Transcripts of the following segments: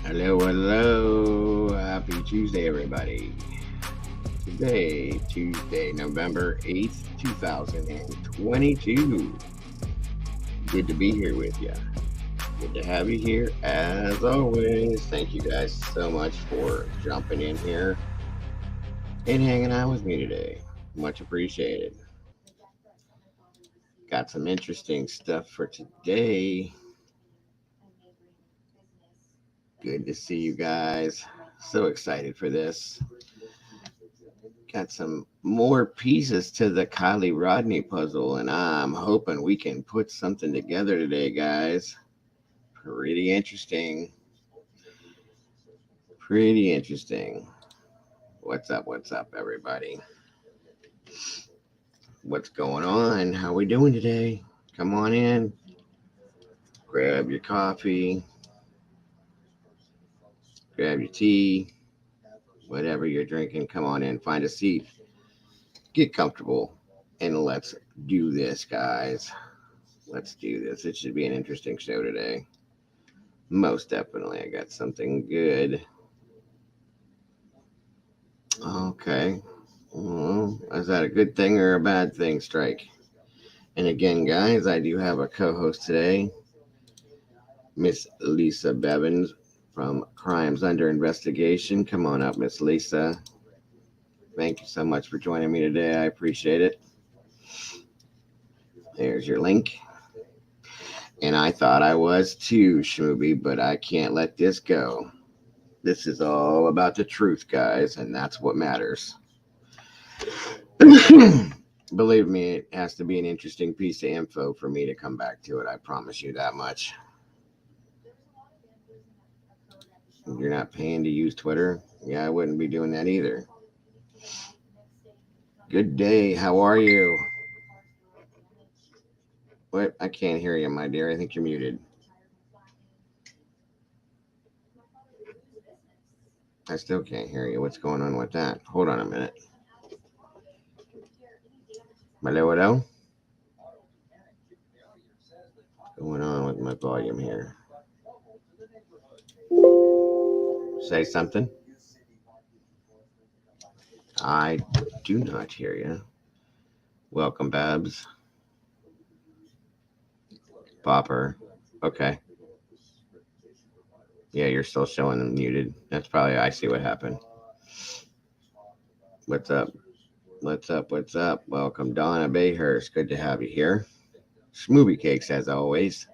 Hello, hello. Happy Tuesday, everybody. Today, Tuesday, November 8th, 2022. Good to be here with you. Good to have you here as always. Thank you guys so much for jumping in here and hanging out with me today. Much appreciated. Got some interesting stuff for today. Good to see you guys. So excited for this. Got some more pieces to the Kiely Rodni puzzle, and I'm hoping we can put something together today, guys. Pretty interesting. Pretty interesting. What's up, everybody? What's going on? How we doing today? Come on in. Grab your coffee. Grab your tea. Whatever you're drinking, come on in. Find a seat. Get comfortable. And let's do this, guys. Let's do this. It should be an interesting show today. Most definitely. I got something good. Okay. Well, is that a good thing or a bad thing, Strike? And again, guys, I do have a co host today, Miss Lisa Bevins from Crimes Under Investigation. Come on up, Miss Lisa. Thank you so much for joining me today. I appreciate it. There's your link. And I thought I was too, Schmooby, but I can't let this go. This is all about the truth, guys, and that's what matters. Believe me, it has to be an interesting piece of info for me to come back to it. I promise you that much. You're not paying to use Twitter? Yeah, I wouldn't be doing that either. Good day. How are you? What? I can't hear you, my dear. I think you're muted. I still can't hear you. What's going on with that? Hold on a minute. Hello, hello? What's going on with my volume here? Say something. I do not hear you. Welcome, Babs. Popper. Okay. Yeah, you're still showing them muted. That's probably, I see what happened. What's up? What's up? What's up? Welcome, Donna Bayhurst. Good to have you here. Schmooby cakes, as always.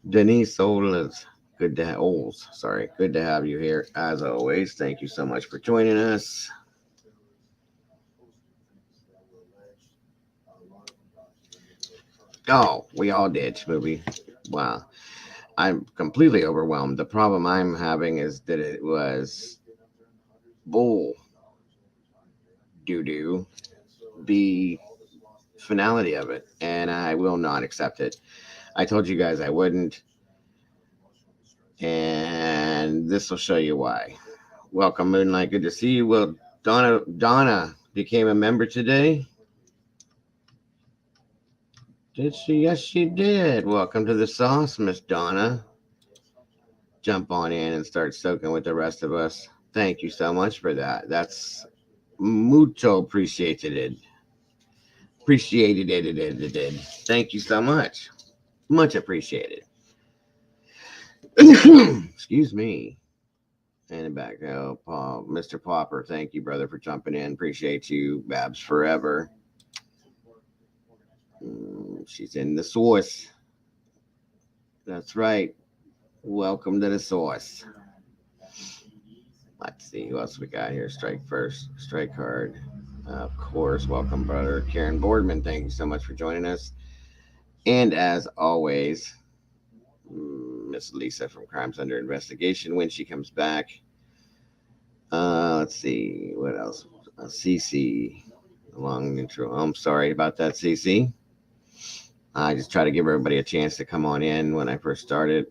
Denise Oles. Good to have you here, as always. Thank you so much for joining us. Oh, we all did, Schmooby. Wow. I'm completely overwhelmed. The problem I'm having is that it was bull doo doo, the finality of it, and I will not accept it. I told you guys I wouldn't, and this will show you why. Welcome, Moonlight. Good to see you. Well, Donna became a member today. Did she? Yes, she did. Welcome to the sauce, Miss Donna. Jump on in and start soaking with the rest of us. Thank you so much for that. That's mucho appreciated. Appreciated it. Thank you so much. Much appreciated. Excuse me. And back, Paul, Mr. Popper. Thank you, brother, for jumping in. Appreciate you, Babs, forever. She's in the sauce. That's right. Welcome to the sauce. Let's see who else we got here. Strike first. Strike hard. Of course. Welcome, brother. Karen Boardman. Thank you so much for joining us. And as always, Miss Lisa from Crimes Under Investigation when she comes back. Let's see what else. CC, long intro. I'm sorry about that, CC. I just try to give everybody a chance to come on in when I first started.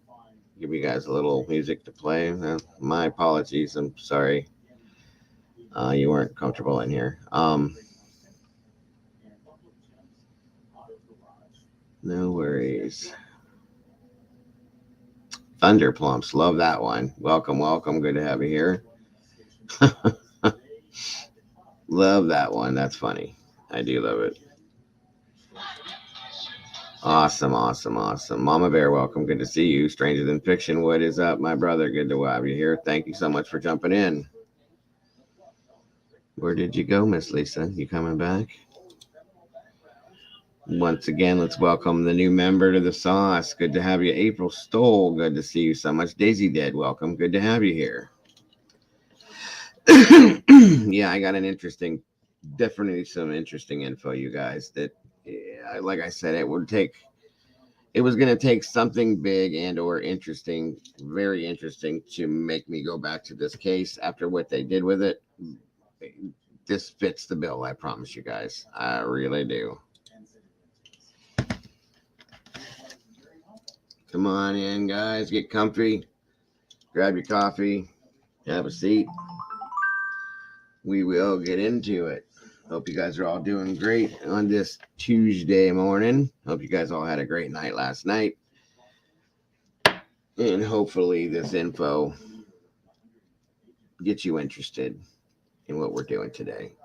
Give you guys a little music to play. My apologies. I'm sorry. You weren't comfortable in here. No worries. Thunder Plumps. Love that one. Welcome, welcome. Good to have you here. Love that one. That's funny. I do love it. Awesome, awesome, awesome. Mama Bear, welcome. Good to see you. Stranger Than Fiction, what is up, my brother? Good to have you here. Thank you so much for jumping in. Where did you go, Miss Lisa? You coming back? Once again, let's welcome the new member to the sauce. Good to have you, April Stoll. Good to see you so much. Daisy Dead, welcome. Good to have you here. Yeah, I got definitely some interesting info, you guys. That, like I said, it was going to take something big and or interesting, very interesting, to make me go back to this case after what they did with it. This fits the bill, I promise you guys. I really do. Come on in, guys. Get comfy. Grab your coffee. Have a seat. We will get into it. Hope you guys are all doing great on this Tuesday morning. Hope you guys all had a great night last night. And hopefully this info gets you interested in what we're doing today.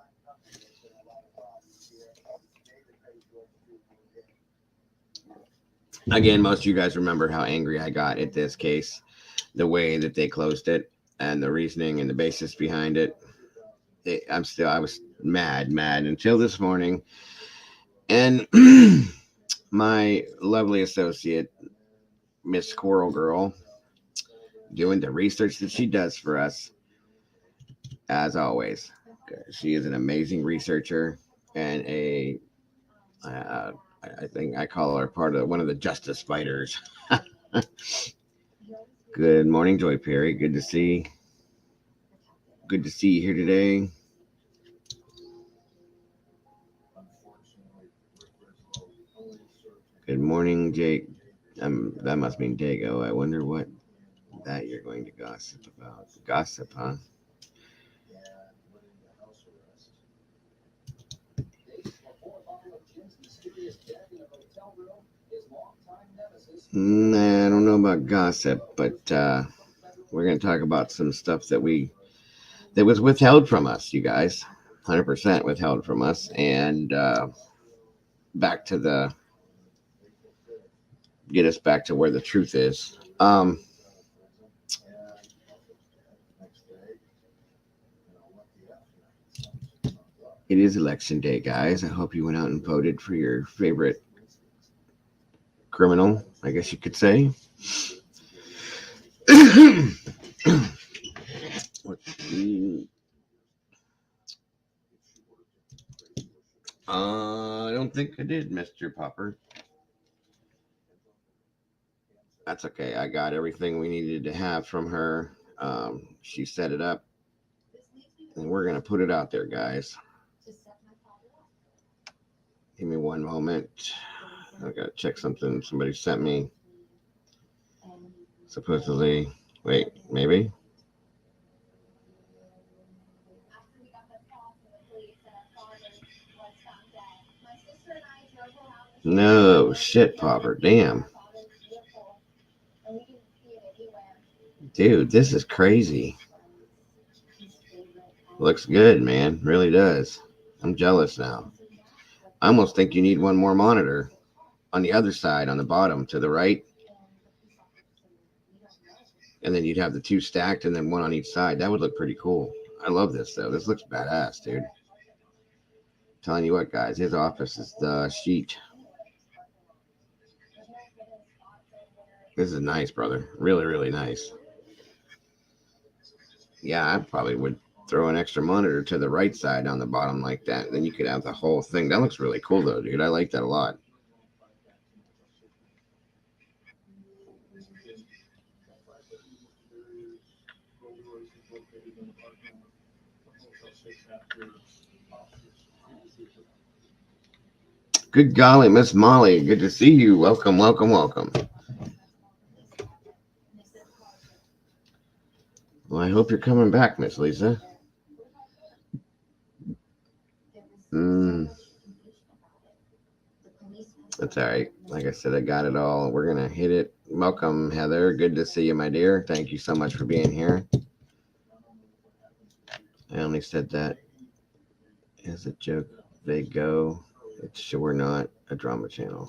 Again, most of you guys remember how angry I got at this case, the way that they closed it, and the reasoning and the basis behind it. I was mad until this morning. And my lovely associate, Miss Squirrel Girl, doing the research that she does for us, as always. She is an amazing researcher and I think I call her part of one of the justice fighters. Good morning, Joy Perry. Good to see you here today. Good morning, Jake. That must mean Dago. I wonder what that you're going to gossip about. Gossip, huh? Nah, I don't know about gossip, but we're going to talk about some stuff that was withheld from us, you guys. 100% withheld from us, and back to get us back to where the truth is. It is election day, guys. I hope you went out and voted for your favorite criminal, I guess you could say. I don't think I did, Mr. Popper. That's okay. I got everything we needed to have from her. She set it up, and we're going to put it out there, guys. Give me one moment. I got to check something somebody sent me. Supposedly, wait, maybe? No, shit, Popper. Damn. Dude, this is crazy. Looks good, man. Really does. I'm jealous now. I almost think you need one more monitor on the other side, on the bottom to the right. And then you'd have the two stacked and then one on each side. That would look pretty cool. I love this, though. This looks badass, dude. Telling you what, guys, his office is the sheet. This is nice, brother. Really, really nice. Yeah, I probably would throw an extra monitor to the right side on the bottom like that. Then you could have the whole thing. That looks really cool, though, dude. I like that a lot. Good golly, Miss Molly. Good to see you. Welcome, welcome, welcome. Well, I hope you're coming back, Miss Lisa. That's all right. Like I said, I got it all. We're gonna hit it. Welcome, Heather. Good to see you, my dear. Thank you so much for being here. I only said that as a joke. They go. It's sure not a drama channel.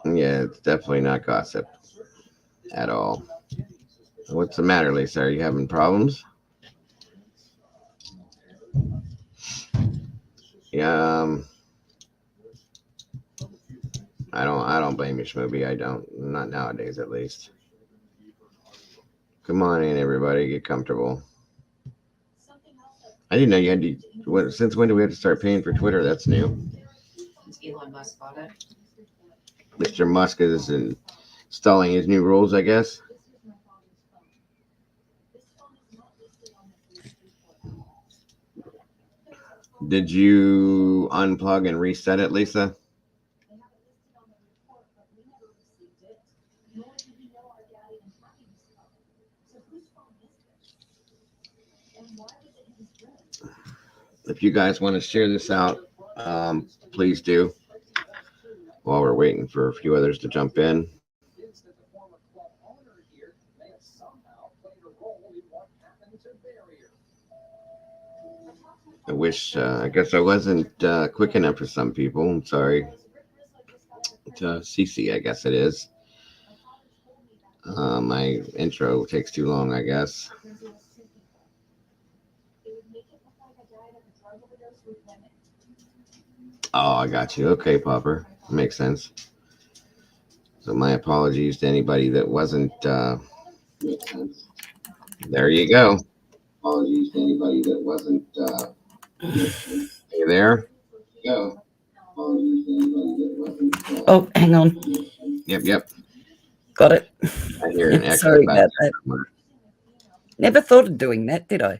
Yeah, it's definitely not gossip at all. What's the matter, Lisa? Are you having problems? Yeah, I don't blame you, Schmooby. I don't. Not nowadays, at least. Come on in, everybody. Get comfortable. I didn't know you had to. What? Since when do we have to start paying for Twitter? That's new. Elon Musk bought it. Mr. Musk is installing his new rules, I guess. Did you unplug and reset it, Lisa? If you guys want to share this out, please do. While we're waiting for a few others to jump in. I guess I wasn't quick enough for some people. I'm sorry. Cece, I guess it is. My intro takes too long, I guess. Oh, I got you. Okay, Popper. Makes sense. So my apologies to anybody that wasn't. There you go. Apologies to anybody that wasn't. Are you there? Go. Apologies to anybody that wasn't. Oh, hang on. Yep. Got it. I hear an echo Sorry back about there that. somewhere. Never thought of doing that, did I?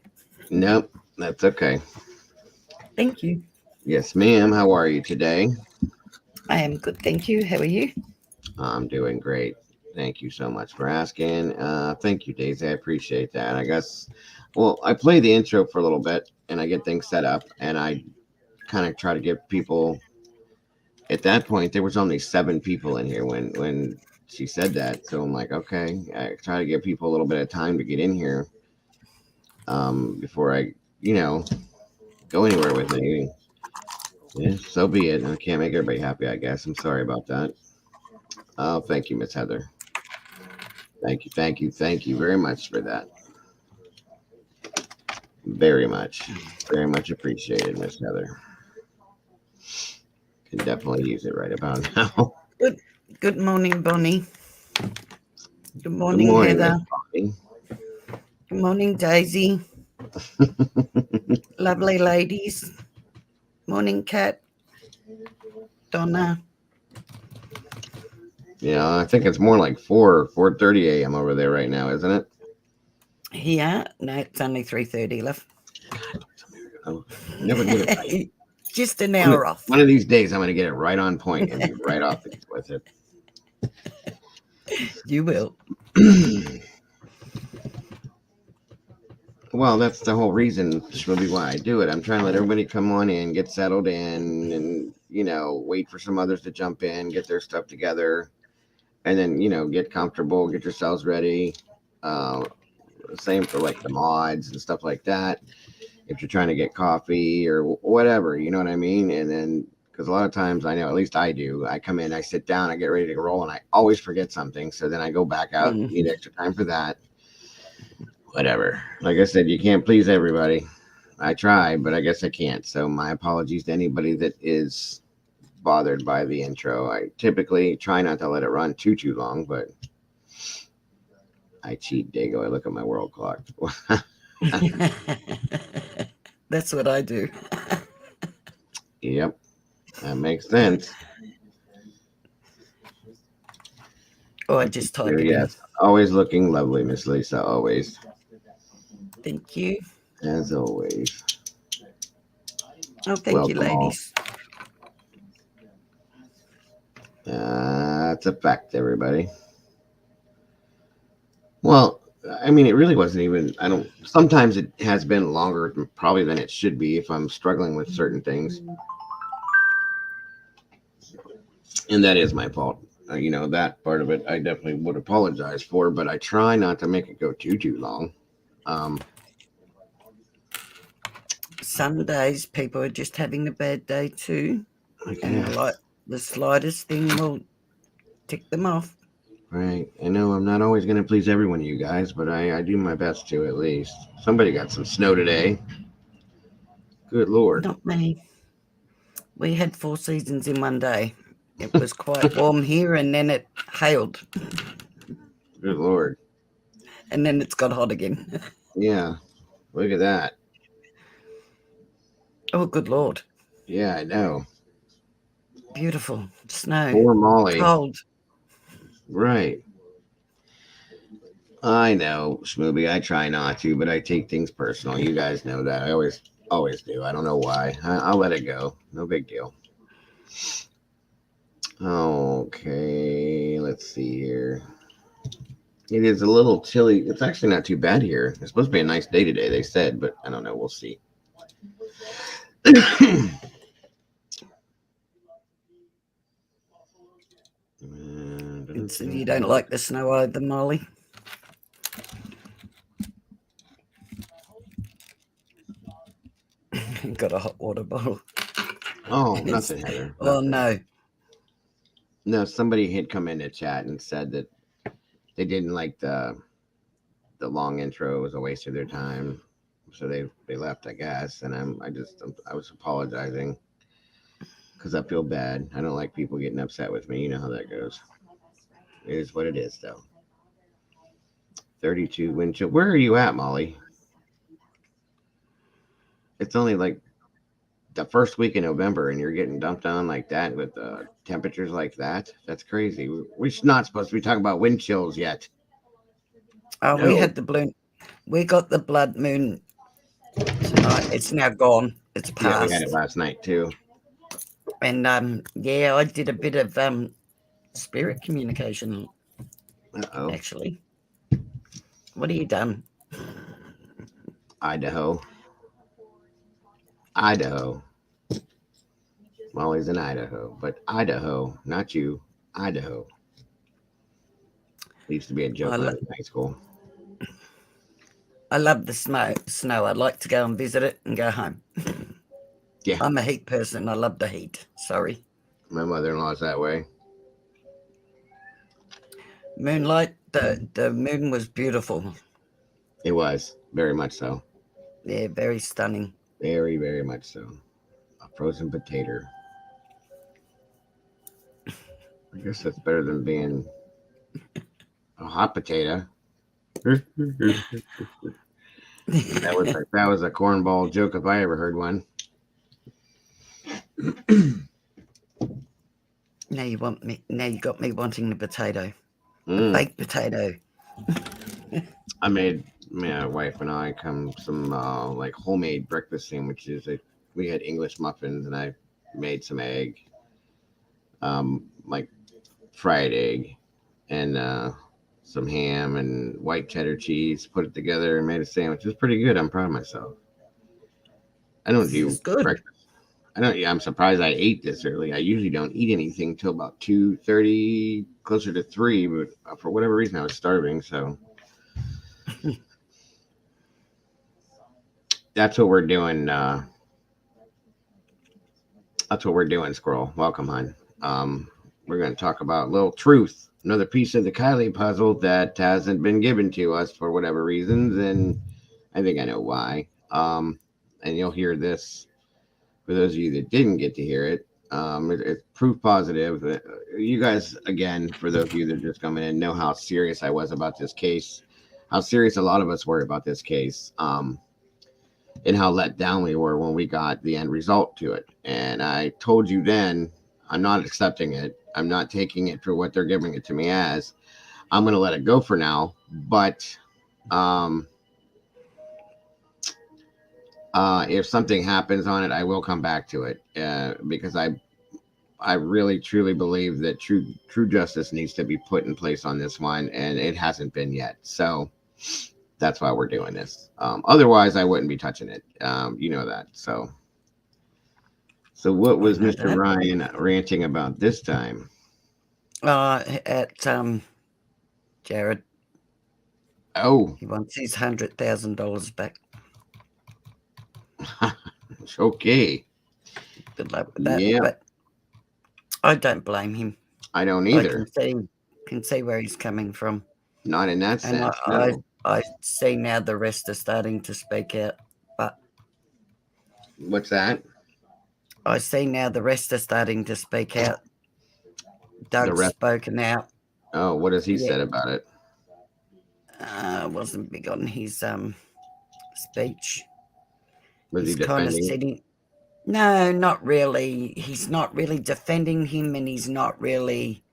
Nope, that's okay. Thank you. Yes, ma'am. How are you today? I am good, thank you. How are you? I'm doing great. Thank you so much for asking. Thank you, Daisy. I appreciate that. I guess, well, I play the intro for a little bit and I get things set up and I kind of try to give people, at that point, there was only 7 people in here when she said that. So I'm like, okay, I try to give people a little bit of time to get in here before I, you know, go anywhere with me. Yeah, so be it. I can't make everybody happy, I guess. I'm sorry about that. Oh, thank you, Miss Heather. Thank you very much for that. Very much. Very much appreciated, Miss Heather. Can definitely use it right about now. Good. Good morning, Bonnie. Good Good morning, morning, Miss Heather. Bonnie. Good morning, Daisy. Lovely ladies. Morning, Kat. Donna. Yeah, I think it's more like 4:30 a.m. over there right now, isn't it? Here. No, it's only 3:30 left. I'll never get it right. Just an hour off. One of these days, I'm going to get it right on point and be right off with it. You will. Well, that's the whole reason, Shmooby, why I do it. I'm trying to let everybody come on in, get settled in, and wait for some others to jump in, get their stuff together, and then get comfortable, get yourselves ready. Uh, Same for like the mods and stuff like that. If you're trying to get coffee or whatever, you know what I mean. And then because a lot of times I know, at least I do, I come in, I sit down, I get ready to roll, and I always forget something. So then I go back out, need extra time for that. Whatever. Like I said, you can't please everybody. I try, but I guess I can't. So my apologies to anybody that is bothered by the intro. I typically try not to let it run too long, but I cheat, Dago. I look at my world clock. That's what I do. Yep, that makes sense. Oh, I just type it in. Yes, always looking lovely, Miss Lisa. Always, Thank you. as always. Oh, thank you, Welcome all. ladies. That's a fact, everybody. Well, I mean, it really wasn't even. I don't. Sometimes it has been longer, probably than it should be, if I'm struggling with certain things, and that is my fault. That part of it, I definitely would apologize for, but I try not to make it go too long. Um, Some days people are just having a bad day too, I and guess. the slightest thing will tick them off. Right. I know I'm not always going to please everyone, you guys, but I do my best to at least. Somebody got some snow today. Good Lord. Not me. We had 4 seasons in one day. It was quite warm here, and then it hailed, Good Lord. and then it's got hot again. Yeah. Look at that. Oh, good Lord. Yeah, I know. Beautiful. Snow. Poor Molly. Cold. Right. I know, Smoothie. I try not to, but I take things personal. You guys know that. I always do. I don't know why. I'll let it go. No big deal. Okay. Let's see here. It is a little chilly. It's actually not too bad here. It's supposed to be a nice day today, they said, but I don't know. We'll see. It's, you don't like the snow either, Molly? Got a hot water bottle. Oh, nothing, Heather. Oh, Nothing. no. No, somebody had come in to chat and said that they didn't like the long intro. It was a waste of their time, so they left, I guess. And I was apologizing because I feel bad. I don't like people getting upset with me. You know how that goes. It is what it is, though. 32 wind chill. Where are you at, Molly? It's only like the first week in November, and you're getting dumped on like that with temperatures like that. That's crazy. We're not supposed to be talking about wind chills yet. Oh, we No. had the bloom. We got the blood moon tonight. It's now gone. It's Yeah, we had it past. last night too. And yeah, I did a bit of spirit communication Uh-oh. actually. What have you done? Idaho. Idaho. Molly's in Idaho, but Idaho, not you. Idaho. It used to be a I, joke when I lo- was in high school. I love the snow. Snow. I'd like to go and visit it and go home. Yeah, I'm a heat person. I love the heat. Sorry. my mother-in-law's that way. Moonlight. The moon was beautiful. It was very much so. Yeah, very stunning. Very, very much so. A frozen potato. I guess that's better than being a hot potato. That was a cornball joke if I ever heard one. Now you want me. Now you got me wanting the potato, the Mm. baked potato. I made my wife and I come some like homemade breakfast sandwiches. We had English muffins, and I made some egg, like fried egg, and some ham and white cheddar cheese. Put it together and made a sandwich. It was pretty good. I'm proud of myself. I don't This do is good. breakfast. I don't. Yeah, I'm surprised I ate this early. I usually don't eat anything till about 2:30, closer to 3. But for whatever reason, I was starving, so that's what we're doing. That's what we're doing, Squirrel. Welcome, hon. We're going to talk about little truth, another piece of the Kylie puzzle that hasn't been given to us for whatever reasons, and I think I know why. And you'll hear this for those of you that didn't get to hear it. It's proof positive. You guys, again, for those of you that are just coming in, know how serious I was about this case, how serious a lot of us were about this case. And how let down we were when we got the end result to it. And I told you then, I'm not accepting it. I'm not taking it for what they're giving it to me as. I'm going to let it go for now. But um, if something happens on it, I will come back to it because I really truly believe that true justice needs to be put in place on this one, and it hasn't been yet. So That's why we're doing this. Otherwise, I wouldn't be touching it. You know that. So what I was know Mr. that. Ryan ranting about this time? At Jared, Oh, he wants his $100,000 back. okay. Good luck with that. Yeah, But I don't blame him. I don't I either. can see where he's coming from, Not in that and sense. No. I see now the rest are starting to speak out. But What's that? I see now the rest are starting to speak out. The Doug's rest. spoken out. Oh, what has he Yeah, said about it? wasn't big on his speech. Was he He's kind of defending? sitting. No, not really. He's not really defending him, and he's not really.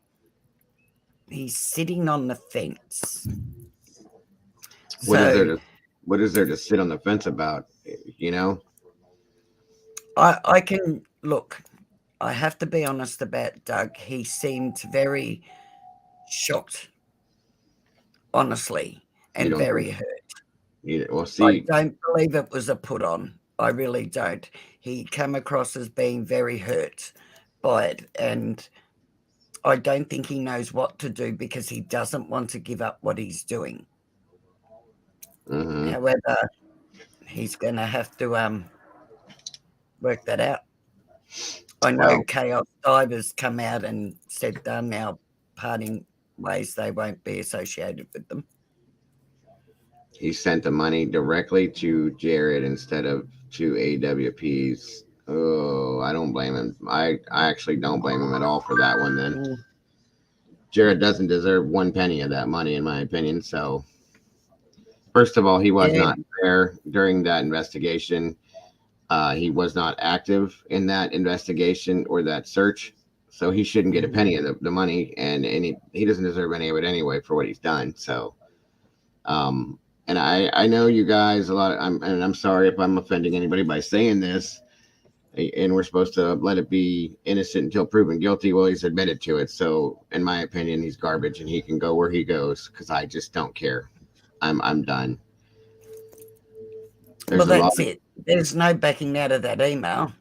He's sitting on the fence. What is there So to what is there to sit on the fence about? You know? I can look. I have to be honest about Doug. He seemed very shocked, honestly, You and don't think very hurt. well I see, don't believe it was a put on. I really don't. He came across as being very hurt by it, and I don't think he knows what to do because he doesn't want to give up what he's doing. hmm However, he's going to have to work that out. I know well, Chaos Divers come out and said they're now parting ways. They won't be associated with them. he sent the money directly to Jared instead of to AWP's. Oh, I don't blame him. I actually don't blame him at all for that one then. Mm, Jared doesn't deserve one penny of that money in my opinion. So first of all, he was yeah. not there during that investigation. He was not active in that investigation or that search, so he shouldn't get a Mm. penny of the money, and he doesn't deserve any of it anyway for what he's done. So, um, and I know you guys a lot. And I'm sorry if I'm offending anybody by saying this. And we're supposed to let it be innocent until proven guilty. Well, he's admitted to it. So, in my opinion, he's garbage, and he can go where he goes because I just don't care. I'm done. Well, There's a lot that's of it. There's no backing out of that email.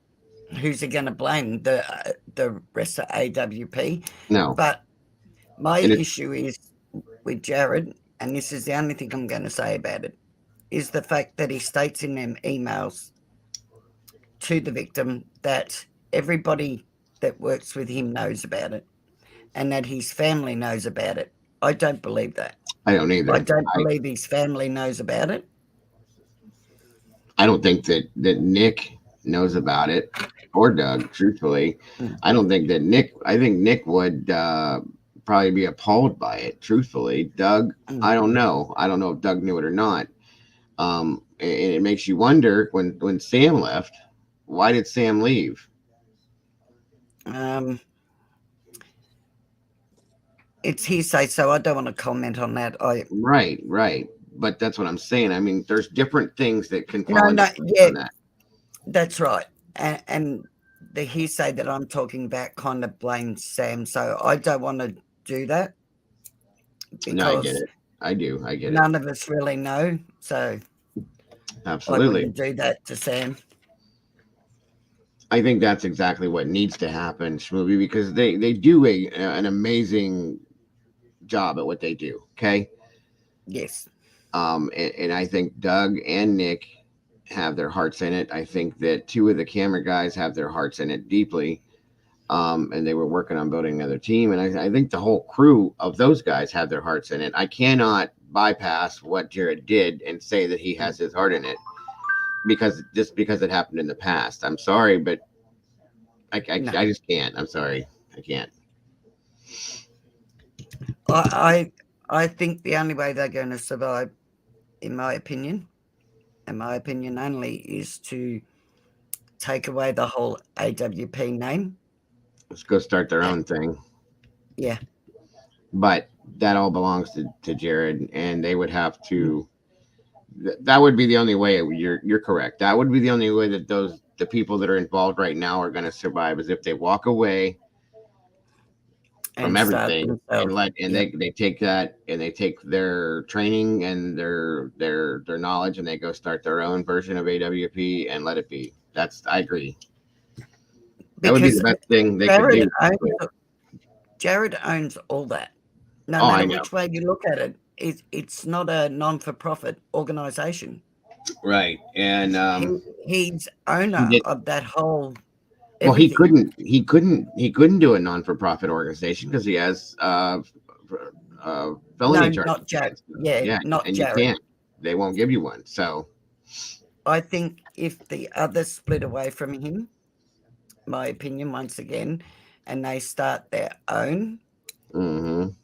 Who's he going to blame? The rest of AWP? no, But my and it issue is with Jared, and this is the only thing I'm going to say about it, is the fact that he states in them emails to the victim that everybody that works with him knows about it and that his family knows about it. I don't believe that. I don't I either. don't believe his family knows about it. I don't think that Nick knows about it or Doug. Truthfully, Mm, I don't think that Nick. I think Nick would probably be appalled by it. Truthfully, Doug. mm. I don't know. I don't know if Doug knew it or not. And it makes you wonder when Sam left. Why did Sam leave? Um, it's hearsay, so I don't want to comment on that. I Right, right. But that's what I'm saying. I mean, there's different things that can no, fall into no, place yeah, on that. that's right. And the hearsay that I'm talking about kind of blames Sam, so I don't want to do that No, I get because it. I do. I get it. none of us really know. So I Absolutely. wouldn't do that to Sam. I think that's exactly what needs to happen, Schmovie, because they do an amazing job at what they do. Okay, Yes. and I think Doug and Nick have their hearts in it. I think that two of the camera guys have their hearts in it deeply. And they were working on building another team, and I think the whole crew of those guys have their hearts in it. I cannot bypass what Jared did and say that he Mm, has his heart in it because it happened in the past. I'm sorry, but no. I just can't. I'm sorry. I can't. I I think the only way they're going to survive, in my opinion only, is to take away the whole AWP name. Let's go start their Uh, own thing. yeah. But that all belongs to Jared, and they would have Mm. to. That would be the only way. You're correct. That would be the only way that the people that are involved right now are going to survive is if they walk away from and start everything and themselves. Yep. they take that and they take their training and their knowledge and they go start their own version of AWP and let it be. That's I agree. That would be the Because best thing they could Jared do. owns, Jared owns all that. No Oh, I matter know. which way you look at it, it's not a non-for-profit organization. Right. And He's he owner did of that whole well everything. he couldn't do a non-for-profit organization because he has No, felony charges not Jared. against him. Yeah, Yeah, not and you Jared. can't. They won't give you one. So I think if the others split away from him, my opinion once again, and they start their own, mhm.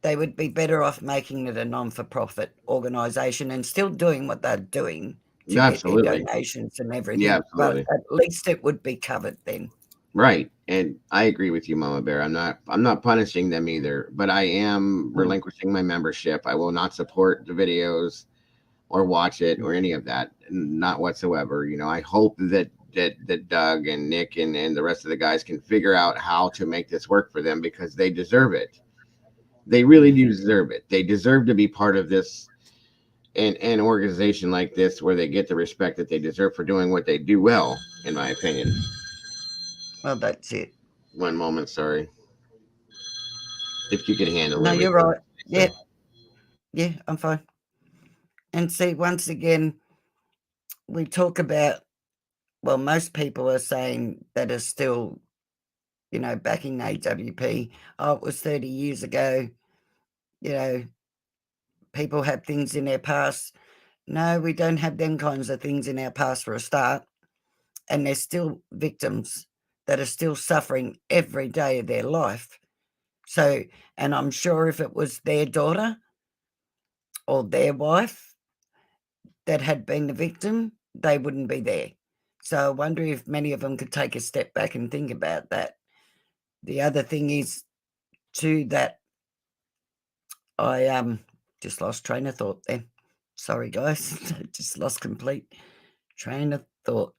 they would be better off making it a non-for-profit organization and still doing what they're doing to get their Absolutely. donations and Yeah, everything, but absolutely. at least it would be covered then. Right. And I agree with you, Mama Bear. I'm not punishing them either, but I am Mm, relinquishing my membership. I will not support the videos or watch it mm, or any of that. Not whatsoever. You know, I hope that Doug and Nick and the rest of the guys can figure out how to make this work for them because they deserve it. They really mm. do deserve it. They deserve to be part of this an organization like this where they get the respect that they deserve for doing what they do well, in my opinion. Well, that's it. One moment, sorry. If you could handle No, you're everything. right. Yeah, yeah, I'm fine. And see, once again, we talk about, well, most people are saying that are still, backing AWP. Oh, it was 30 years ago. You know, people have things in their past. No, we don't have them kinds of things in our past for a start. And there's still victims that are still suffering every day of their life. So, and I'm sure if it was their daughter or their wife that had been the victim, they wouldn't be there. So I wonder if many of them could take a step back and think about that. The other thing is too that I just lost train of thought there. Sorry guys, just lost complete train of thought.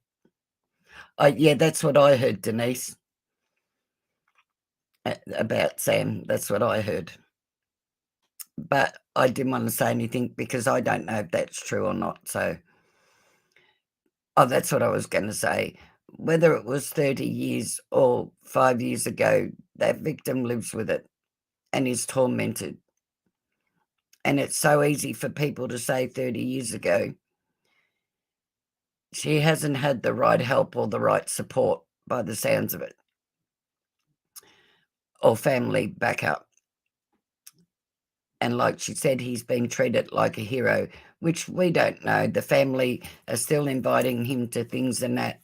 Yeah, that's what I heard, Denise, about Sam. That's what I heard. But I didn't want to say anything because I don't know if that's true or not. So, oh, that's what I was going to say. Whether it was 30 years or 5 years ago, that victim lives with it and is tormented. And it's so easy for people to say 30 years ago, she hasn't had the right help or the right support by the sounds of it, or family backup. And like she said, he's been treated like a hero, which we don't know. The family are still inviting him to things and that.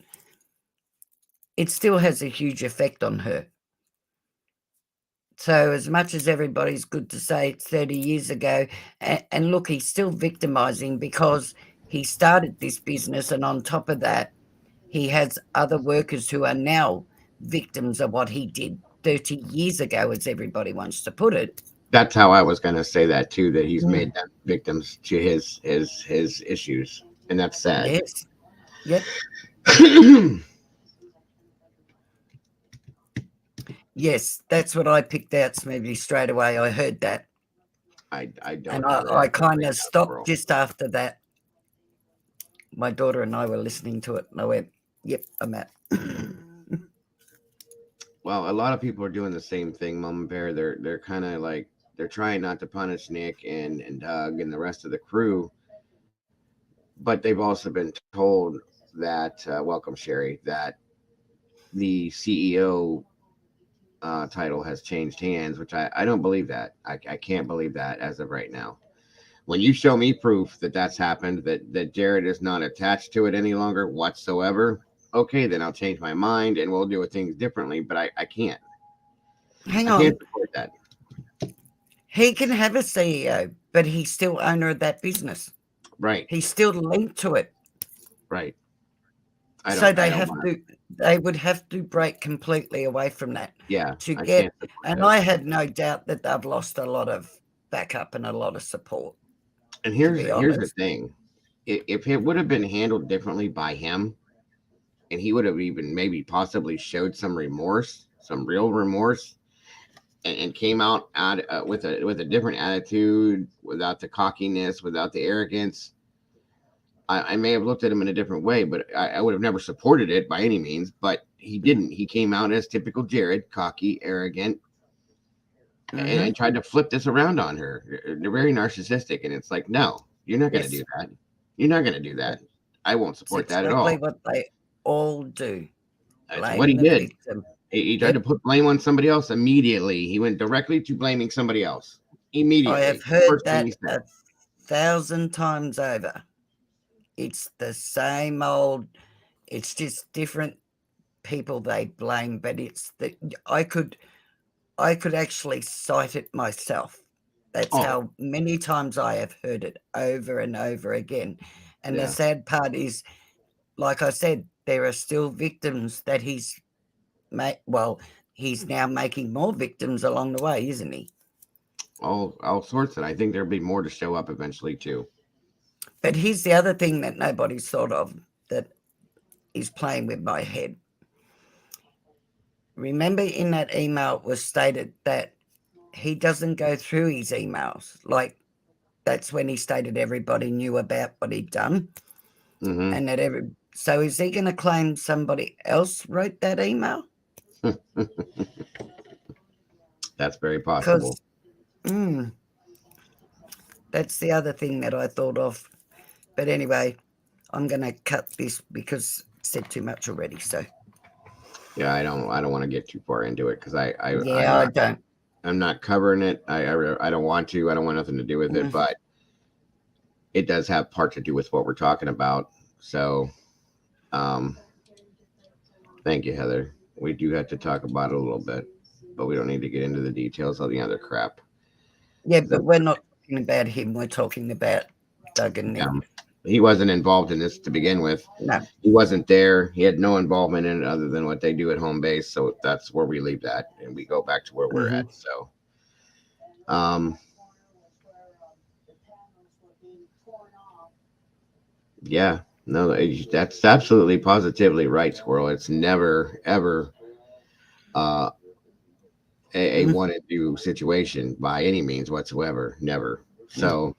It still has a huge effect on her. So, as much as everybody's good to say it's 30 years ago, and look, he's still victimizing because he started this business, and on top of that, he has other workers who are now victims of what he did 30 years ago, as everybody wants to put it. That's how I was going to say that too. That he's Mm. made them victims to his issues, and that's sad. Yes. Yep. Yes. That's what I picked out, Smoothie, straight away. I heard that. I And don't I, know that I answer kind right of now, stopped Squirrel. just after that. My daughter and I were listening to it, and I went, yep, I'm out. Well, a lot of people are doing the same thing, Mama Bear. They're kind of like they're trying not to punish Nick and Doug and the rest of the crew, but they've also been told that welcome Sherry that the CEO title has changed hands, which I don't believe that. I can't believe that as of right now. When you show me proof that that's happened, that Jared is not attached to it any longer whatsoever, okay, then I'll change my mind and we'll do things differently. But I can't. Hang I can't on. support that. He can have a CEO, but he's still owner of that business. Right, He's still linked to it. right. So I they don't have want. to they would have to break completely away from that Yeah, to I get, can't support and that. I have no doubt that they've lost a lot of backup and a lot of support, And to be here's the honest. thing: if it would have been handled differently by him, and he would have even maybe possibly showed some remorse, some real remorse, and came out with a different attitude, without the cockiness, without the arrogance, I may have looked at him in a different way, but I would have never supported it by any means. But he didn't. He came out as typical Jared, cocky, arrogant, Mm-hmm. and tried to flip this around on her. They're very narcissistic, and it's like, no, you're not going to Yes, do that. You're not going to do that. I won't it's support that at exactly all. what they all do. That's what he Blame the did. victim. He tried to Yep. put blame on somebody else immediately. He went directly to blaming somebody else I have immediately. heard First thing he that said. 1,000 times over. It's the same old, it's just different people they blame, but it's the I could actually cite it myself. That's Oh, how many times I have heard it over and over again. And the yeah. sad part is, like I said, there are still victims that well, he's now making more victims along the way, isn't he? All sorts. And I think there'll be more to show up eventually too. But here's the other thing that nobody's thought of that is playing with my head. Remember, in that email, it was stated that he doesn't go through his emails. Like, that's when he stated everybody knew about what he'd done. Hmm. And that so is he going to claim somebody else wrote that email? That's very possible. Because that's the other thing that I thought of. But anyway, I'm going to cut this because I said too much already. So Yeah, I don't want to get too far into it because yeah, I don't. I'm not covering it. I don't want to. I don't want nothing to do with it. Mm, But it does have part to do with what we're talking about. So, um, thank you, Heather. We do have to talk about it a little bit, but we don't need to get into the details of the other crap. yeah, So, but we're not talking about him. We're talking about Doug and Nick. he wasn't involved in this to begin with. No. He wasn't there. He had no involvement in it other than what they do at home base. So that's where we leave that, and we go back to where we're Hmm. at. So, um, yeah, no, that's absolutely positively right, Squirrel. It's never ever uh, a Mm, one and do situation by any means whatsoever. Never. mm. So,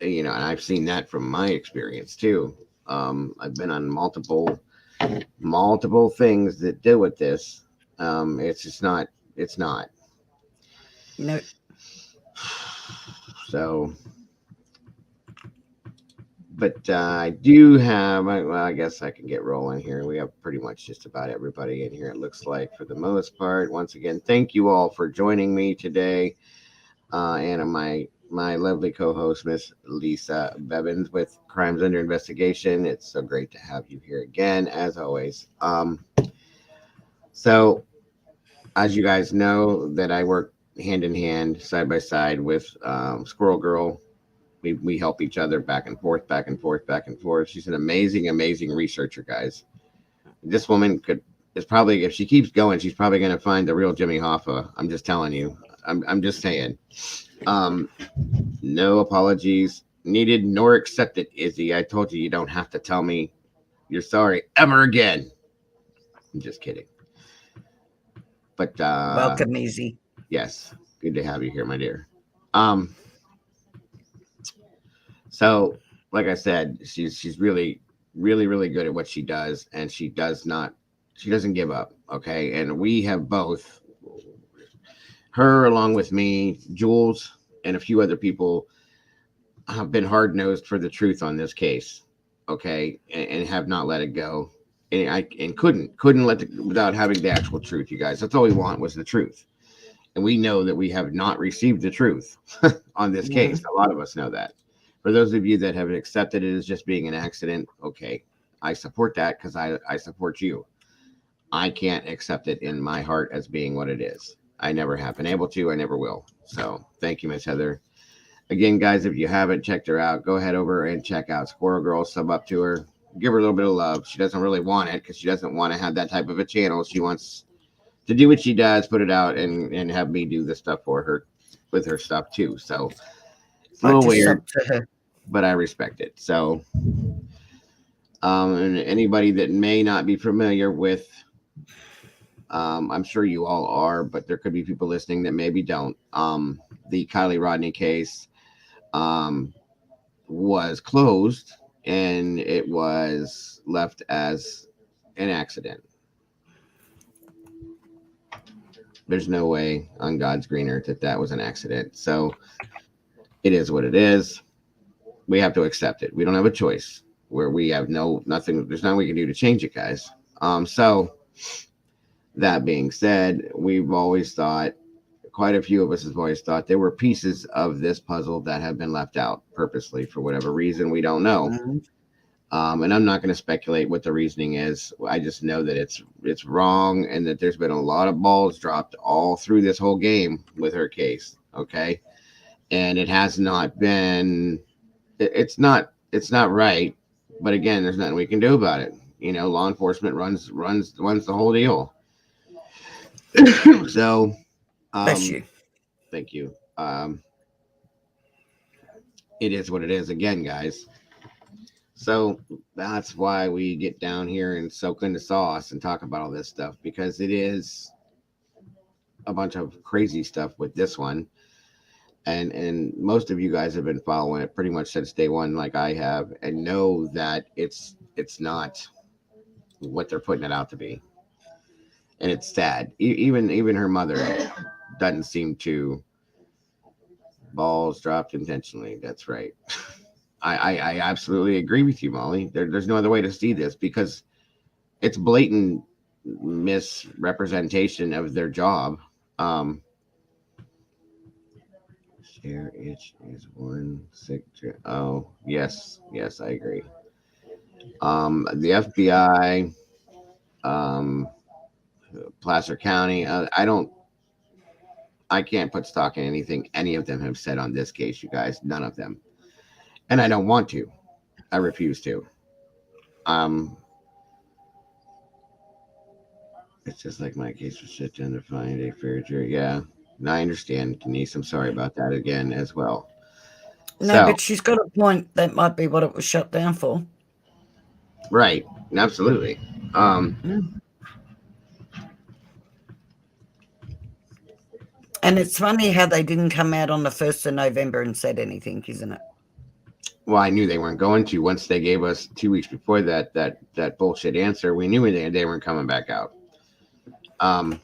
and I've seen that from my experience too. I've been on multiple things that deal with this. It's just not. It's not. You know, So, but I do have. Well, I guess I can get rolling here. We have pretty much just about everybody in here. It looks like for the most part. Once again, thank you all for joining me today, and my lovely co-host Miss Lisa Bevins with Crimes Under Investigation. It's so great to have you here again, as always. So as you guys know, that I work hand in hand, side by side with Squirrel Girl. We help each other back and forth, back and forth, back and forth. She's an amazing researcher, guys. This woman is probably, if she keeps going, she's probably going to find the real Jimmy Hoffa. I'm just telling you. I'm just saying. Um, no apologies needed nor accepted, Izzy. I told you don't have to tell me you're sorry ever again. I'm just kidding. But welcome, Easy. yes, good to have you here, my dear. Um, so like I said, she's really good at what she does, and she doesn't give up. Okay, and we have both, her along with me, Jules, and a few other people, have been hard nosed for the truth on this case. Okay, and have not let it go. And I and couldn't let without having the actual truth, you guys. That's all we want was the truth. And we know that we have not received the truth on this Hmm. case. A lot of us know that. For those of you that have accepted it as just being an accident, okay, I support that because I support you. I can't accept it in my heart as being what it is. I never have been able to. I never will. So thank you, Miss Heather. Again, guys, if you haven't checked her out, go ahead over and check out Squirrel Girl. Sub up to her. Give her a little bit of love. She doesn't really want it because she doesn't want to have that type of a channel. She wants to do what she does, put it out, and have me do the stuff for her with her stuff too. So it's a I little just weird, sub to her. but I respect it. So, and anybody that may not be familiar with I'm sure you all are, but there could be people listening that maybe don't. The Kiely Rodni case um, was closed and it was left as an accident. There's no way on God's green earth that that was an accident. So it is what it is. We have to accept it. We don't have a choice. Where we have nothing. There's nothing we can do to change it, guys. So that being said, we've always thought, quite a few of us have always thought there were pieces of this puzzle that have been left out purposely for whatever reason we don't know. Mhm. And I'm not going to speculate what the reasoning is. I just know that it's wrong, and that there's been a lot of balls dropped all through this whole game with her case. Okay, and it has not been. It's not right. But again, there's nothing we can do about it. Law enforcement runs the whole deal. So, Bless um, you. thank you. It is what it is. Again, guys. So that's why we get down here and soak in the sauce and talk about all this stuff, because it is a bunch of crazy stuff with this one. And most of you guys have been following it pretty much since day one, like I have, and know that it's not what they're putting it out to be. And it's sad. Even her mother doesn't seem to. Balls dropped intentionally. That's right. I absolutely agree with you, Molly. There's no other way to see this, because it's blatant misrepresentation of their job. Um, share each is one signature. Oh, yes, I agree. The FBI, um, Placer County. I can't put stock in anything any of them have said on this case, you guys. None of them, and I don't want to. I refuse to. Um, it's just like my case was shut down to find a fair jury. Yeah, and I understand, Denise. I'm sorry about that again as well. No, So, but she's got a point. That might be what it was shut down for. right, absolutely. Um, Mm. And it's funny how they didn't come out on the 1st of November and said anything, isn't it? well, I knew they weren't going to. Once they gave us 2 weeks before that bullshit answer, we knew they weren't coming back out. Um,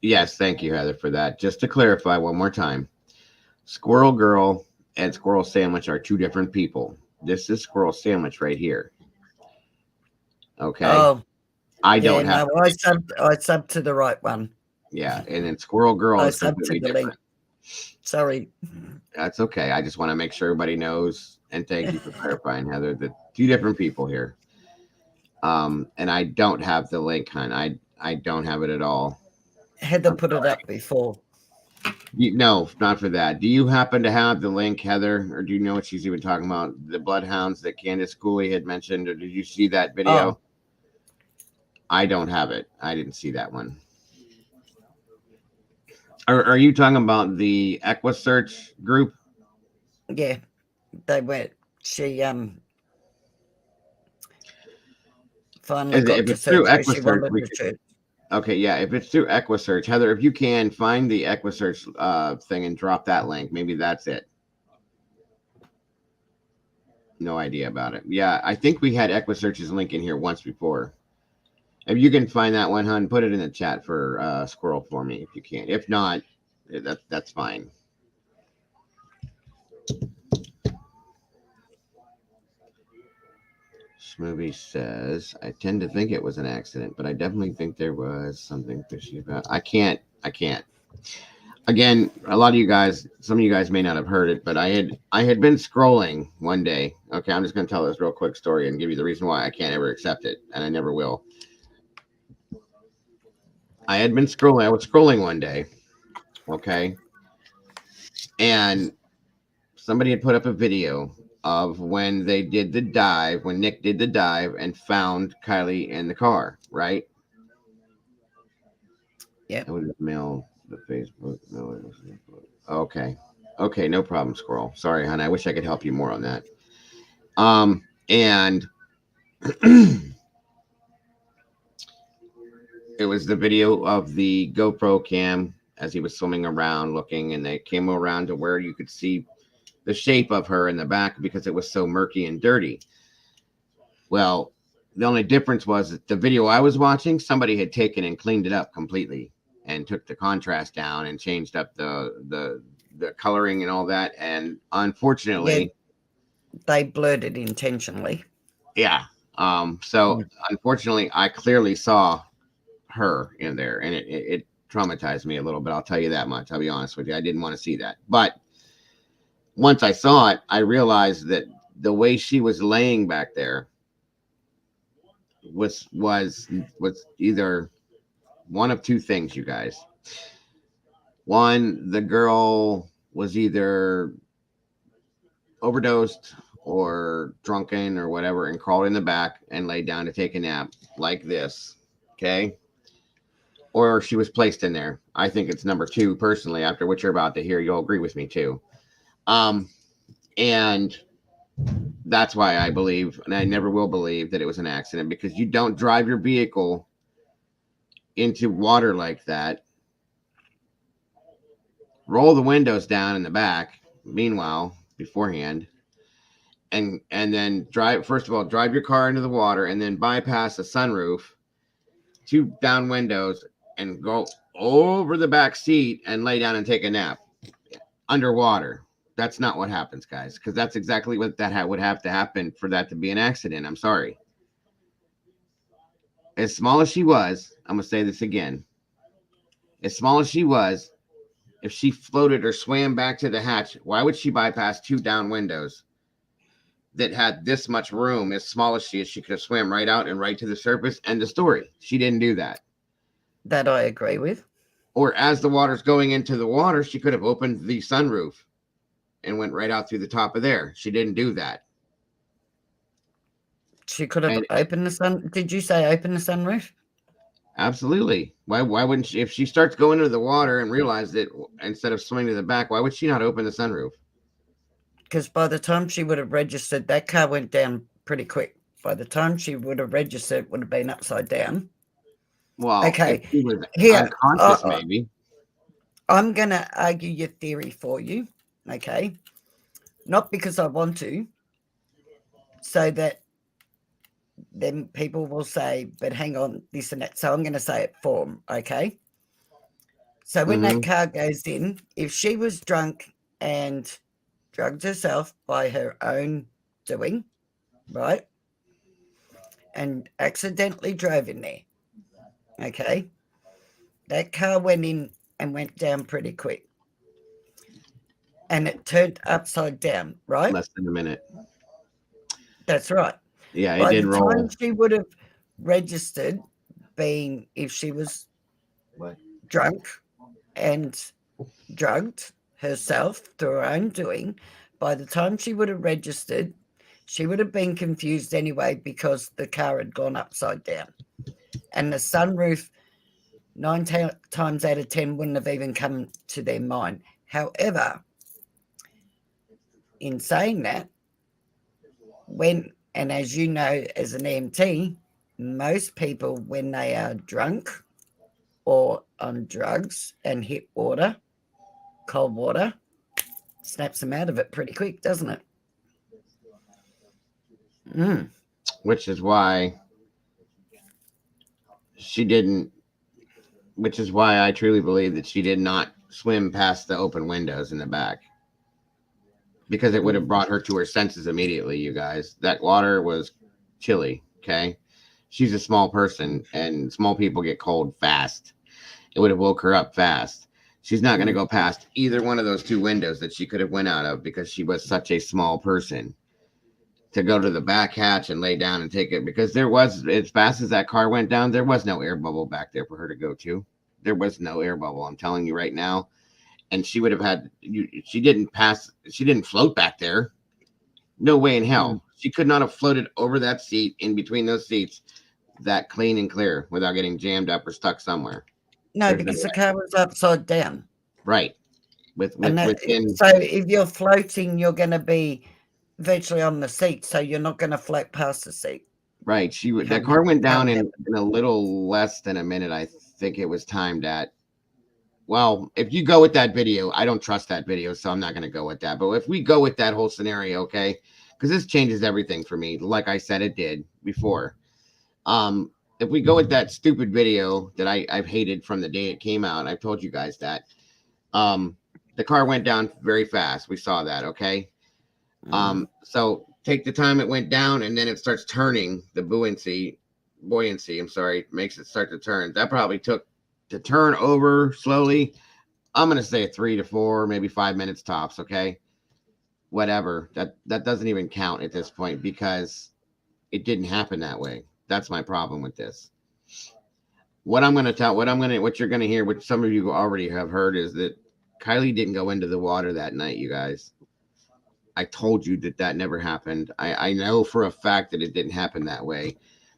yes, thank you, Heather, for that. Just to clarify one more time, Squirrel Girl and Squirrel Sandwich are two different people. This is Squirrel Sandwich right here. Okay, Oh, I yeah, don't have. no, I subbed to the right one. Yeah, and then Squirrel Girl I is subbed to completely the link. different. Sorry. That's okay. I just want to make sure everybody knows, and thank you for clarifying, Heather. The two different people here. And I don't have the link, hon. I don't have it at all. Heather I'm put it sorry. up before. No, not for that. Do you happen to have the link, Heather, or do you know what she's even talking about? The bloodhounds that Candace Cooley had mentioned, or did you see that Oh, video? I don't have it. I didn't see that one. Are you talking about the EquiSearch group? yeah, they went. She finally got If to it's through search where she EquiSearch, wanted we to could. search. Okay, yeah. If it's through EquiSearch, Heather, if you can find the EquiSearch thing and drop that link, maybe that's it. No idea about it. Yeah, I think we had EquiSearch's link in here once before. If you can find that one, hun, put it in the chat for Squirrel for me if you can. If not, that's fine. Schmovie says, I tend to think it was an accident, but I definitely think there was something fishy about. I can't. Again, a lot of you guys, some of you guys may not have heard it, but I had been scrolling one day. Okay, I'm just going to tell this real quick story and give you the reason why I can't ever accept it, and I never will. I had been scrolling. I was scrolling one day, okay, and somebody had put up a video of when they did the dive, when Nick did the dive and found Kylie in the car, right? Yep. I would mail the Facebook. No, it was okay. Okay, no problem, Squirrel. Sorry, hon. I wish I could help you more on that. And It was the video of the GoPro cam as he was swimming around looking, and they came around to where you could see the shape of her in the back because it was so murky and dirty. Well, the only difference was that the video I was watching, somebody had taken and cleaned it up completely and took the contrast down and changed up the coloring and all that. And Yeah, unfortunately, they blurred it intentionally. yeah. So Mm. unfortunately, I clearly saw her in there, and it traumatized me a little bit. I'll tell you that much. I'll be honest with you. I didn't want to see that, but once I saw it, I realized that the way she was laying back there was either one of two things, you guys. One, the girl was either overdosed or drunken or whatever and crawled in the back and laid down to take a nap like this. Okay. Or she was placed in there. I think it's number two, personally, after what you're about to hear. You'll agree with me too. Um, and that's why I believe, and I never will believe, that it was an accident, because you don't drive your vehicle into water like that, roll the windows down in the back, meanwhile, beforehand, and then drive, first of all, drive your car into the water and then bypass the sunroof, two down windows, and go over the back seat and lay down and take a nap underwater. That's not what happens, guys, because that's exactly what that would have to happen for that to be an accident. I'm sorry. As small as she was, I'm going to say this again. As small as she was, if she floated or swam back to the hatch, why would she bypass two down windows that had this much room? As small as she is, she could have swam right out and right to the surface. End of story. She didn't do that. That I agree with. Or as the water's going into the water, she could have opened the sunroof and went right out through the top of there. She didn't do that. She could have And opened the sun. Did you say open the sunroof? absolutely. Why wouldn't she? If she starts going into the water and realized that instead of swimming to the back, why would she not open the sunroof? Because by the time she would have registered, that car went down pretty quick. By the time she would have registered, it would have been upside down. Well, if Okay, she was here, unconscious, maybe. I'm going to argue your theory for you. Okay, not because I want to, so that then people will say, but hang on, this and that. So I'm going to say it for them. Okay. So when that Mm-hmm. car goes in, if she was drunk and drugged herself by her own doing, right, and accidentally drove in there, okay, that car went in and went down pretty quick. And it turned upside down, right? Less than a minute. That's right. Yeah, it By did the time roll. she would have registered, being if she was What? drunk and drugged herself through her own doing, by the time she would have registered, she would have been confused anyway because the car had gone upside down. And the sunroof, times out of 10, wouldn't have even come to their mind. However, in saying that, and as you know, as an EMT, most people, when they are drunk or on drugs and hit water, cold water, snaps them out of it pretty quick, doesn't it? Mm. Which is why she didn't. Which is why I truly believe that she did not swim past the open windows in the back, because it would have brought her to her senses immediately. You guys, that water was chilly. Okay, she's a small person, and small people get cold fast. It would have woke her up fast. She's not going to go past either one of those two windows that she could have went out of, because she was such a small person, to go to the back hatch and lay down and take it, because there was, as fast as that car went down, there was no air bubble back there for her to go to. There was no air bubble, I'm telling you right now. And she would have had she didn't float back there. No way in hell. She could not have floated over that seat, in between those seats, that clean and clear, without getting jammed up or stuck somewhere. No, There's no because the way. car was upside down. Right. And Within. so if you're floating, you're going to be virtually on the seat. So you're not going to float past the seat. Right. That Have car went down come down. in a little less than a minute. I think it was timed at. Well, if you go with that video, I don't trust that video, so I'm not going to go with that. But if we go with that whole scenario, okay, because this changes everything for me. Like I said, it did before. Um, if we go with that stupid video that I've hated from the day it came out, I've told you guys that. Um, the car went down very fast. We saw that, okay. So take the time it went down, and then it starts turning the buoyancy. I'm sorry, makes it start to turn. That probably took to turn over slowly. I'm gonna say 3 to 4, maybe 5 minutes tops. Okay, whatever. That doesn't even count at this point because it didn't happen that way. That's my problem with this. What you're gonna hear, which some of you already have heard, is that Kylie didn't go into the water that night. You guys, I told you that never happened. I know for a fact that it didn't happen that way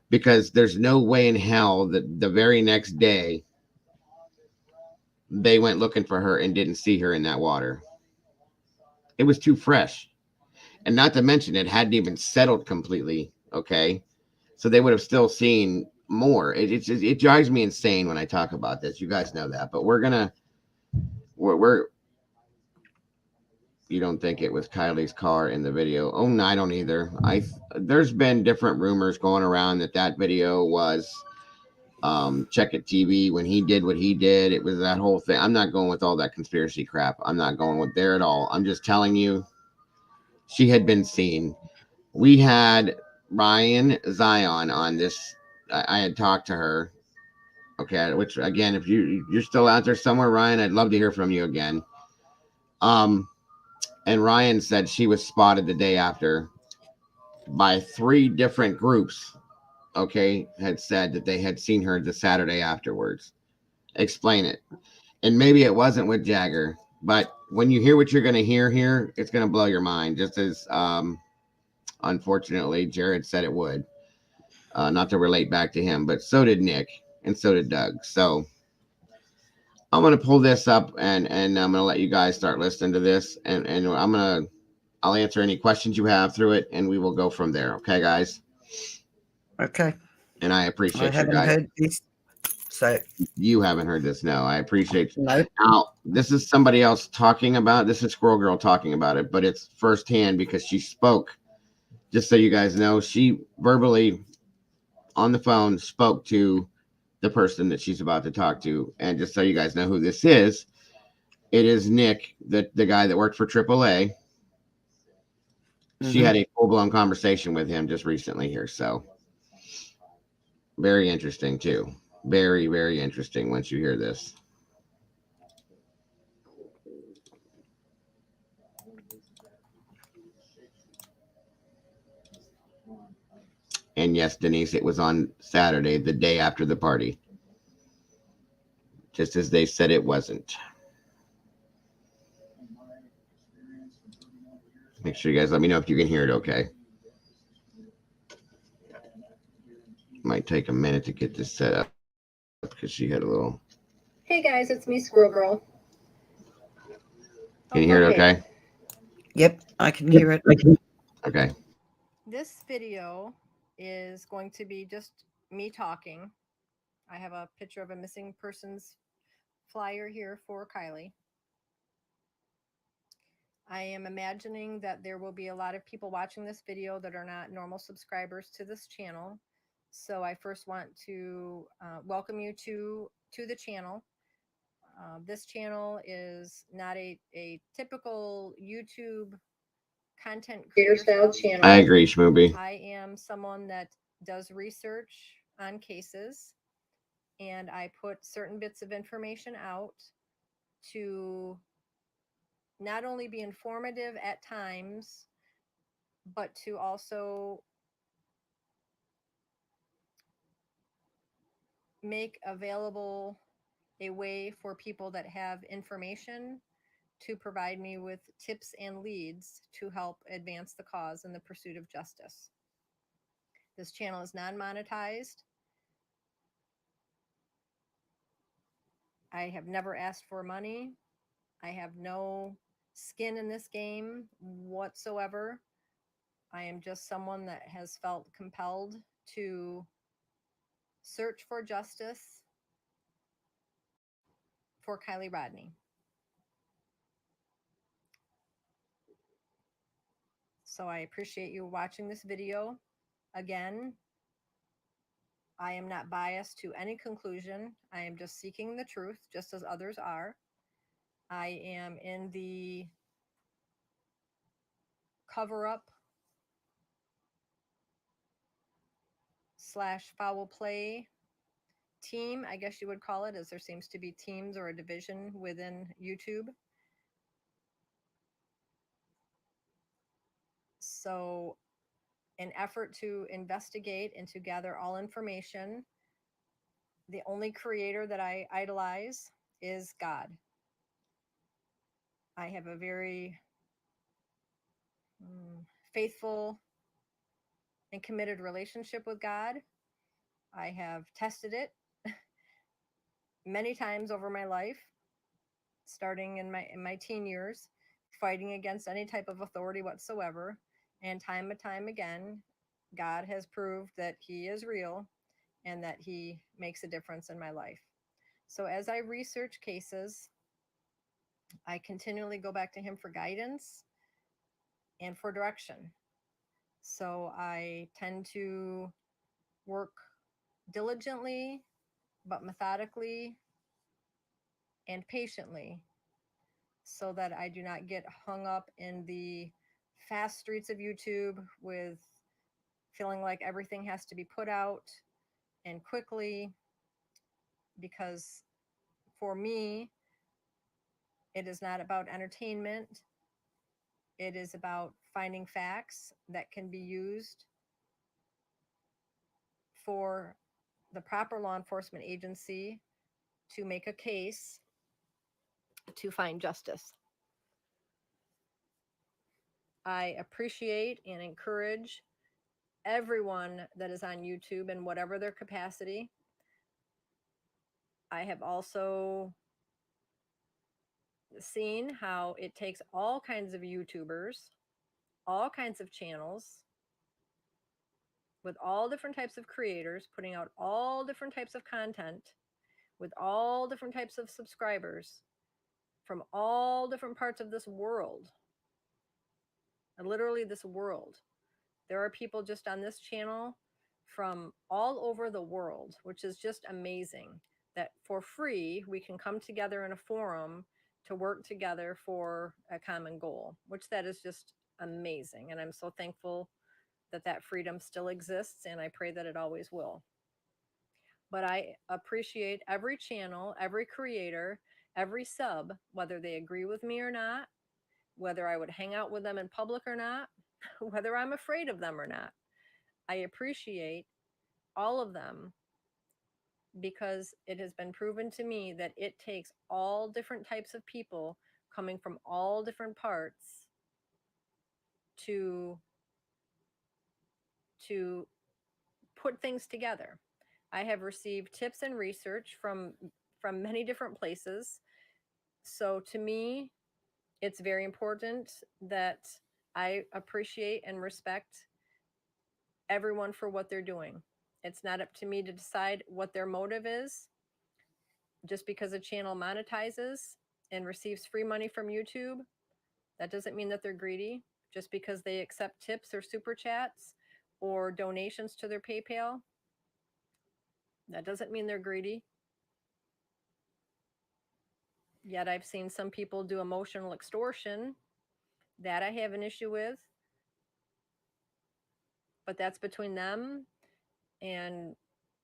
because there's no way in hell that the very next day they went looking for her and didn't see her in that water. It was too fresh. And not to mention, it hadn't even settled completely. Okay. So they would have still seen more. It drives me insane when I talk about this. You guys know that. But we're you don't think it was Kylie's car in the video? Oh, no, I don't either. There's been different rumors going around that video was Check It TV when he did what he did. It was that whole thing. I'm not going with all that conspiracy crap. I'm not going with there at all. I'm just telling you, she had been seen. We had Ryan Zion on this. I had talked to her. Okay, which again, if you're still out there somewhere, Ryan, I'd love to hear from you again. Um, and Ryan said she was spotted the day after by 3 different groups. Okay, had said that they had seen her the Saturday afterwards. Explain it. And maybe it wasn't with Jagger, but when you hear what you're going to hear here, it's going to blow your mind. Just as unfortunately Jared said it would. Not to relate back to him, but so did Nick and so did Doug. So I'm going to pull this up and I'm going to let you guys start listening to this, and I'll answer any questions you have through it, and we will go from there. Okay, guys. Okay. And I I appreciate you haven't guys. heard this. So, You haven't heard this, no. I appreciate you. no. Now, this is somebody else talking about. This is Squirrel Girl talking about it, but it's firsthand because she spoke. Just so you guys know, she verbally on the phone spoke to the person that she's about to talk to. And just so you guys know who this is, it is Nick, the guy that worked for AAA. She had a full blown conversation with him just recently here. So very interesting, too. Very, very interesting once you hear this. And yes, Denise, it was on Saturday, the day after the party, just as they said it wasn't. Make sure you guys let me know if you can hear it okay. Might take a minute to get this set up because she had a little. Hey guys, it's me, Squirrel Girl. Can you hear it okay? Yep, I can hear it. Okay. This video is going to be just me talking. I have a picture of a missing persons flyer here for Kylie. I am imagining that there will be a lot of people watching this video that are not normal subscribers to this channel. So I first want to welcome you to the channel. This channel is not a typical YouTube content creator style channel. I agree, Shmooby. I am someone that does research on cases, and I put certain bits of information out to not only be informative at times, but to also make available a way for people that have information to provide me with tips and leads to help advance the cause in the pursuit of justice. This channel is non-monetized. I have never asked for money. I have no skin in this game whatsoever. I am just someone that has felt compelled to search for justice for Kiely Rodni. So I appreciate you watching this video. Again, I am not biased to any conclusion. I am just seeking the truth, just as others are. I am in the cover-up / foul play team, I guess you would call it, as there seems to be teams or a division within YouTube. So, an effort to investigate and to gather all information, the only creator that I idolize is God. I have a very faithful and committed relationship with God. I have tested it many times over my life, starting in my teen years, fighting against any type of authority whatsoever. And time and time again, God has proved that he is real and that he makes a difference in my life. So as I research cases, I continually go back to him for guidance and for direction. So I tend to work diligently, but methodically and patiently, so that I do not get hung up in the fast streets of YouTube with feeling like everything has to be put out and quickly, because for me, it is not about entertainment. It is about finding facts that can be used for the proper law enforcement agency to make a case to find justice. I appreciate and encourage everyone that is on YouTube in whatever their capacity. I have also seen how it takes all kinds of YouTubers, all kinds of channels, with all different types of creators, putting out all different types of content, with all different types of subscribers from all different parts of this world. Literally this world. There are people just on this channel from all over the world, which is just amazing that for free we can come together in a forum to work together for a common goal, which that is just amazing. And I'm so thankful that that freedom still exists, and I pray that it always will. But I appreciate every channel, every creator, every sub, whether they agree with me or not, whether I would hang out with them in public or not, whether I'm afraid of them or not. I appreciate all of them, because it has been proven to me that it takes all different types of people coming from all different parts to put things together. I have received tips and research from many different places. So to me, it's very important that I appreciate and respect everyone for what they're doing. It's not up to me to decide what their motive is. Just because a channel monetizes and receives free money from YouTube, that doesn't mean that they're greedy. Just because they accept tips or super chats or donations to their PayPal, that doesn't mean they're greedy. Yet I've seen some people do emotional extortion. That I have an issue with. But that's between them, and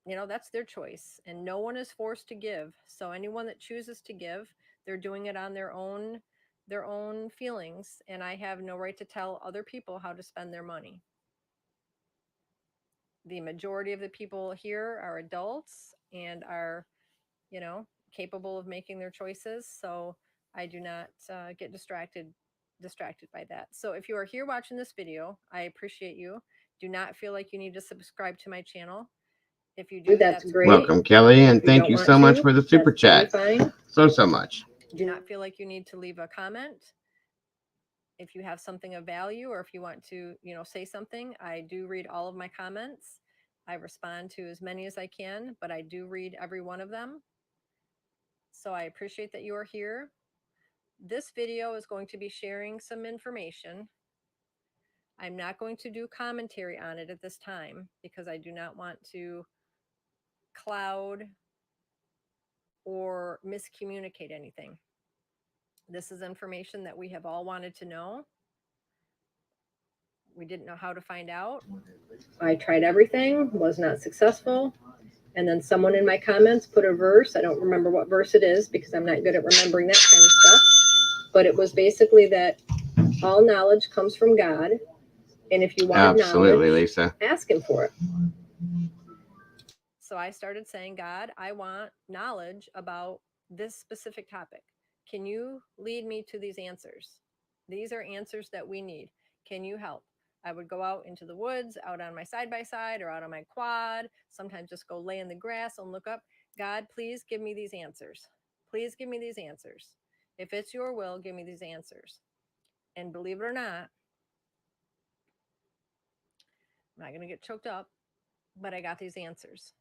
that's their choice, and no one is forced to give. So anyone that chooses to give, they're doing it on their own feelings, and I have no right to tell other people how to spend their money. The majority of the people here are adults and are capable of making their choices, so I do not get distracted by that. So if you are here watching this video, I appreciate you. Do not feel like you need to subscribe to my channel. If you do, that's great. Welcome, Kelly, and thank you so much for the super chat. So much. Do not feel like you need to leave a comment. If you have something of value, or if you want to, say something, I do read all of my comments. I respond to as many as I can, but I do read every one of them. So I appreciate that you are here. This video is going to be sharing some information. I'm not going to do commentary on it at this time because I do not want to cloud or miscommunicate anything. This is information that we have all wanted to know. We didn't know how to find out. I tried everything, was not successful. And then someone in my comments put a verse. I don't remember what verse it is because I'm not good at remembering that kind of stuff. But it was basically that all knowledge comes from God. And if you want Absolutely, knowledge, Lisa. ask him for it. So I started saying, God, I want knowledge about this specific topic. Can you lead me to these answers? These are answers that we need. Can you help? I would go out into the woods, out on my side-by-side or out on my quad, sometimes just go lay in the grass and look up. God, please give me these answers. Please give me these answers. If it's your will, give me these answers. And believe it or not, I'm not going to get choked up, but I got these answers.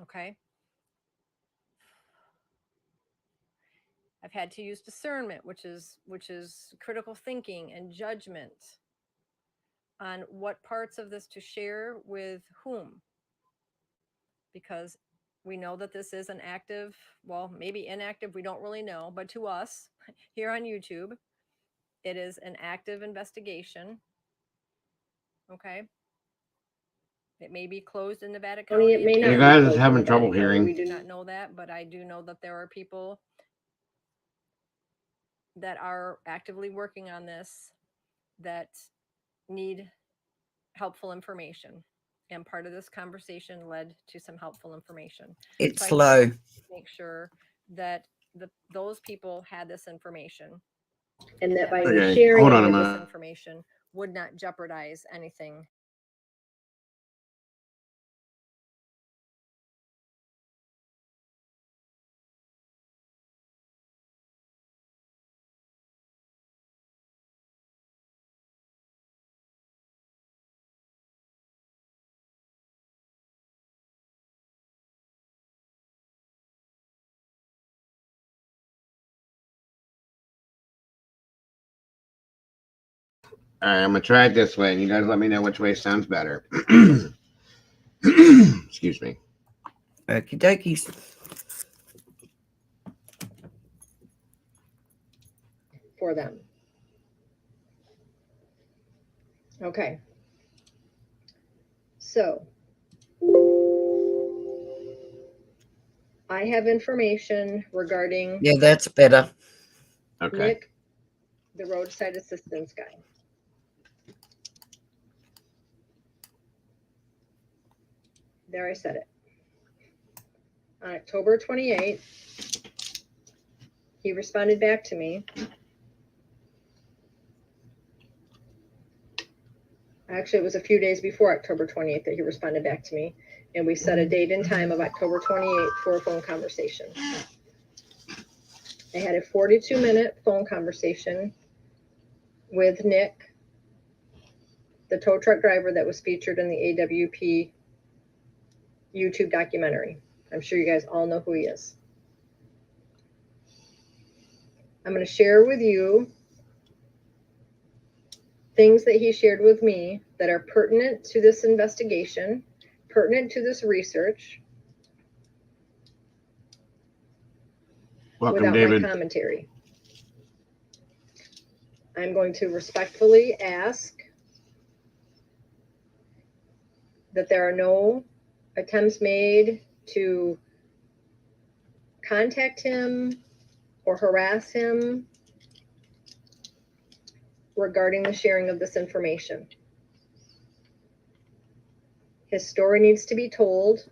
Okay. I've had to use discernment, which is critical thinking and judgment on what parts of this to share with whom. Because we know that this is an active, well, maybe inactive, we don't really know, but to us here on YouTube, it is an active investigation. Okay. It may be closed in Nevada County. It may not. You guys are having trouble hearing. We do not know that, but I do know that there are people that are actively working on this that need helpful information. And part of this conversation led to some helpful information. It's so low. Make sure that those people had this information, and that by sharing this information would not jeopardize anything. All right, I'm gonna try it this way, and you guys let me know which way sounds better. Excuse me. Okie dokies. For them. Okay. So I have information regarding Yeah, that's better. Okay. Nick, the roadside assistance guy. There, I said it. On October 28th, he responded back to me. Actually, it was a few days before October 28th that he responded back to me. And we set a date and time of October 28th for a phone conversation. I had a 42-minute phone conversation with Nick, the tow truck driver that was featured in the AWP YouTube documentary. I'm sure you guys all know who he is. I'm going to share with you things that he shared with me that are pertinent to this investigation, pertinent to this research. Welcome, without David. my commentary. I'm going to respectfully ask that there are no attempts made to contact him or harass him regarding the sharing of this information. His story needs to be told.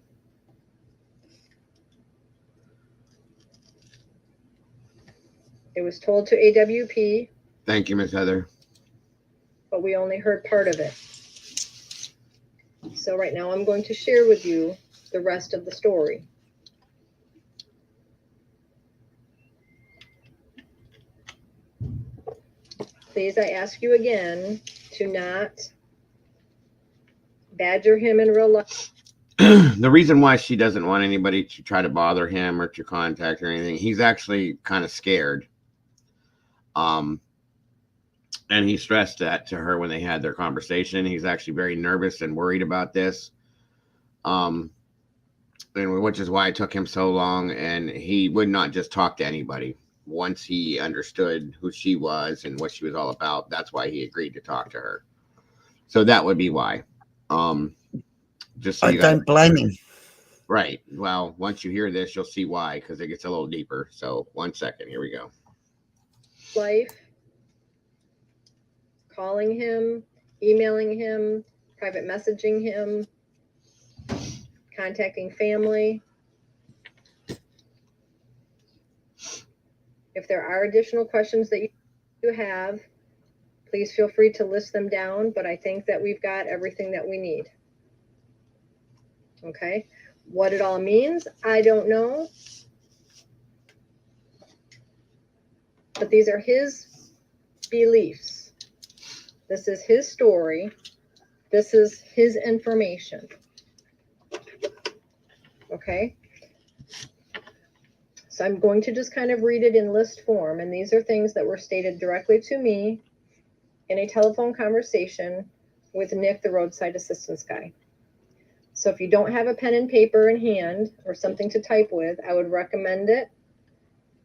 It was told to AWP. Thank you, Miss Heather. But we only heard part of it. So right now I'm going to share with you the rest of the story. Please, I ask you again to not badger him in real life. The reason why she doesn't want anybody to try to bother him or to contact her or anything, he's actually kind of scared. And he stressed that to her when they had their conversation. He's actually very nervous and worried about this. And which is why it took him so long, and he would not just talk to anybody. Once he understood who she was and what she was all about, that's why he agreed to talk to her. So that would be why. Just so I you guys, don't blame him. right. Well, once you hear this, you'll see why, because it gets a little deeper. So 1 second, here we go. Life, calling him, emailing him, private messaging him, contacting family. If there are additional questions that you have, please feel free to list them down, but I think that we've got everything that we need. Okay, what it all means, I don't know. But these are his beliefs. This is his story. This is his information. Okay? So I'm going to just kind of read it in list form. And these are things that were stated directly to me in a telephone conversation with Nick, the roadside assistance guy. So if you don't have a pen and paper in hand or something to type with, I would recommend it.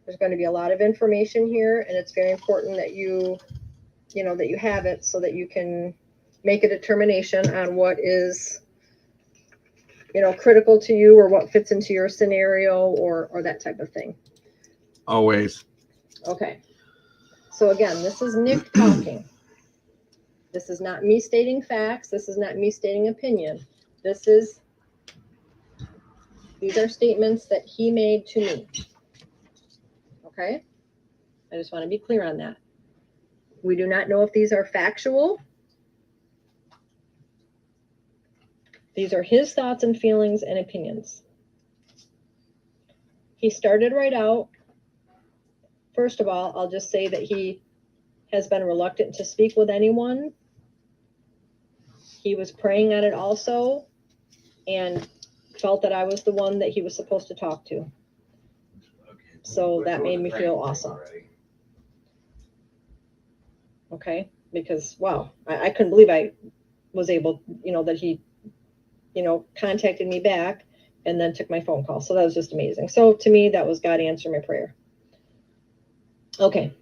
There's going to be a lot of information here, and it's very important that you have it so that you can make a determination on what is, critical to you or what fits into your scenario or that type of thing. Always. Okay. So again, this is Nick talking. This is not me stating facts. This is not me stating opinion. These are statements that he made to me. Okay? I just want to be clear on that. We do not know if these are factual. These are his thoughts and feelings and opinions. He started right out. First of all, I'll just say that he has been reluctant to speak with anyone. He was praying on it also and felt that I was the one that he was supposed to talk to. So that made me feel awesome. Okay, because wow, I couldn't believe I was able, that he, contacted me back and then took my phone call. So that was just amazing. So to me, that was God answering my prayer. Okay,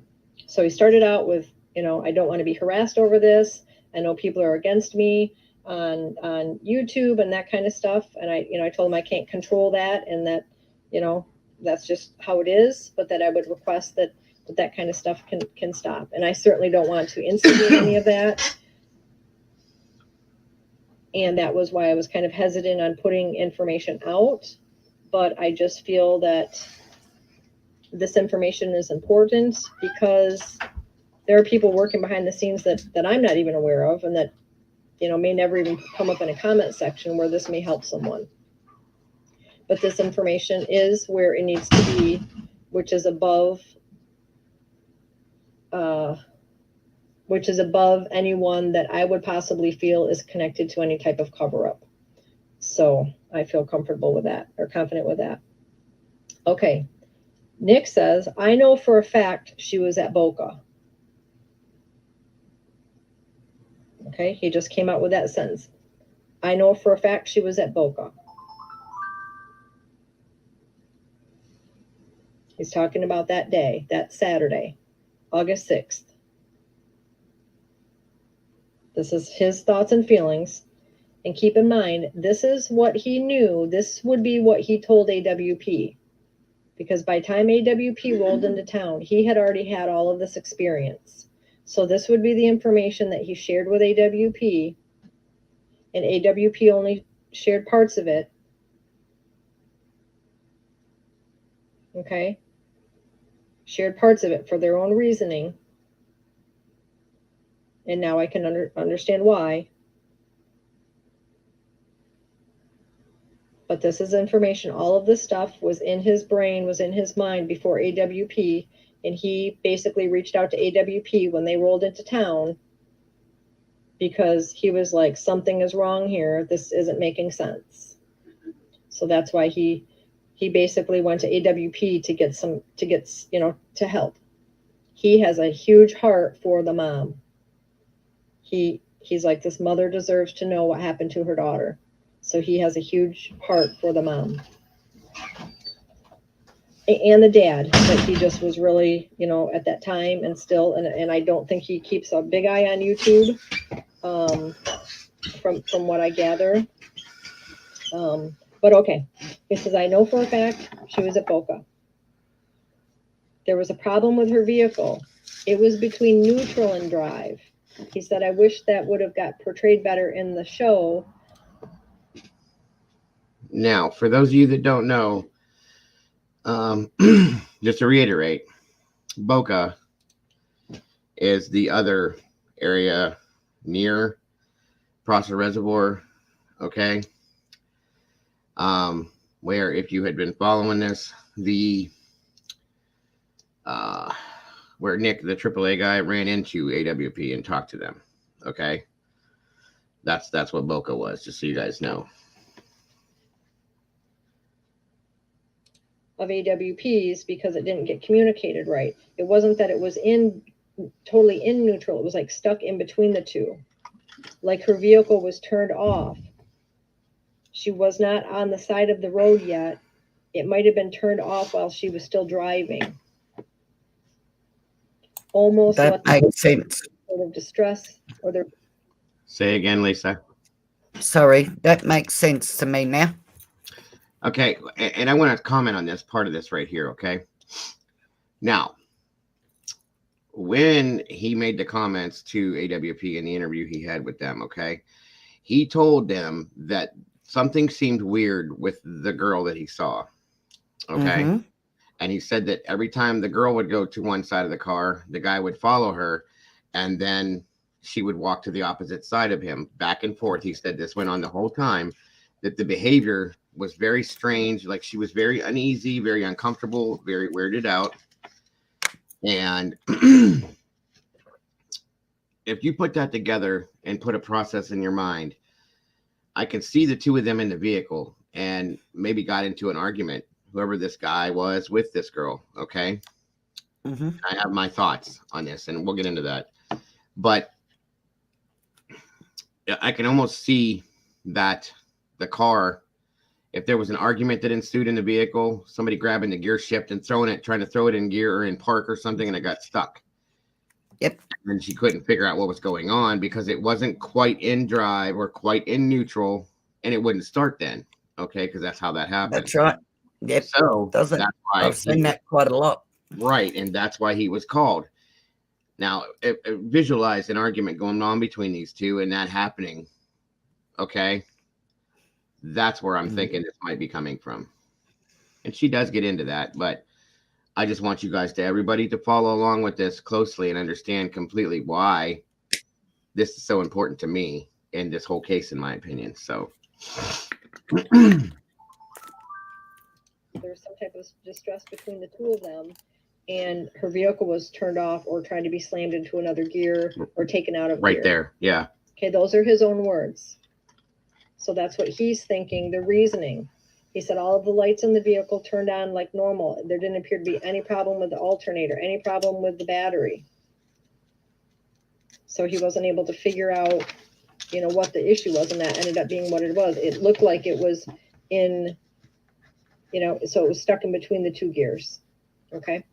so he started out with, I don't want to be harassed over this. I know people are against me on YouTube and that kind of stuff. And I told him I can't control that, and that, that's just how it is, but that I would request that kind of stuff can stop. And I certainly don't want to instigate any of that. And that was why I was kind of hesitant on putting information out. But I just feel that this information is important because there are people working behind the scenes that I'm not even aware of, and that, may never even come up in a comment section where this may help someone. But this information is where it needs to be, which is above anyone that I would possibly feel is connected to any type of cover-up. So I feel comfortable with that, or confident with that. Okay. Nick says, I know for a fact she was at Boca. Okay, he just came out with that sentence. I know for a fact she was at Boca. He's talking about that day, that Saturday, August 6th. This is his thoughts and feelings. And keep in mind, this is what he knew. This would be what he told AWP. Because by the time AWP rolled into town, he had already had all of this experience. So this would be the information that he shared with AWP. And AWP only shared parts of it. Okay? Shared parts of it for their own reasoning. And now I can understand why. But this is information. All of this stuff was in his brain, was in his mind before AWP. And he basically reached out to AWP when they rolled into town because he was like, something is wrong here. This isn't making sense. So that's why he basically went to AWP to get to help. He has a huge heart for the mom. He's like, this mother deserves to know what happened to her daughter. So he has a huge heart for the mom. And the dad, but he just was really, at that time and still, and I don't think he keeps a big eye on YouTube, from what I gather. But okay, he says, I know for a fact she was at Boca. There was a problem with her vehicle. It was between neutral and drive. He said, I wish that would have got portrayed better in the show. Now, for those of you that don't know, just to reiterate, Boca is the other area near Prosser Reservoir, okay? Where if you had been following this, where Nick, the AAA guy, ran into AWP and talked to them, okay? That's what Boca was, just so you guys know. Of AWPs because it didn't get communicated right. It wasn't that it was totally in neutral. It was like stuck in between the two. Like her vehicle was turned off. She was not on the side of the road yet. It might have been turned off while she was still driving. Almost That makes sense. Sort of distress or their. Say again, Lisa. Sorry, that makes sense to me now. Okay, and I want to comment on this part of this right here, okay? Now, when he made the comments to AWP in the interview he had with them, okay, he told them that something seemed weird with the girl that he saw, okay? Mm-hmm. And he said that every time the girl would go to one side of the car, the guy would follow her, and then she would walk to the opposite side of him, back and forth. He said this went on the whole time, that the behavior was very strange, like she was very uneasy, very uncomfortable, very weirded out. And if you put that together and put a process in your mind, I can see the two of them in the vehicle and maybe got into an argument, whoever this guy was with this girl, okay? Mm-hmm. I have my thoughts on this, and we'll get into that. But I can almost see that the car, if there was an argument that ensued in the vehicle, somebody grabbing the gear shift and trying to throw it in gear or in park or something, and it got stuck. Yep. And she couldn't figure out what was going on because it wasn't quite in drive or quite in neutral, and it wouldn't start then, okay? Because that's how that happens. That's right. Yep. So that's why I've seen that quite a lot. Right, and that's why he was called. Now, visualize an argument going on between these two and that happening, okay? That's where I'm thinking this might be coming from. And she does get into that, but I just want you guys everybody to follow along with this closely and understand completely why this is so important to me in this whole case, in my opinion. So There was some type of distress between the two of them, and her vehicle was turned off or trying to be slammed into another gear or taken out of right gear. there. Yeah. Okay, those are his own words. So that's what he's thinking, the reasoning. He said all of the lights in the vehicle turned on like normal. There didn't appear to be any problem with the alternator, any problem with the battery. So he wasn't able to figure out, what the issue was, and that ended up being what it was. It looked like it was in, so it was stuck in between the two gears. Okay.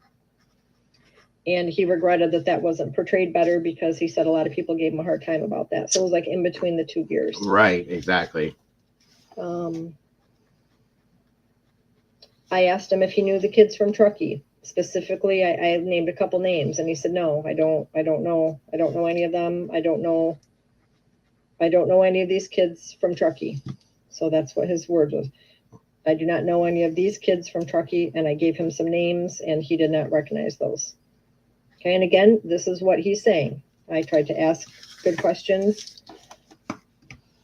And he regretted that wasn't portrayed better because he said a lot of people gave him a hard time about that. So it was like in between the two gears. Right, exactly. I asked him if he knew the kids from Truckee. Specifically, I named a couple names, and he said, no, I don't know. I don't know any of them. I don't know any of these kids from Truckee. So that's what his word was. I do not know any of these kids from Truckee, and I gave him some names, and he did not recognize those. Okay, and again, this is what he's saying. I tried to ask good questions.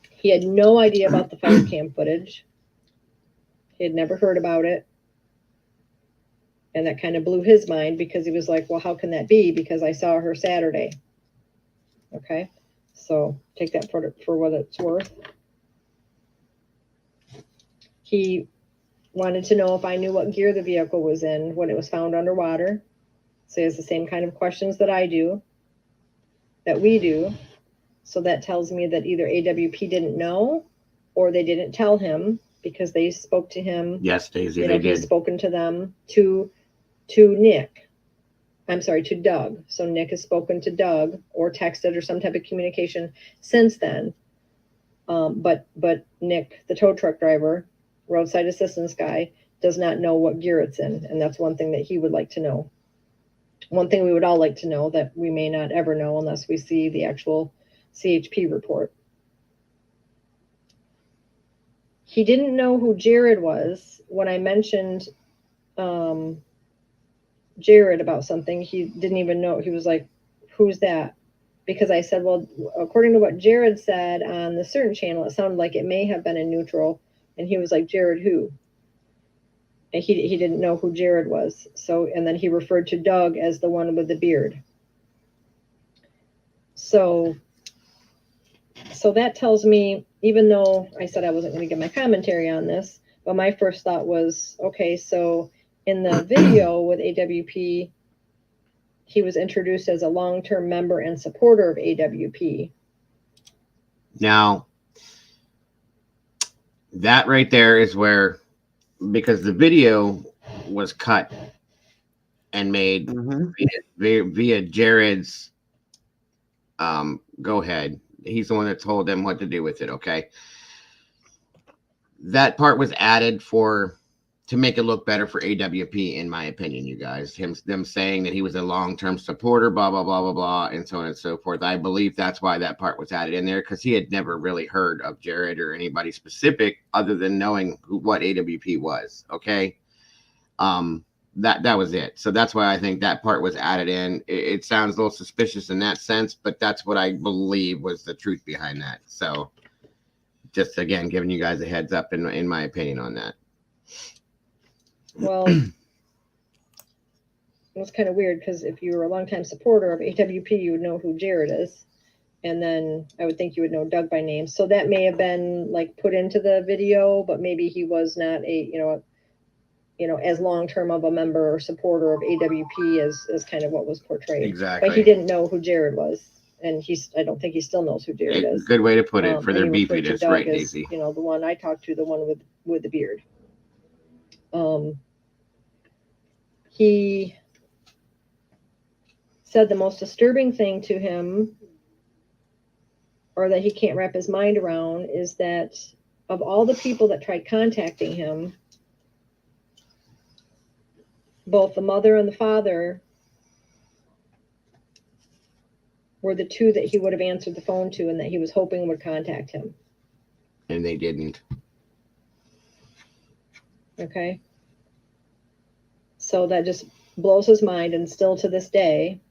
He had no idea about the fire cam footage. He had never heard about it. And that kind of blew his mind because he was like, well, how can that be? Because I saw her Saturday. Okay. So take that for what it's worth. He wanted to know if I knew what gear the vehicle was in when it was found underwater. So he has the same kind of questions that I do, that we do. So that tells me that either AWP didn't know or they didn't tell him because they spoke to him. Yes, Daisy, You know, they did. he's spoken to them, to Nick. I'm sorry, to Doug. So Nick has spoken to Doug or texted or some type of communication since then. But Nick, the tow truck driver, roadside assistance guy, does not know what gear it's in. And that's one thing that he would like to know. One thing we would all like to know that we may not ever know unless we see the actual CHP report. He didn't know who Jared was when I mentioned Jared about something. He didn't even know. He was like, who's that? Because I said, well, according to what Jared said on the certain channel, it sounded like it may have been in neutral. And he was like, Jared who? And he didn't know who Jared was. So, and then he referred to Doug as the one with the beard. So that tells me, even though I said I wasn't going to give my commentary on this, but my first thought was, okay, so in the video with AWP, he was introduced as a long-term member and supporter of AWP. Now, that right there is where, because the video was cut and made via Jared's go ahead. He's the one that told them what to do with it, okay? That part was added to make it look better for AWP, in my opinion, you guys. Them saying that he was a long-term supporter, blah, blah, blah, blah, blah, and so on and so forth. I believe that's why that part was added in there, because he had never really heard of Jared or anybody specific other than knowing what AWP was, okay? That was it. So that's why I think that part was added in. It sounds a little suspicious in that sense, but that's what I believe was the truth behind that. So just, again, giving you guys a heads up in my opinion on that. Well, it was kind of weird because if you were a longtime supporter of AWP, you would know who Jared is. And then I would think you would know Doug by name. So that may have been like put into the video, but maybe he was not as long-term of a member or supporter of AWP as kind of what was portrayed. Exactly. But he didn't know who Jared was. And I don't think he still knows who Jared is. Good way to put it for their beefiness, right, Doug Daisy? The one I talked to, the one with the beard. He said the most disturbing thing to him, or that he can't wrap his mind around, is that of all the people that tried contacting him, both the mother and the father were the two that he would have answered the phone to and that he was hoping would contact him. And they didn't. Okay. So that just blows his mind, and still to this day,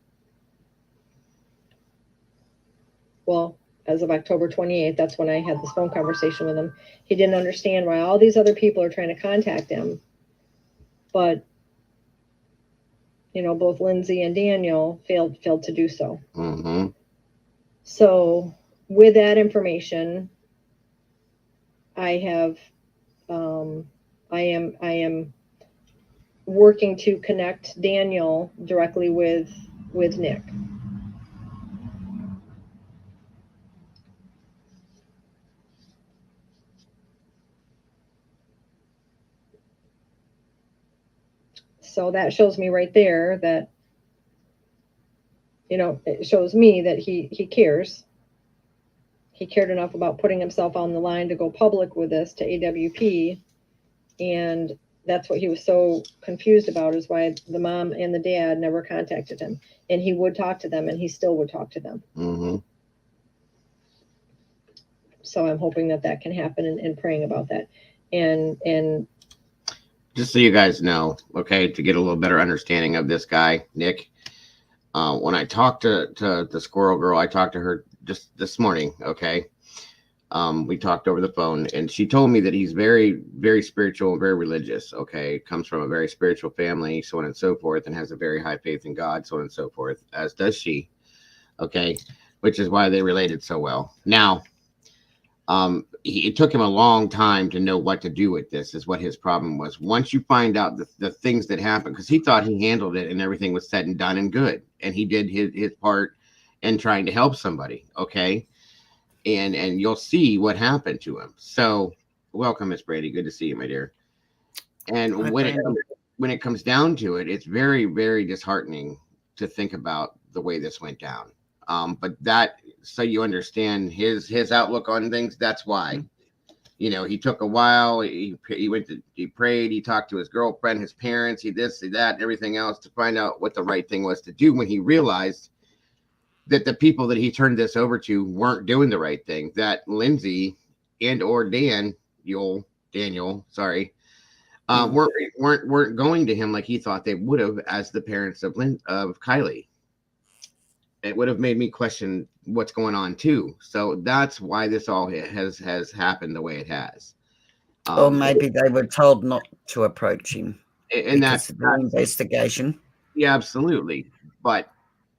well, as of October 28th, that's when I had this phone conversation with him. He didn't understand why all these other people are trying to contact him. But, both Lindsay and Daniel failed to do so. Mm-hmm. So with that information, I am working to connect Daniel directly with Nick. So that shows me right there that, it shows me that he cares. He cared enough about putting himself on the line to go public with this to AWP. And that's what he was so confused about, is why the mom and the dad never contacted him. And he would talk to them, and he still would talk to them. Mm-hmm. So I'm hoping that can happen, and praying about that. And just so you guys know, okay, to get a little better understanding of this guy, Nick, when I talked to the squirrel girl, I talked to her just this morning, okay? We talked over the phone, and she told me that he's very, very spiritual, very religious, okay? Comes from a very spiritual family, so on and so forth, and has a very high faith in God, so on and so forth, as does she, okay? which is why they related so well. Now, it took him a long time to know what to do with this, is what his problem was. Once you find out the things that happened, because he thought he handled it and everything was said and done and good, and he did his part in trying to help somebody, okay? And you'll see what happened to him. So, welcome, Miss Brady. Good to see you, my dear. And Hi, when it comes down to it, it's very, very disheartening to think about the way this went down. But that, so you understand his outlook on things. That's why, he took a while. He prayed. He talked to his girlfriend, his parents, he this, he that, and everything else to find out what the right thing was to do. When he realized that the people that he turned this over to weren't doing the right thing, that Lindsay and or Daniel, sorry, weren't going to him like he thought they would have as the parents of Kiely. It would have made me question what's going on too. So that's why this all has happened the way it has. Or maybe they were told not to approach him And because of the investigation. Yeah, absolutely. But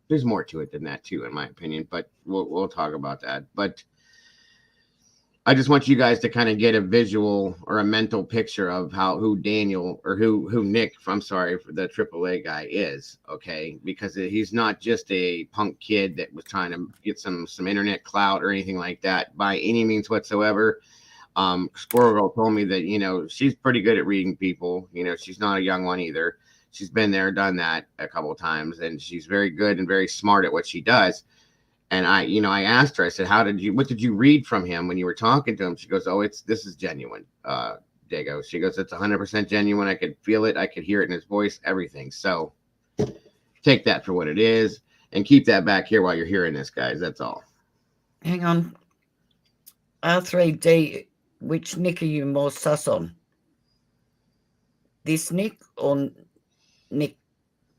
there's more to it than that too, in my opinion. But we'll talk about that. But I just want you guys to kind of get a visual or a mental picture of who Daniel or who Nick, I'm sorry, for the AAA guy is, okay? Because he's not just a punk kid that was trying to get some internet clout or anything like that by any means whatsoever. Squirrel Girl told me that, she's pretty good at reading people. She's not a young one either. She's been there, done that a couple of times, and she's very good and very smart at what she does. And I asked her, I said, what did you read from him when you were talking to him? She goes, this is genuine, Dago. She goes, it's 100% genuine. I could feel it. I could hear it in his voice, everything. So take that for what it is and keep that back here while you're hearing this, guys. That's all. Hang on. R3D, which Nick are you more sus on? This Nick or Nick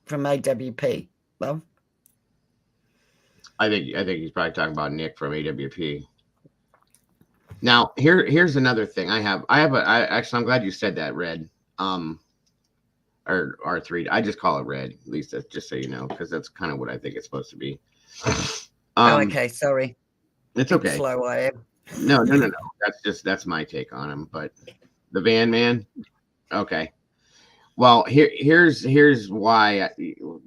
from AWP? Well, I think he's probably talking about Nick from AWP. Now, here's another thing. Actually, I'm glad you said that, Red. Or R3. I just call it Red, at least that's just so you know, because that's kind of what I think it's supposed to be. okay, sorry. It's okay. Slow I am. No. That's my take on him. But the Van Man, okay. Well, here's why.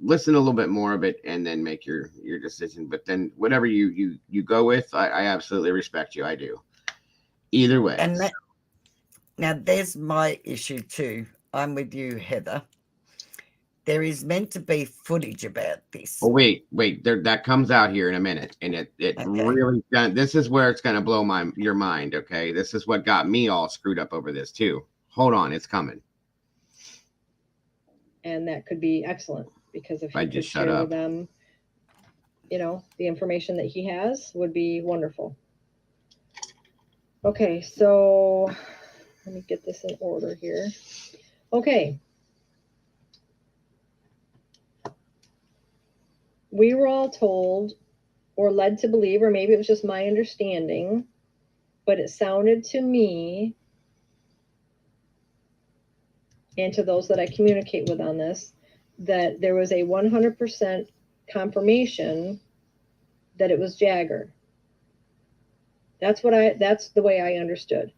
Listen a little bit more of it and then make your decision. But then whatever you go with, I absolutely respect you. I do. Either way. And now there's my issue too. I'm with you, Heather. There is meant to be footage about this. Oh wait, that comes out here in a minute, and it okay. Really. This is where it's gonna blow your mind. Okay, this is what got me all screwed up over this too. Hold on, it's coming. And that could be excellent because if I you could just shut share up. with them, the information that he has would be wonderful. Okay, so let me get this in order here. Okay. We were all told or led to believe, or maybe it was just my understanding, but it sounded to me and to those that I communicate with on this, that there was a 100% confirmation that it was Jagger. That's the way I understood.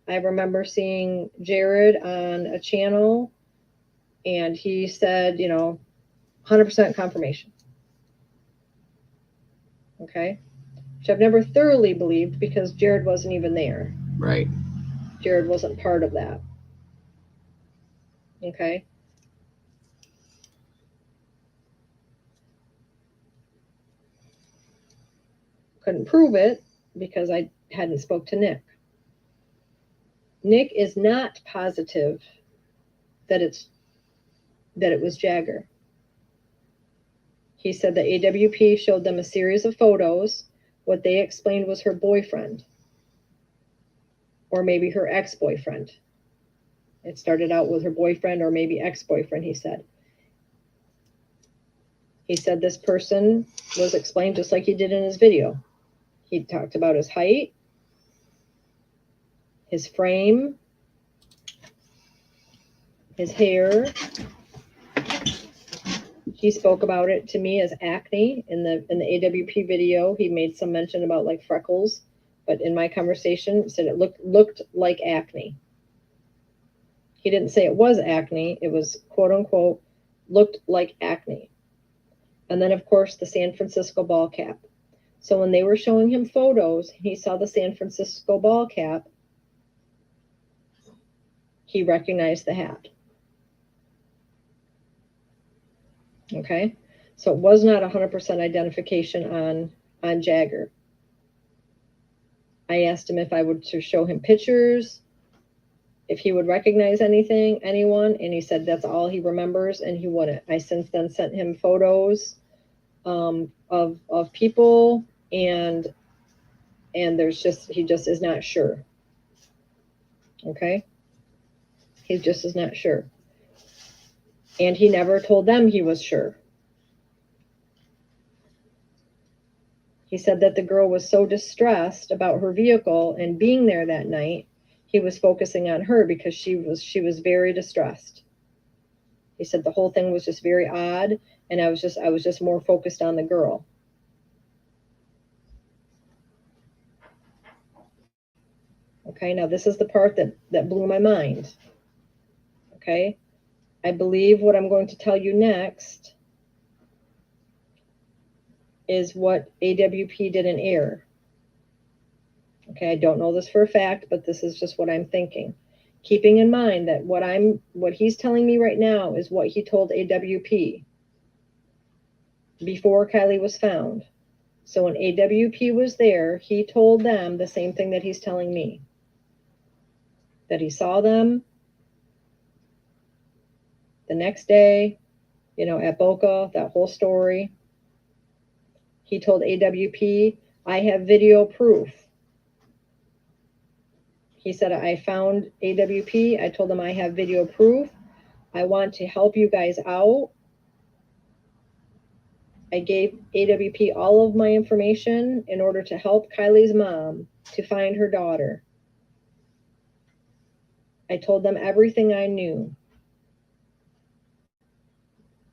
I remember seeing Jared on a channel and he said, 100% confirmation. Okay. Which I've never thoroughly believed because Jared wasn't even there. Right. Jared wasn't part of that. Okay. Couldn't prove it because I hadn't spoke to Nick. Nick is not positive that it was Jagger. He said that AWP showed them a series of photos. What they explained was her boyfriend, or maybe her ex-boyfriend. It started out with her boyfriend or maybe ex-boyfriend, he said. He said this person was explained just like he did in his video. He talked about his height, his frame, his hair. He spoke about it to me as acne in the AWP video. He made some mention about like freckles, but in my conversation said it looked like acne. He didn't say it was acne. It was quote unquote looked like acne. And then of course the San Francisco ball cap. So when they were showing him photos, he saw the San Francisco ball cap. He recognized the hat. Okay, so it was not 100% identification on Jagger. I asked him if I would to show him pictures, if he would recognize anyone, and he said that's all he remembers, and he wouldn't. I since then sent him photos of people, and there's he just is not sure. Okay, he just is not sure, and he never told them he was sure. He said that the girl was so distressed about her vehicle and being there that night, he was focusing on her because she was very distressed. He said the whole thing was just very odd, and I was just more focused on the girl. Okay, now this is the part that blew my mind. Okay, I believe what I'm going to tell you next is what AWP didn't air. Okay, I don't know this for a fact, but this is just what I'm thinking. Keeping in mind that what he's telling me right now is what he told AWP before Kiely was found. So when AWP was there, he told them the same thing that he's telling me. That he saw them the next day, at Boca, that whole story. He told AWP, I have video proof. He said, I found AWP. I told him I have video proof. I want to help you guys out. I gave AWP all of my information in order to help Kiely's mom to find her daughter. I told them everything I knew.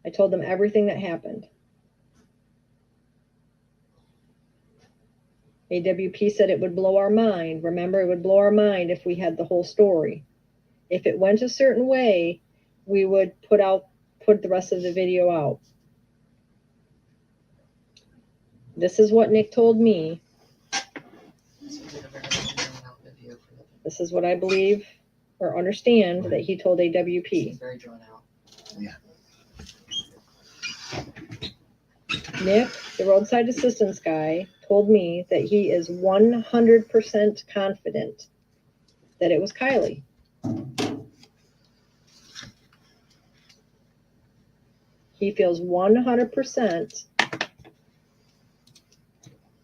I told them everything that happened. AWP said it would blow our mind. Remember, it would blow our mind if we had the whole story. If it went a certain way, we would put the rest of the video out. This is what Nick told me. This is what I believe or understand that he told AWP. It's very drawn out. Yeah. Nick, the roadside assistance guy, told me that he is 100% confident that it was Kiely. He feels 100%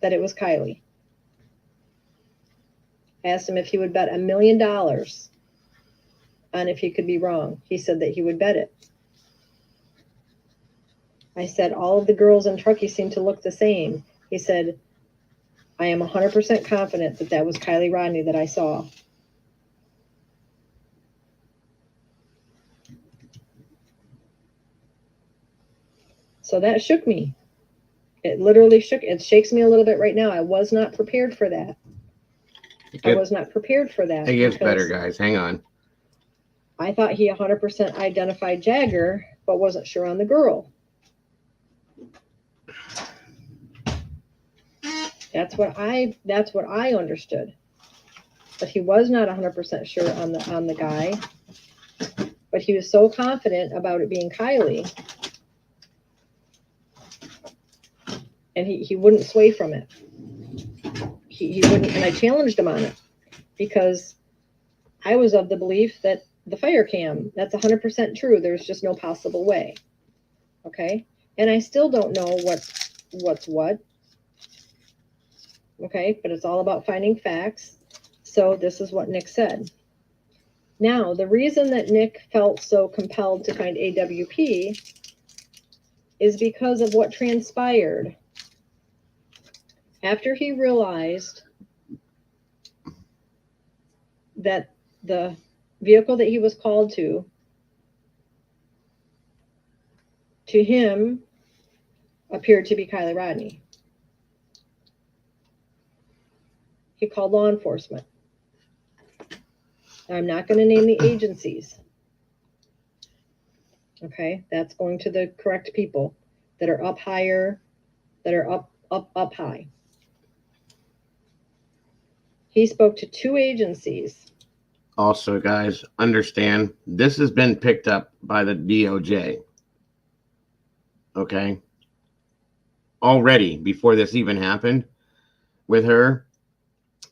that it was Kiely. I asked him if he would bet $1 million on if he could be wrong. He said that he would bet it. I said, all of the girls in Truckee seem to look the same. He said, I am 100% confident that that was Kiely Rodni that I saw. So that shook me. It literally it shakes me a little bit right now. I was not prepared for that. I was not prepared for that. It gets better, guys. Hang on. I thought he 100% identified Jagger, but wasn't sure on the girl. That's what I understood. But he was not 100% sure on the guy. But he was so confident about it being Kiely. And he wouldn't sway from it. He wouldn't, and I challenged him on it because I was of the belief that the fire cam, that's 100% true. There's just no possible way. Okay? And I still don't know what's what. Okay? But it's all about finding facts. So this is what Nick said. Now, the reason that Nick felt so compelled to find AWP is because of what transpired after he realized that the vehicle that he was called to to him appeared to be Kiely Rodni. He called law enforcement. Now, I'm not going to name the agencies. Okay, that's going to the correct people that are up higher, that are up high. He spoke to 2 agencies. Also, guys, understand this has been picked up by the DOJ. Okay. Already, before this even happened with her,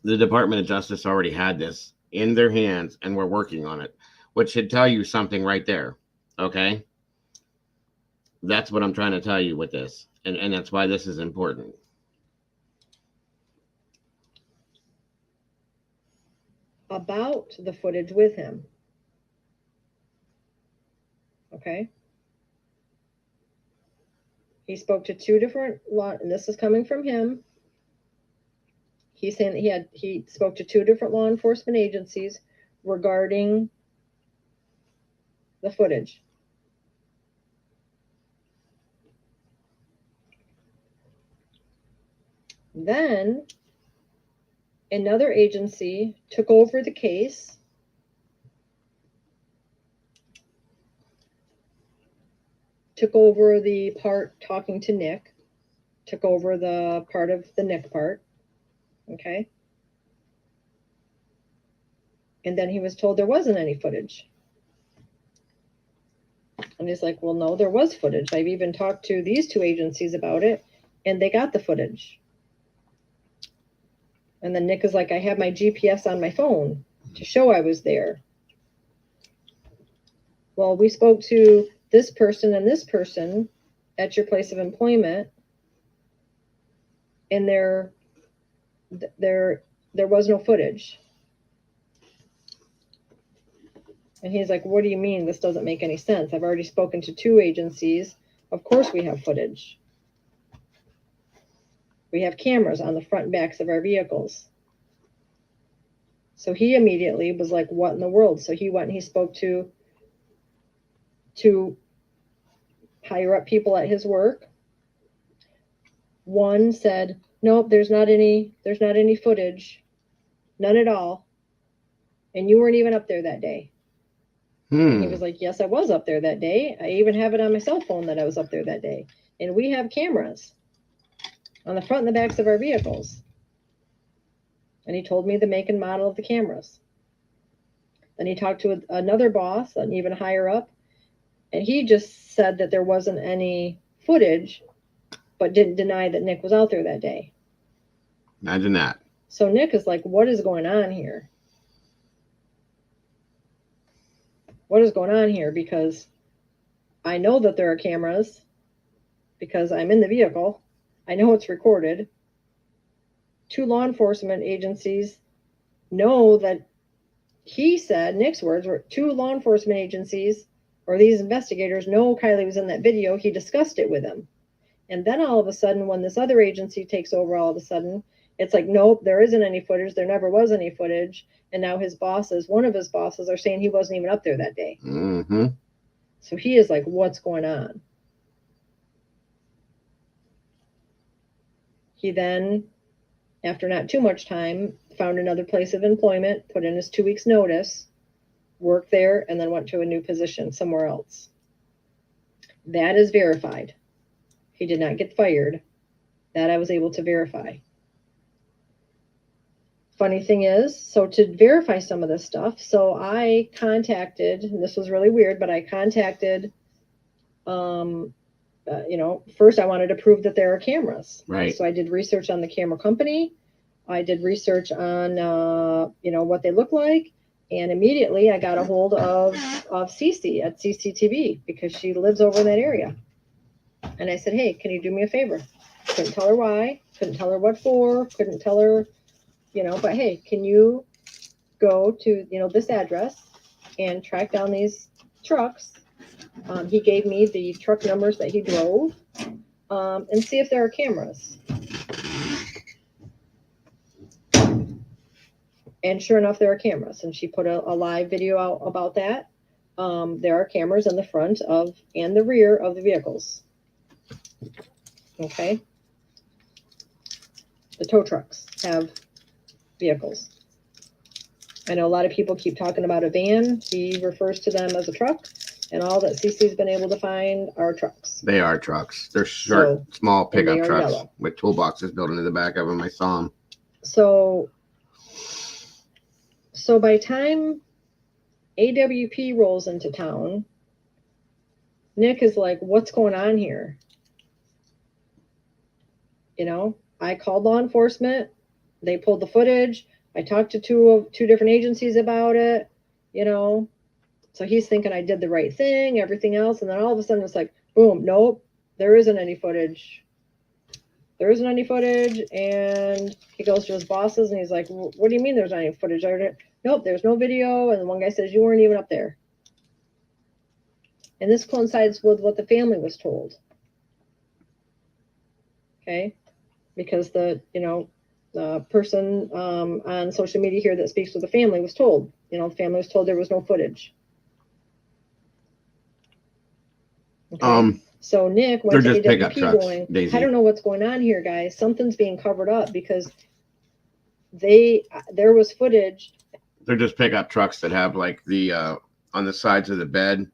the Department of Justice already had this in their hands and we're working on it, which should tell you something right there. Okay. That's what I'm trying to tell you with this. And that's why this is important. About the footage with him. Okay. He spoke to 2 different law, and this is coming from him. He's saying that he spoke to 2 different law enforcement agencies regarding the footage. Then another agency took over the case. Took over the part talking to Nick. Took over the part of the Nick part. Okay. And then he was told there wasn't any footage. And he's like, well, no, there was footage. I've even talked to these 2 agencies about it, and they got the footage. And then Nick is like, I have my GPS on my phone to show I was there. Well, we spoke to this person and this person at your place of employment, and there was no footage. And he's like, what do you mean? This doesn't make any sense. I've already spoken to 2 agencies. Of course we have footage. We have cameras on the front and backs of our vehicles. So he immediately was like, what in the world? So he went and he spoke to higher up people at his work. One said, nope, there's not any footage. None at all. And you weren't even up there that day. He was like, yes, I was up there that day. I even have it on my cell phone that I was up there that day. And we have cameras on the front and the backs of our vehicles. And he told me the make and model of the cameras. Then he talked to another boss, an even higher up, and he just said that there wasn't any footage, but didn't deny that Nick was out there that day. Imagine that. So Nick is like, what is going on here? What is going on here? Because I know that there are cameras because I'm in the vehicle. I know it's recorded. 2 law enforcement agencies know that he said, Nick's words were 2 law enforcement agencies or these investigators know Kiely was in that video. He discussed it with him. And then all of a sudden, when this other agency takes over, all of a sudden, it's like, nope, there isn't any footage. There never was any footage. And now one of his bosses are saying he wasn't even up there that day. Mm-hmm. So he is like, what's going on? He then, after not too much time, found another place of employment, put in his 2 weeks notice, worked there, and then went to a new position somewhere else. That is verified. He did not get fired. That I was able to verify. Funny thing is, so to verify some of this stuff, so I contacted, and this was really weird, but I contacted, first I wanted to prove that there are cameras. Right. So I did research on the camera company. I did research on, what they look like. And immediately I got a hold of Cece at CCTV because she lives over in that area. And I said, hey, can you do me a favor? Couldn't tell her why, couldn't tell her what for, couldn't tell her, but hey, can you go to, this address and track down these trucks? He gave me the truck numbers that he drove and see if there are cameras. And sure enough, there are cameras. And she put a live video out about that. there are cameras in the front of and the rear of the vehicles. Okay. The tow trucks have vehicles. I know a lot of people keep talking about a van. He refers to them as a truck, and all that CC's been able to find are trucks. They are trucks. They're short, small and they pickup are trucks yellow. with toolboxes built into the back of them. I saw them. So by time AWP rolls into town, Nick is like, what's going on here? You know, I called law enforcement. They pulled the footage. I talked to two different agencies about it, you know. So he's thinking I did the right thing, everything else. And then all of a sudden it's like, boom, nope, there isn't any footage. There isn't any footage. And he goes to his bosses and he's like, what do you mean there's not any footage? Nope, there's no video. And one guy says, you weren't even up there. And this coincides with what the family was told. Okay. Because the person on social media here that speaks with the family was told, the family was told there was no footage. Okay. So Nick went to AWP going, Daisy. I don't know what's going on here, guys. Something's being covered up because there was footage. They're just pickup trucks that have like the on the sides of the bed.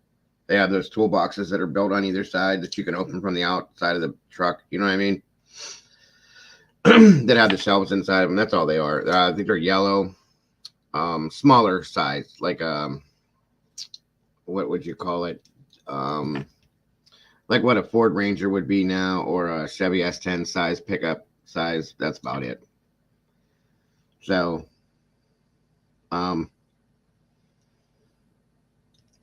They have those toolboxes that are built on either side that you can open from the outside of the truck. You know what I mean? That have the shelves inside of them. That's all they are. I think they're yellow, smaller size, like what would you call it? Like what a Ford Ranger would be now, or a Chevy S10 size pickup size. That's about it. So, what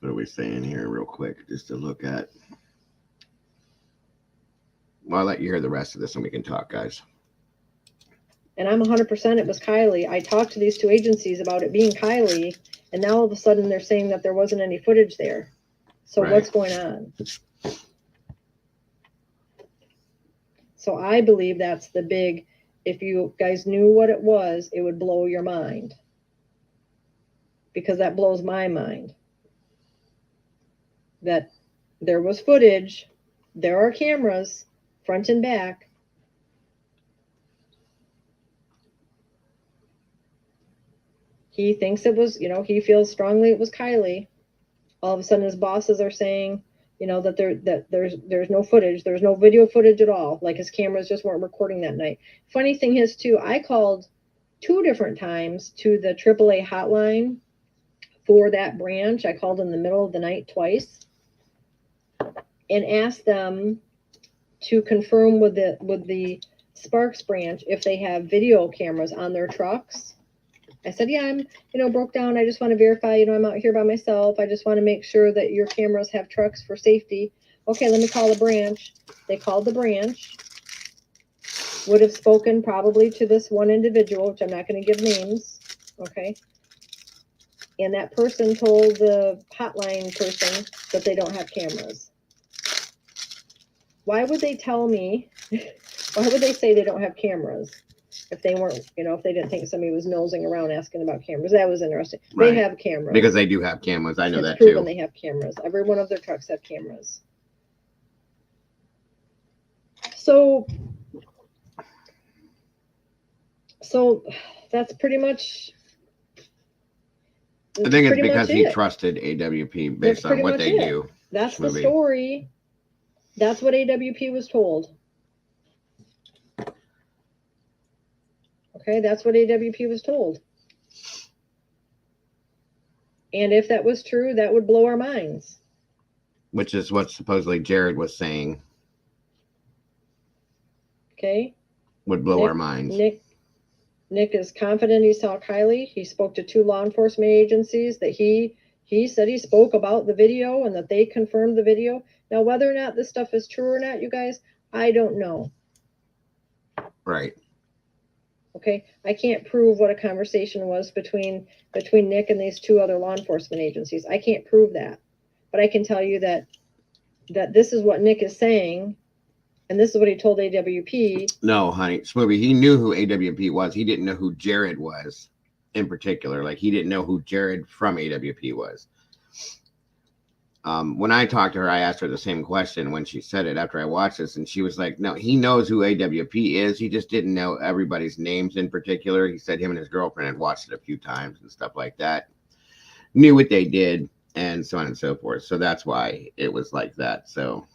are we saying here real quick, just to look at? Well, I'll let you hear the rest of this and we can talk, guys. And I'm 100% it was Kiely. I talked to these two agencies about it being Kiely, and now all of a sudden they're saying that there wasn't any footage there. So right. What's going on? So I believe that's the big, if you guys knew what it was, it would blow your mind. Because that blows my mind. That there was footage, there are cameras, front and back. He thinks it was, he feels strongly it was Kiely. All of a sudden his bosses are saying, that there's no footage, there's no video footage at all. Like his cameras just weren't recording that night. Funny thing is too, I called 2 different times to the AAA hotline for that branch. I called in the middle of the night twice and asked them to confirm with the Sparks branch if they have video cameras on their trucks. I said, yeah, I'm, broke down. I just want to verify, I'm out here by myself. I just want to make sure that your cameras have trucks for safety. Okay, let me call the branch. They called the branch. Would have spoken probably to this one individual, which I'm not going to give names. Okay. And that person told the hotline person that they don't have cameras. Why would they tell me? Why would they say they don't have cameras? If they weren't, if they didn't think somebody was nosing around asking about cameras. That was interesting. Right. They have cameras. Because they do have cameras. I know that proven too. They have cameras. Every one of their trucks have cameras. So that's pretty much. I think it's because he trusted AWP based on what they do. That's the story. That's what AWP was told. Okay, that's what AWP was told. And if that was true, that would blow our minds. Which is what supposedly Jared was saying. Okay. Would blow our minds. Nick is confident he saw Kiely. He spoke to 2 law enforcement agencies that he said he spoke about the video and that they confirmed the video. Now, whether or not this stuff is true or not, you guys, I don't know. Right. Okay, I can't prove what a conversation was between Nick and these 2 other law enforcement agencies. I can't prove that, but I can tell you that this is what Nick is saying, and this is what he told AWP. No, honey, Smoothie, he knew who AWP was. He didn't know who Jared was in particular. Like he didn't know who Jared from AWP was. When I talked to her, I asked her the same question when she said it after I watched this, and she was like, no, he knows who AWP is. He just didn't know everybody's names in particular. He said him and his girlfriend had watched it a few times and stuff like that, knew what they did, and so on and so forth. So that's why it was like that. So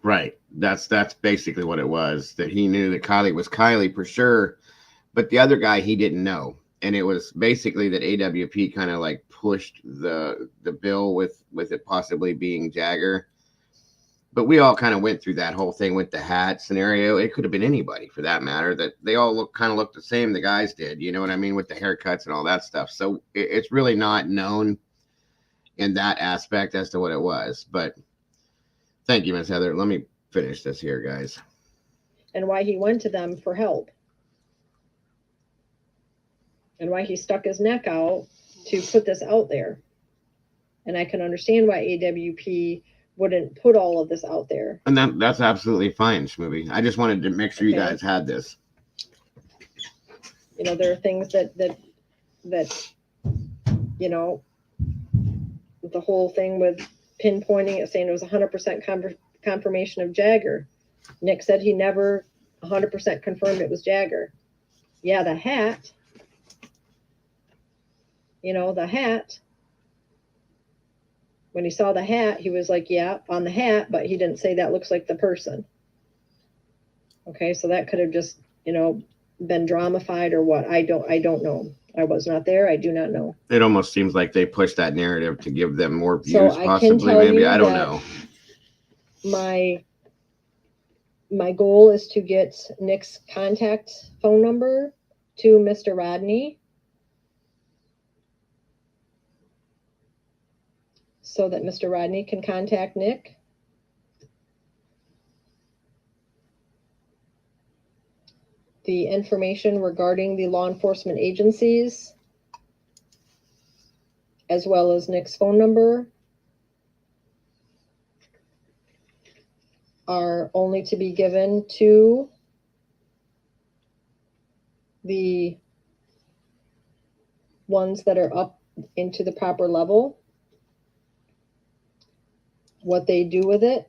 right. That's basically what it was. That he knew that Kiely was Kiely for sure, but the other guy he didn't know. And it was basically that AWP kind of like pushed the bill with it possibly being Jagger. But we all kind of went through that whole thing with the hat scenario. It could have been anybody for that matter. That they all looked the same. The guys did, you know what I mean, with the haircuts and all that stuff. So it's really not known in that aspect as to what it was. But thank you, Miss Heather. Let me finish this here, guys. And why he went to them for help. And why he stuck his neck out to put this out there. And I can understand why AWP wouldn't put all of this out there. And that's absolutely fine, Schmovie. I just wanted to make sure you guys had this. You know, there are things that you know, the whole thing with pinpointing it, saying it was 100% confirmation of Jagger. Nick said he never 100% confirmed it was Jagger. Yeah, the hat. You know, the hat. When he saw the hat, he was like, yeah, on the hat, but he didn't say that looks like the person. Okay, so that could have just, you know, been dramatified or what. I don't know. I was not there. I do not know. It almost seems like they pushed that narrative to give them more views, So I possibly, can tell maybe. you I don't that know. My goal is to get Nick's contact phone number to Mr. Rodney, so that Mr. Rodney can contact Nick. The information regarding the law enforcement agencies, as well as Nick's phone number, are only to be given to the ones that are up into the proper level. What they do with it,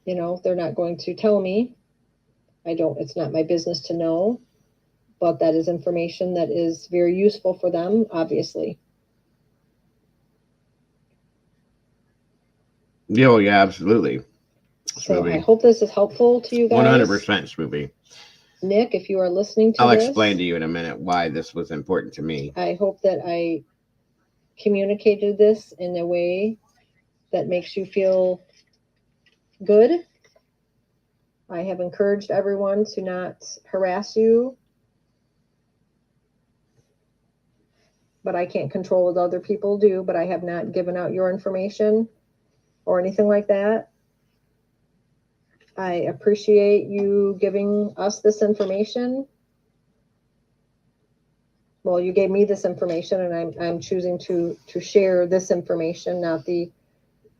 you know, they're not going to tell me. It's not my business to know, but that is information that is very useful for them, obviously. Oh, yeah, absolutely. So Smoothie. I hope this is helpful to you guys. 100% Smoothie. Nick, if you are listening to I'll this, explain to you in a minute why this was important to me. I hope that I communicated this in a way that makes you feel good. I have encouraged everyone to not harass you, but I can't control what other people do, but I have not given out your information or anything like that. I appreciate you giving us this information. Well, you gave me this information, and I'm choosing to share this information, not the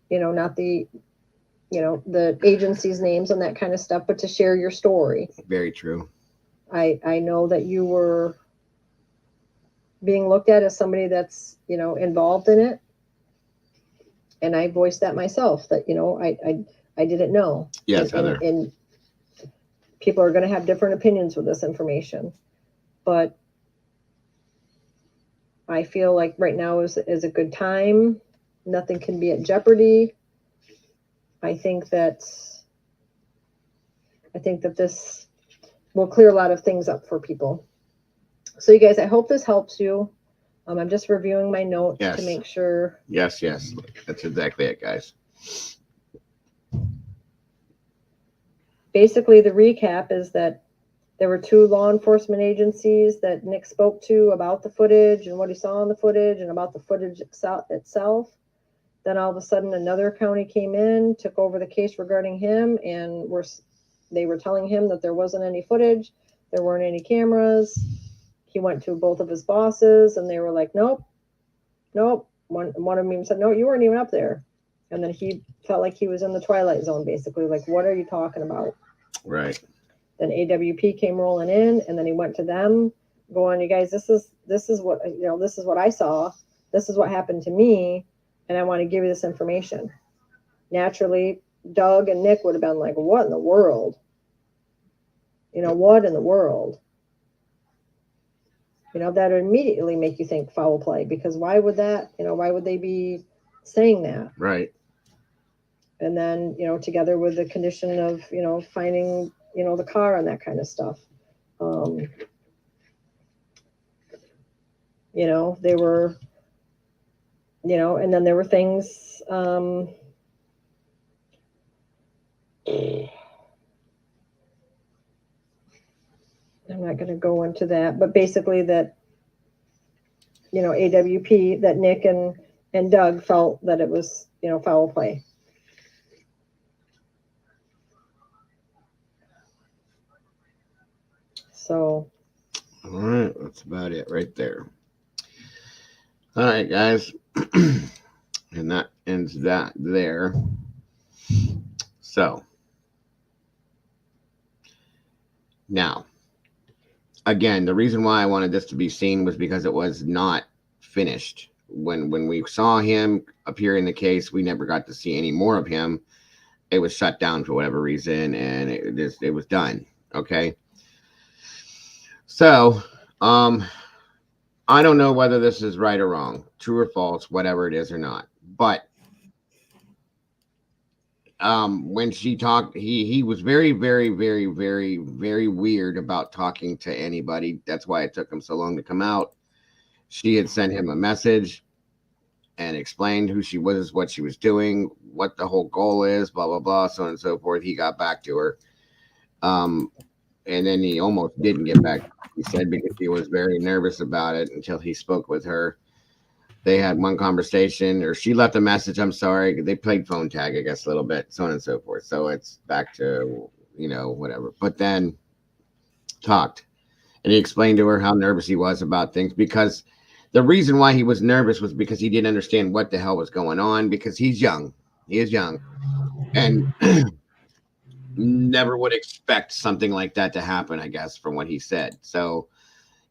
the agency's names and that kind of stuff, but to share your story. Very true. I know that you were being looked at as somebody that's, you know, involved in it. And I voiced that myself, that, you know, I didn't know. Yes, Heather. And people are going to have different opinions with this information. But I feel like right now is a good time. Nothing can be at jeopardy. I think that this will clear a lot of things up for people. So you guys, I hope this helps you. I'm just reviewing my notes to make sure. Yes. That's exactly it, guys. Basically, the recap is that there were 2 law enforcement agencies that Nick spoke to about the footage and what he saw in the footage and about the footage itself. Then all of a sudden, another county came in, took over the case regarding him, and they were telling him that there wasn't any footage, there weren't any cameras. He went to both of his bosses, and they were like, nope. One of them even said, no, you weren't even up there. And then he felt like he was in the twilight zone, basically. Like, what are you talking about? Right. Then AWP came rolling in, and then he went to them going, you guys, this is what, this is what I saw. This is what happened to me. And I want to give you this information. Naturally, Doug and Nick would have been like, what in the world? What in the world? That would immediately make you think foul play, because why would that, why would they be saying that? Right. And then, together with the condition of, finding, the car and that kind of stuff. They were, and then there were things, I'm not going to go into that, but basically that, AWP, that Nick and Doug felt that it was, foul play. So. All right. That's about it right there. All right, guys. And that ends that there. So. Now. Again, the reason why I wanted this to be seen was because it was not finished. When we saw him appear in the case, we never got to see any more of him. It was shut down for whatever reason, and it was done. Okay. So, I don't know whether this is right or wrong, true or false, whatever it is or not. But when she talked, he was very, very, very, very, very weird about talking to anybody. That's why it took him so long to come out. She had sent him a message and explained who she was, what she was doing, what the whole goal is, blah blah blah, so on and so forth. He got back to her, and then he almost didn't get back. He said because he was very nervous about it until he spoke with her. They had one conversation, or she left a message. I'm sorry. They played phone tag, I guess, a little bit, so on and so forth. So it's back to, whatever. But then talked. And he explained to her how nervous he was about things, because the reason why he was nervous was because he didn't understand what the hell was going on, because he's young. He is young. And never would expect something like that to happen, I guess, from what he said. So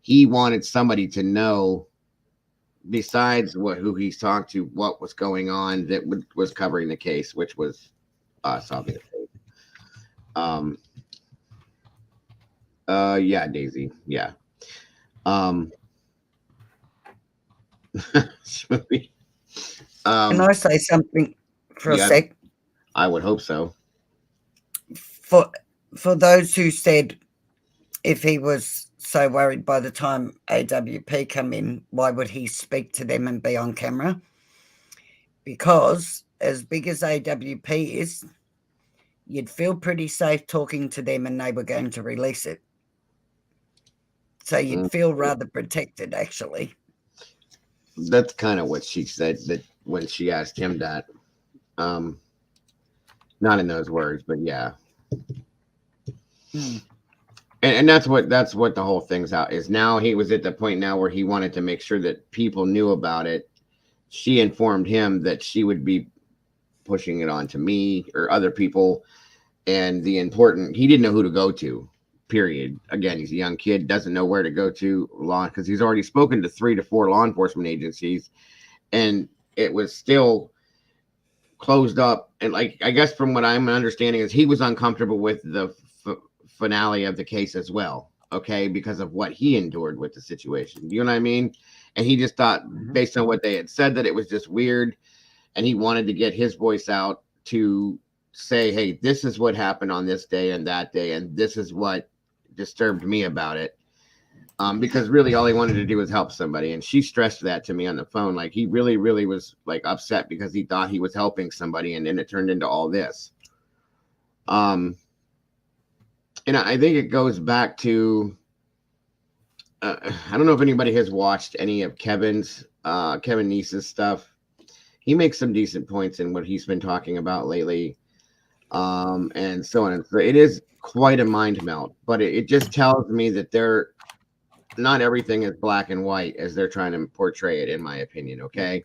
he wanted somebody to know, besides who he's talked to, what was going on that was covering the case, which was us, obviously. Yeah, Daisy, yeah. Can I say something for a sec? I would hope so. For those who said, if he was so worried by the time AWP come in, why would he speak to them and be on camera? Because as big as AWP is, you'd feel pretty safe talking to them and they were going to release it. So you'd feel rather protected, actually. That's kind of what she said, that when she asked him that. Not in those words, but yeah. And that's what the whole thing's out is. Now he was at the point now where he wanted to make sure that people knew about it. She informed him that she would be pushing it on to me or other people, and he didn't know who to go to, period. Again, he's a young kid, doesn't know where to go to because he's already spoken to 3 to 4 law enforcement agencies, and it was still closed up. And like, I guess from what I'm understanding is he was uncomfortable with the finale of the case as well, okay, because of what he endured with the situation. You know what I mean? And he just thought, based on what they had said, that it was just weird, and he wanted to get his voice out to say, hey, this is what happened on this day and that day, and this is what disturbed me about it. Because really all he wanted to do was help somebody. And she stressed that to me on the phone. Like, he really, really was like upset because he thought he was helping somebody, and then it turned into all this. And I think it goes back to, I don't know if anybody has watched any of Kevin Neese's stuff. He makes some decent points in what he's been talking about lately. And so on. And so it is quite a mind melt, but it just tells me that not everything is black and white as they're trying to portray it, in my opinion. Okay.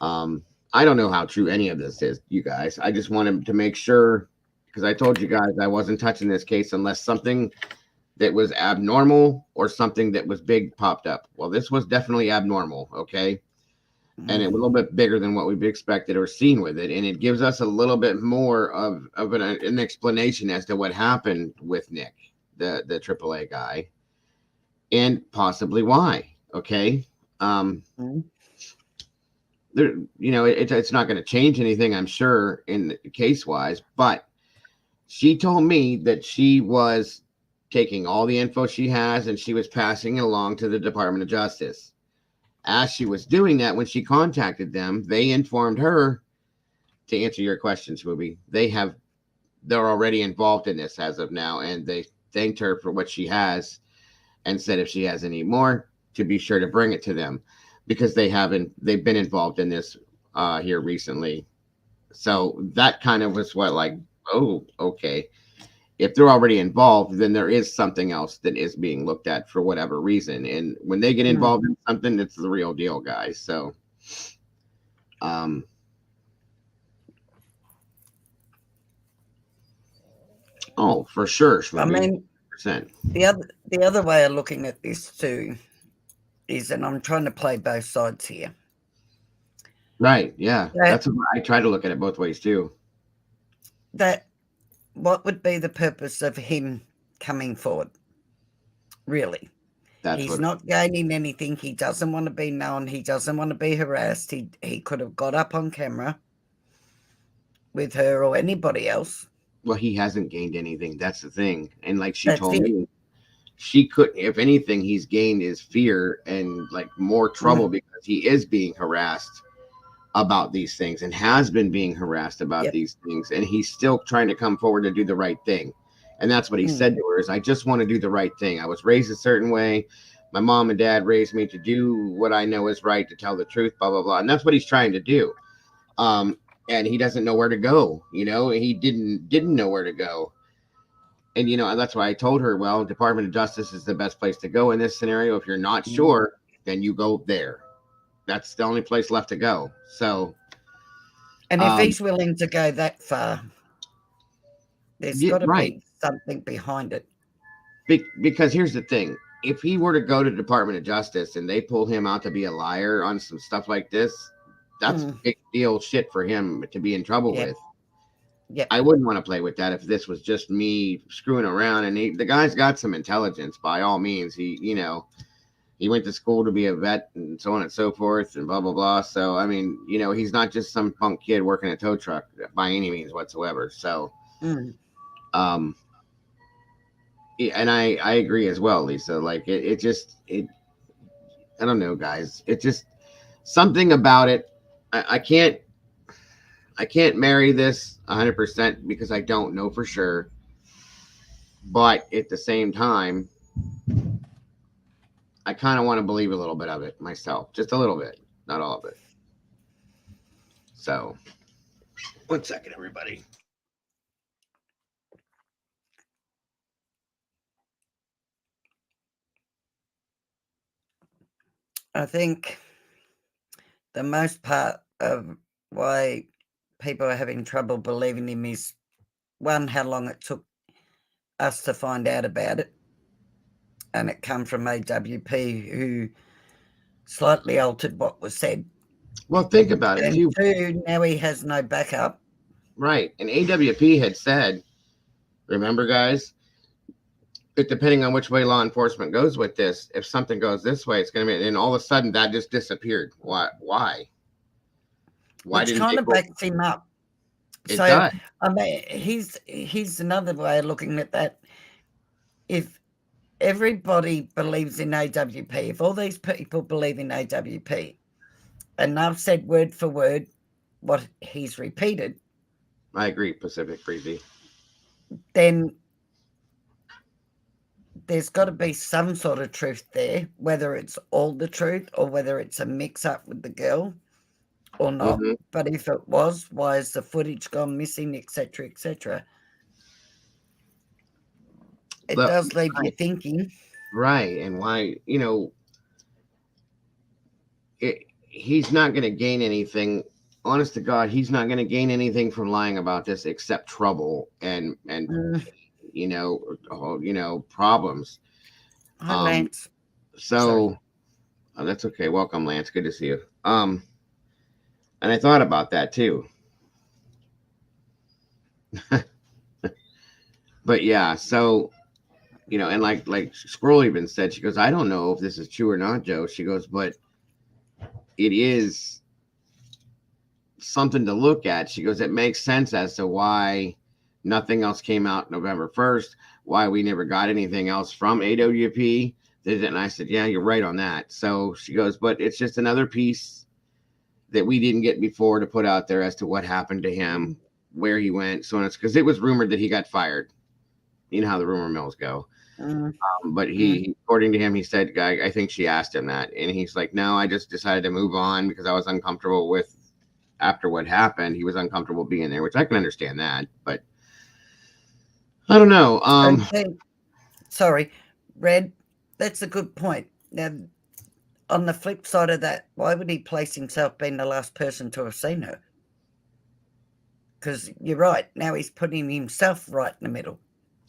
I don't know how true any of this is, you guys. I just wanted to make sure, because I told you guys I wasn't touching this case unless something that was abnormal or something that was big popped up. Well, this was definitely abnormal, okay? And it was a little bit bigger than what we've expected or seen with it. And it gives us a little bit more of an explanation as to what happened with Nick, the AAA guy, and possibly why, okay? Mm. There, it's not going to change anything, I'm sure, in case wise, but she told me that she was taking all the info she has and she was passing it along to the Department of Justice. As she was doing that, when she contacted them, they informed her, to answer your questions, Movie, they're already involved in this as of now, and they thanked her for what she has and said if she has any more, to be sure to bring it to them, because they've been involved in this here recently. So that kind of was what, like, oh, okay. If they're already involved, then there is something else that is being looked at for whatever reason. And when they get Mm. involved in something, it's the real deal, guys. So, um, oh, for sure, I Shmooby, mean, 100%. the other way of looking at this too is, and I'm trying to play both sides here. Right. Yeah. That That's what I try to look at it both ways too. that what would be the purpose of him coming forward? Really, That's he's what, not gaining anything. He doesn't want to be known. He doesn't want to be harassed. He could have got up on camera with her or anybody else. well, he hasn't gained anything. That's the thing. And like she That's told it. me, she couldn't, if anything, he's gained is fear and like more trouble Mm. because he is being harassed about these things and has been being harassed about Yep. these things, and he's still trying to come forward to do the right thing. And that's what he Mm. said to her, is I just want to do the right thing. I was raised a certain way. My mom and dad raised me to do what I know is right, to tell the truth, blah blah blah. And that's what he's trying to do. um and he doesn't know where to go. He didn't know where to go. And that's why I told her, well, Department of Justice is the best place to go in this scenario. If you're not Mm. sure, then you go there. That's the only place left to go. So And if um he's willing to go that far, there's yeah, got to right. be something behind it. Because here's the thing: if he were to go to Department of Justice and they pull him out to be a liar on some stuff like this, that's Mm. big deal shit for him to be in trouble Yep. with. Yep. I wouldn't want to play with that if this was just me screwing around. And the guy's got some intelligence, by all means. He went to school to be a vet and so on and so forth and blah blah blah. So I mean, he's not just some punk kid working a tow truck by any means whatsoever. So Mm. um yeah, and I agree as well, Lisa. Like it just it I don't know, guys. It just something about it. I can't marry this 100% because I don't know for sure. But at the same time, I kind of want to believe a little bit of it myself, just a little bit, not all of it. So, 1 second, everybody. I think the most part of why people are having trouble believing him is, one, how long it took us to find out about it, and it come from AWP, who slightly altered what was said. Well, think about it And too. two, now he has no backup. Right. And AWP had said, remember, guys, it depending on which way law enforcement goes with this, if something goes this way, it's going to be, and all of a sudden that just disappeared. Why? Why Which didn't kind they of go? backs him up. It So, does. I mean, here's another way of looking at that. If everybody believes in AWP, if all these people believe in AWP, and I've said word for word what he's repeated, I agree, Pacific Breezy. then there's got to be some sort of truth there, whether it's all the truth or whether it's a mix up with the girl or not. Mm-hmm. But if it was, why is the footage gone missing, etc., etc.? It does leave you thinking. Right. And why, he's not going to gain anything. Honest to God, he's not going to gain anything from lying about this except trouble and Mm, problems. Hi, Um, Lance. so that's okay. Welcome, Lance. Good to see you. And I thought about that too. But yeah, so and like Squirrel even said, she goes, I don't know if this is true or not, Joe. She goes, but it is something to look at. She goes, it makes sense as to why nothing else came out November 1st, why we never got anything else from AWP. And I said, yeah, you're right on that. So she goes, but it's just another piece that we didn't get before to put out there as to what happened to him, where he went, so on. It's because it was rumored that he got fired. You know how the rumor mills go. Mm, But he, according to him, he said, I think she asked him that. And he's like, no, I just decided to move on because I was uncomfortable with, after what happened, he was uncomfortable being there, which I can understand that. But I don't know. and then, sorry, Red, that's a good point. Now, on the flip side of that, why would he place himself being the last person to have seen her? Because you're right. Now he's putting himself right in the middle.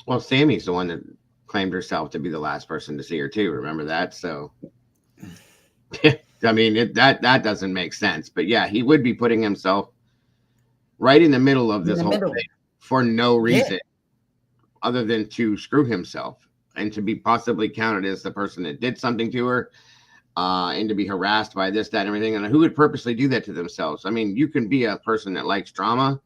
Well, Sammy's the one that claimed herself to be the last person to see her too. Remember that? So, I mean, that doesn't make sense. But yeah, he would be putting himself right in the middle of In this the whole middle. thing for no Yeah. reason other than to screw himself and to be possibly counted as the person that did something to her, and to be harassed by this, that, and everything. And who would purposely do that to themselves? I mean, you can be a person that likes drama,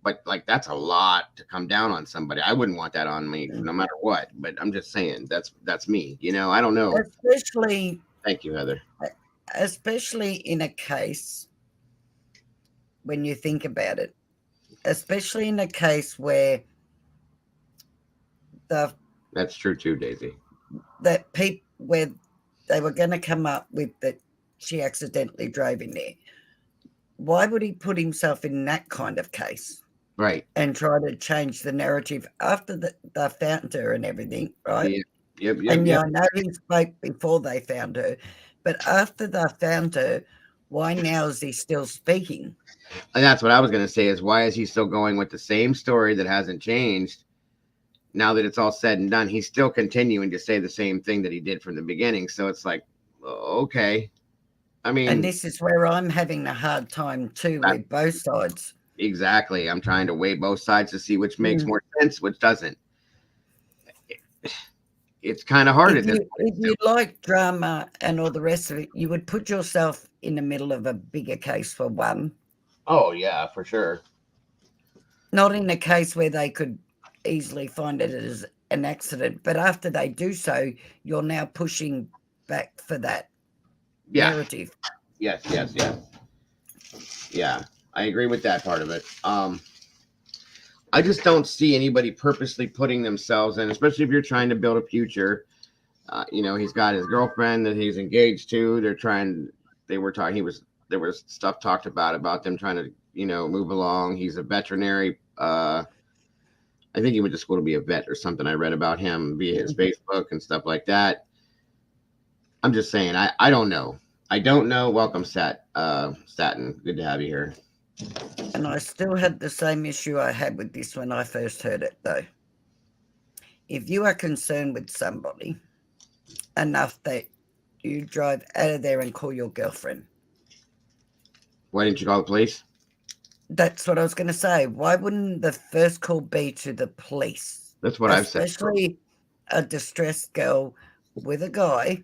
but like that's a lot to come down on somebody. I wouldn't want that on me no matter what. But I'm just saying that's me. I don't know. Especially, Thank you, Heather. especially in a case when you think about it, especially in a case where the That's true too, Daisy. that people where they were going to come up with that she accidentally drove in there. Why would he put himself in that kind of case Right. and try to change the narrative after they found her and everything, right? Yeah. Yep. And Yep. I know he spoke before they found her, but after they found her, why now is he still speaking? And that's what I was going to say is why is he still going with the same story that hasn't changed? Now that it's all said and done, he's still continuing to say the same thing that he did from the beginning. So it's like, okay. I And mean, this is where I'm having a hard time too that, with both sides. exactly. I'm trying to weigh both sides to see which makes Mm. more sense, which doesn't. It's kind of hard at this If point. you like drama and all the rest of it, you would put yourself in the middle of a bigger case for one, Oh, yeah, for sure. not in a case where they could easily find it as an accident, but after they do so, you're now pushing back for that Yeah. narrative. Yes. Yeah. I agree with that part of it. I just don't see anybody purposely putting themselves in, especially if you're trying to build a future. He's got his girlfriend that he's engaged to. They were talking, there was stuff talked about them trying to, move along. He's a veterinary. I think he went to school to be a vet or something. I read about him via his Facebook and stuff like that. I'm just saying, I don't know. I don't know. Welcome, Staten. Good to have you here. And I still had the same issue I had with this when I first heard it, though. If you are concerned with somebody enough that you drive out of there and call your girlfriend, Why didn't you call the police? that's what I was going to say. Why wouldn't the first call be to the police? That's what I've said. Especially a distressed girl with a guy.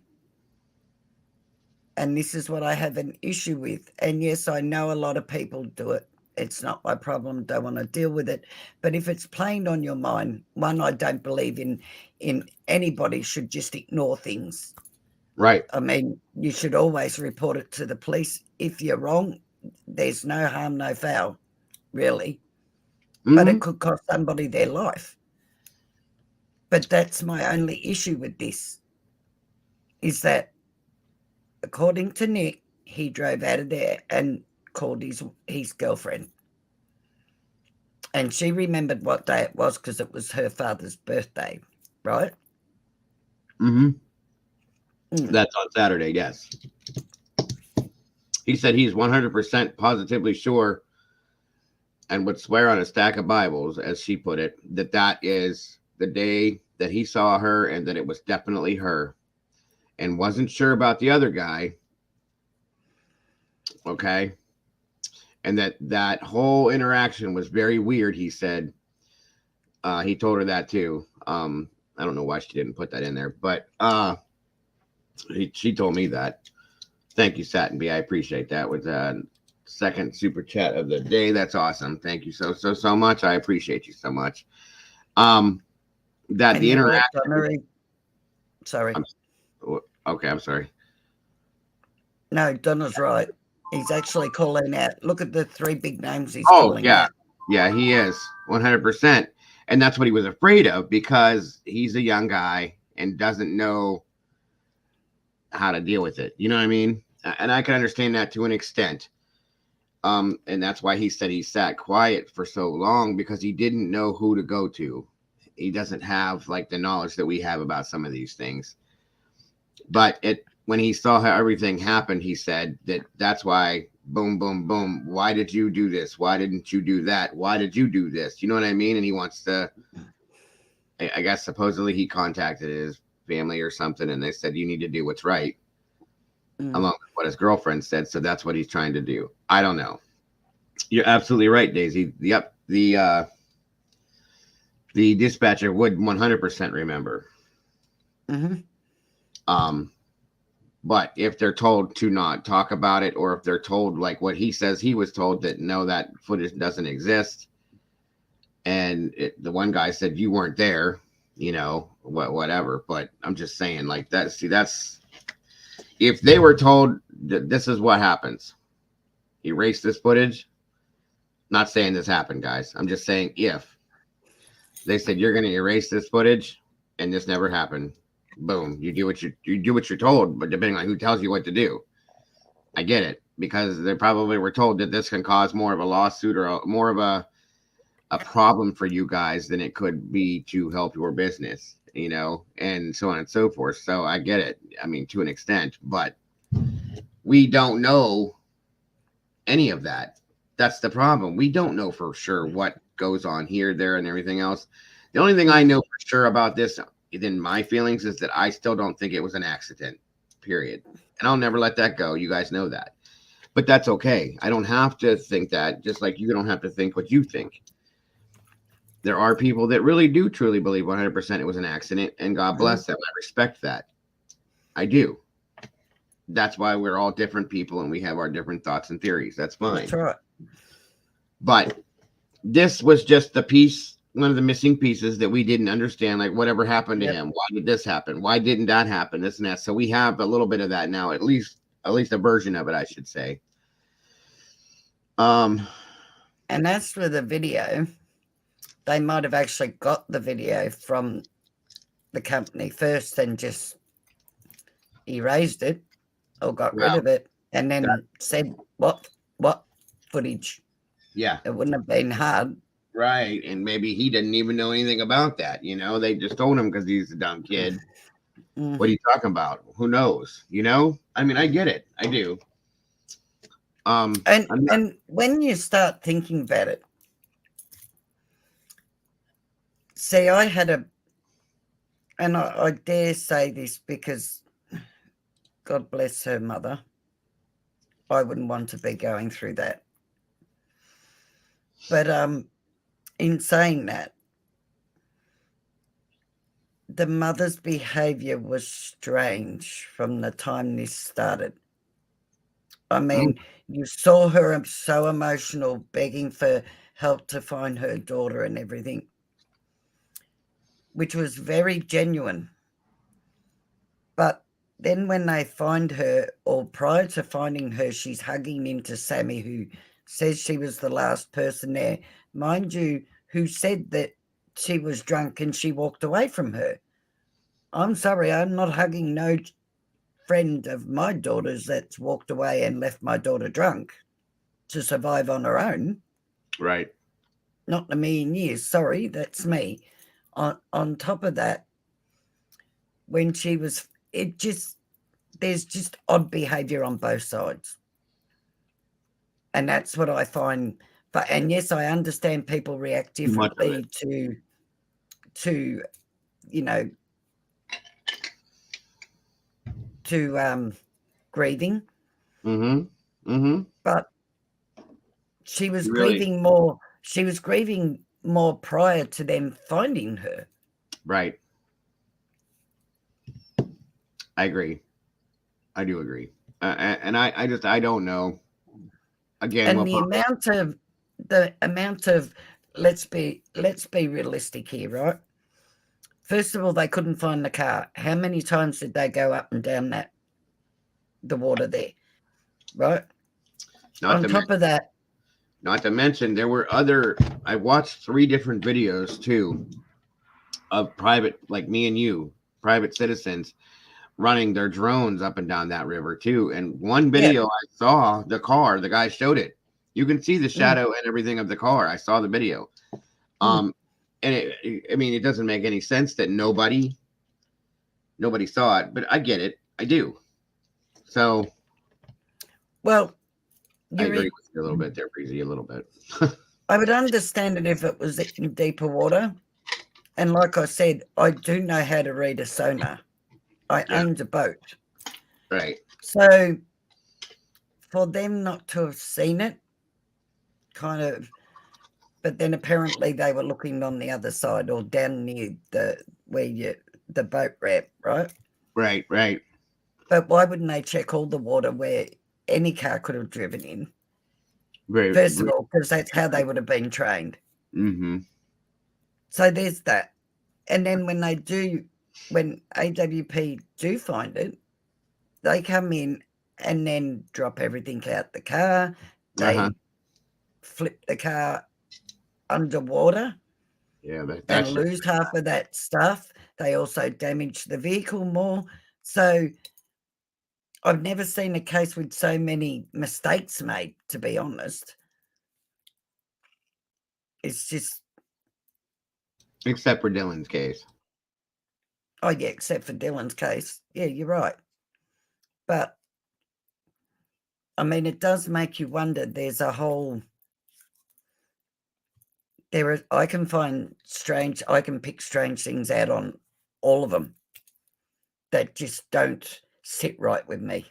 And this is what I have an issue with. And yes, I know a lot of people do it. It's not my problem. Don't want to deal with it. But if it's playing on your mind, one, I don't believe in anybody should just ignore things. Right. I mean, you should always report it to the police. If you're wrong, there's no harm, no foul, really. But it could cost somebody their life. But that's my only issue with this, is that according to Nick, he drove out of there and called his girlfriend. And she remembered what day it was because it was her father's birthday, right? Mm-hmm. Mm. That's on Saturday, yes. He said he's 100% positively sure and would swear on a stack of Bibles, as she put it, that that is the day that he saw her and that it was definitely her, and wasn't sure about the other guy. Okay. And that whole interaction was very weird. He said, he told her that too. I don't know why she didn't put that in there, but she told me that. Thank you, Satin B. I appreciate that. With second super chat of the day. That's awesome. Thank you so much. I appreciate you so much. That And the you know what, interaction. Donna? Sorry. Okay, I'm sorry. No, Donna's right. He's actually calling out. Look at the three big names he's Oh calling yeah, out. yeah, he is 100%, and that's what he was afraid of because he's a young guy and doesn't know how to deal with it. You know what I mean? And I can understand that to an extent. And that's why he said he sat quiet for so long because he didn't know who to go to. He doesn't have like the knowledge that we have about some of these things. But when he saw how everything happened, he said that's why boom, boom, boom. Why did you do this? Why didn't you do that? Why did you do this? You know what I mean? And he wants to, I guess supposedly he contacted his family or something and they said, you need to do what's right. Along with what his girlfriend said. So that's what he's trying to do. I don't know. You're absolutely right, Daisy. Yep. The dispatcher would 100% remember. But if they're told to not talk about it, or if they're told like what he says he was told, that no, that footage doesn't exist, and the one guy said you weren't there, you know, whatever. But I'm just saying, like that. See, that's if they were told that this is what happens, erase this footage. Not saying this happened, guys. I'm just saying if they said you're going to erase this footage and this never happened, boom, you do what you're told, but depending on who tells you what to do. I get it because they probably were told that this can cause more of a lawsuit or more of a problem for you guys than it could be to help your business, you know, and so on and so forth. So I get it. I mean, to an extent, but we don't know any of that. That's the problem. We don't know for sure what goes on here, there, and everything else. The only thing I know for sure about this, in my feelings, is that I still don't think it was an accident, period. And I'll never let that go. You guys know that. But that's okay. I don't have to think that, just like you don't have to think what you think. There are people that really do truly believe 100% it was an accident, and God bless them. I respect that. I do. That's why we're all different people and we have our different thoughts and theories. That's fine. That's right. But this was just the piece, one of the missing pieces that we didn't understand. Like, whatever happened to him? Why did this happen? Why didn't that happen? This and that. So we have a little bit of that now, at least a version of it, I should say. And as for the video, they might have actually got the video from the company first and just erased it or got rid of it and then said what footage. Yeah. It wouldn't have been hard. Right. And maybe he didn't even know anything about that. You know, they just told him because he's a dumb kid. What are you talking about? Who knows? You know? I mean, I get it. I do. And when you start thinking about it, see, I had and I dare say this because God bless her mother, I wouldn't want to be going through that. But in saying that, the mother's behaviour was strange from the time this started. I mean, you saw her so emotional, begging for help to find her daughter and everything, which was very genuine. But then when they find her, or prior to finding her, she's hugging into Sammy, who says she was the last person there. Mind you, who said that she was drunk and she walked away from her. I'm sorry, I'm not hugging no friend of my daughter's that's walked away and left my daughter drunk to survive on her own. Right. Not in a million years. Sorry, that's me. On top of that, when she was, there's just odd behaviour on both sides. And that's what I find But and yes, I understand people react Too much of it. differently to you know to grieving, Mm-hmm. Mm-hmm. but she was You really grieving more. She was grieving more prior to them finding her. right. I agree. I do agree. And I just I don't know. Again, And what the amount of let's be realistic here, right? First of all, they couldn't find the car. How many times did they go up and down the water there, right? not On to top of that, not to mention there were other. I watched 3 different videos too of private, like me and you, private citizens running their drones up and down that river too. And one yeah, video I saw the car, the guy showed it. You can see the mm, shadow and everything of the car. I saw the video. mm. Um, and I mean, it doesn't make any sense that nobody saw it, but I get it. I do. So Well, I you're agree in, with you a little bit there, Breezy, a little bit. I would understand it if it was in deeper water. And like I said, I do know how to read a sonar. I Yeah, owned a boat. right, So for them not to have seen it, kind of, but then apparently they were looking on the other side or down near the boat ramp, right? right, right. But why wouldn't they check all the water where any car could have driven in? Very, First of all, because that's how they would have been trained. mm-hmm. So there's that. And then when AWP do find it, they come in and then drop everything out the car. Uh-huh. They flip the car underwater Yeah, and that's just lose half of that stuff. They also damage the vehicle more. So I've never seen a case with so many mistakes made, to be honest. It's just, except for Dylan's case. oh, yeah, except for Dylan's case. Yeah, you're right. But I mean, it does make you wonder. There's a whole, I can pick strange things out on all of them that just don't sit right with me.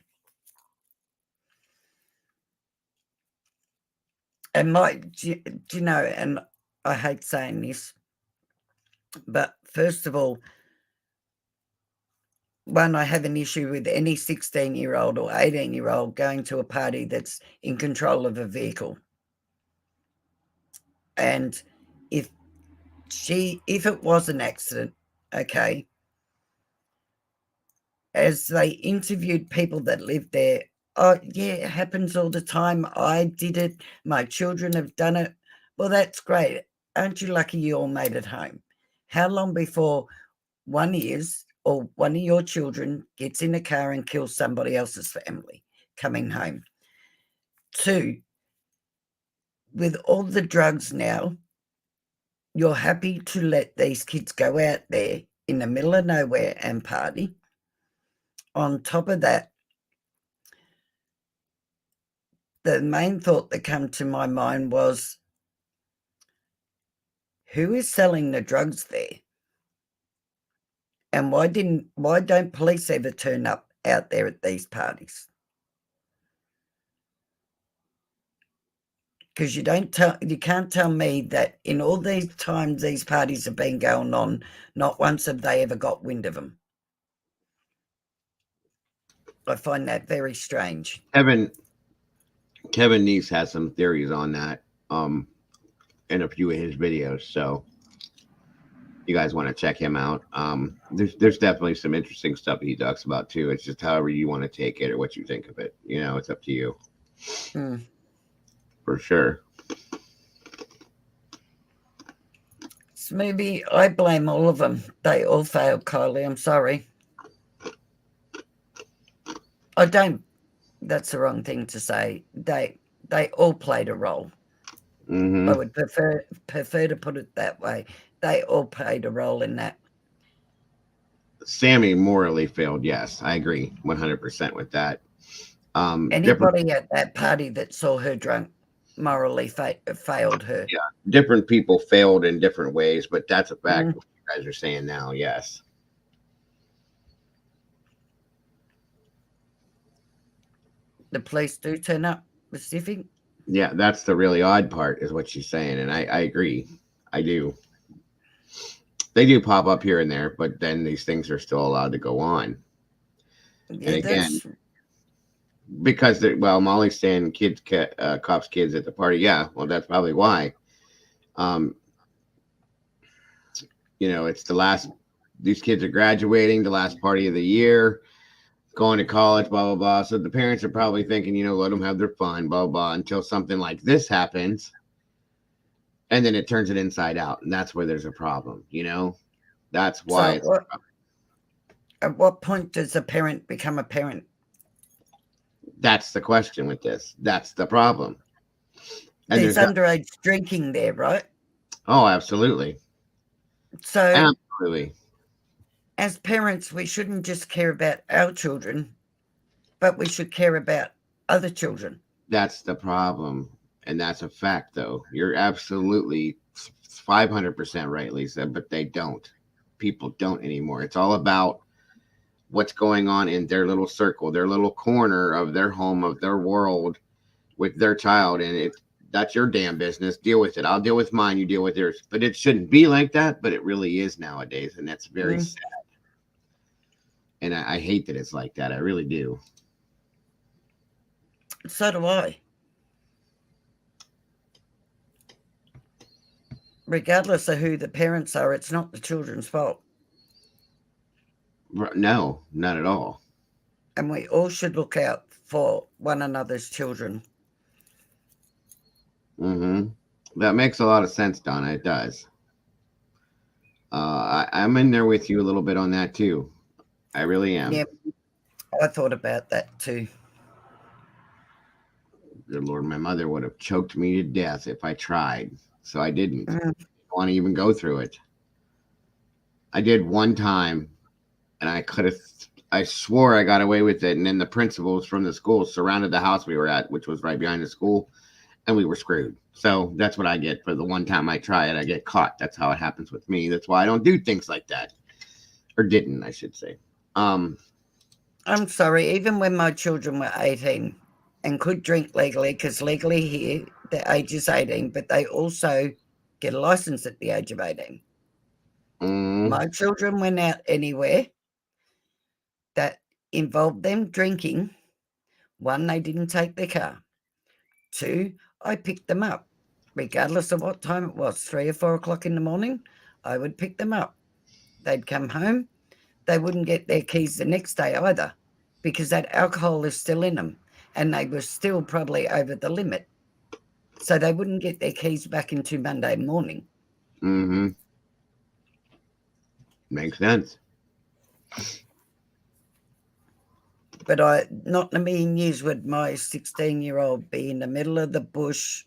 And do you know, and I hate saying this, but first of all, one, I have an issue with any 16-year-old or 18-year-old going to a party that's in control of a vehicle. And if it was an accident, okay, as they interviewed people that lived there, oh, yeah, it happens all the time. I did it. My children have done it. Well, that's great. Aren't you lucky you all made it home? How long before one is or one of your children gets in a car and kills somebody else's family coming home? Two, with all the drugs now, you're happy to let these kids go out there in the middle of nowhere and party. On top of that, the main thought that came to my mind was, who is selling the drugs there? And why don't police ever turn up out there at these parties? Because you can't tell me that in all these times these parties have been going on, not once have they ever got wind of them. I find that very strange. Kevin Neese has some theories on that in a few of his videos. So you guys want to check him out. There's definitely some interesting stuff he talks about too. It's just however you want to take it or what you think of it. You know, it's up to you. Mm. For sure. Maybe I blame all of them. They all failed, Kylie. I'm sorry. I don't. That's the wrong thing to say. They all played a role. Mm-hmm. I would prefer to put it that way. They all played a role in that. Sammy morally failed. Yes, I agree 100% with that. Different. Anybody at that party that saw her drunk morally failed her. Yeah, different people failed in different ways, but that's a fact. Mm. What you guys are saying now, yes. The police do turn up specific. Yeah, that's the really odd part, is what she's saying, and I agree. I do. They do pop up here and there, but then these things are still allowed to go on. And Yeah, again, that's because well, Molly's saying cops kids at the party. Yeah, well, that's probably why. Um, it's the last. These kids are graduating, the last party of the year, going to college, blah blah blah. So the parents are probably thinking, let them have their fun, blah blah, until something like this happens, and then it turns it inside out, and that's where there's a problem. That's why. so. At what point does a parent become a parent? That's the question with this. That's the problem. And There's underage drinking there, right? Oh, absolutely. So, Absolutely. as parents, we shouldn't just care about our children, but we should care about other children. That's the problem. And that's a fact, though. You're absolutely 500% right, Lisa, but they don't. People don't anymore. It's all about what's going on in their little circle, their little corner of their home, of their world with their child. And that's your damn business. Deal with it. I'll deal with mine. You deal with yours. But it shouldn't be like that, but it really is nowadays. And that's very sad. And I hate that it's like that. I really do. So do I. Regardless of who the parents are, it's not the children's fault. No, not at all. And we all should look out for one another's children. Mm-hmm. That makes a lot of sense, Donna. It does. I'm in there with you a little bit on that too. I really am. Yeah, I thought about that too. Good Lord, my mother would have choked me to death if I tried. So I didn't want to even go through it. I did one time, and I swore I got away with it. And then the principals from the school surrounded the house we were at, which was right behind the school, and we were screwed. So that's what I get for the one time I try it. I get caught. That's how it happens with me. That's why I don't do things like that. Or didn't, I should say. I'm sorry, even when my children were 18 and could drink legally, because legally here the age is 18, but they also get a license at the age of 18. My children went out anywhere that involved them drinking. One, they didn't take their car. Two, I picked them up. Regardless of what time it was, 3 or 4 o'clock in the morning, I would pick them up. They'd come home. They wouldn't get their keys the next day either, because that alcohol is still in them, and they were still probably over the limit. So they wouldn't get their keys back until Monday morning. Mm-hmm. Makes sense. But not in a million years would my 16-year-old be in the middle of the bush.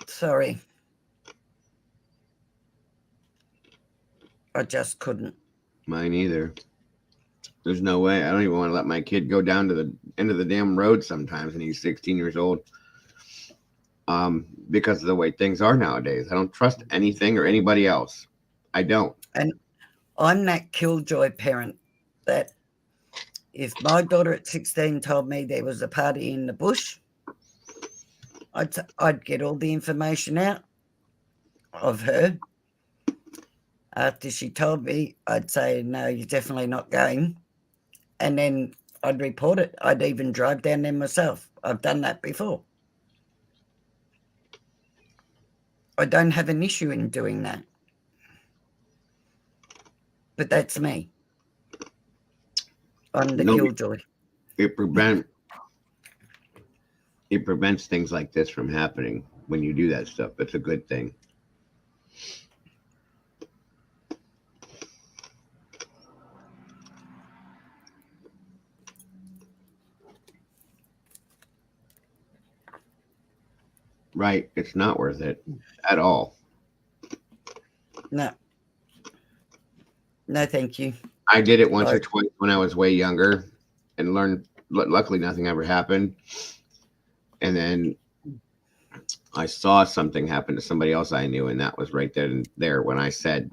Sorry. I just couldn't. Mine either. There's no way. I don't even want to let my kid go down to the end of the damn road sometimes, and he's 16 years old. Because of the way things are nowadays. I don't trust anything or anybody else. I don't. And I'm that killjoy parent that if my daughter at 16 told me there was a party in the bush, I'd get all the information out of her. After she told me, I'd say, no, you're definitely not going. And then I'd report it. I'd even drive down there myself. I've done that before. I don't have an issue in doing that. But that's me. I'm the killjoy. It prevents things like this from happening when you do that stuff. It's a good thing. Right. It's not worth it at all. No. No, thank you. I did it once or twice when I was way younger and learned. Luckily, nothing ever happened. And then I saw something happen to somebody else I knew, and that was right there and there when I said,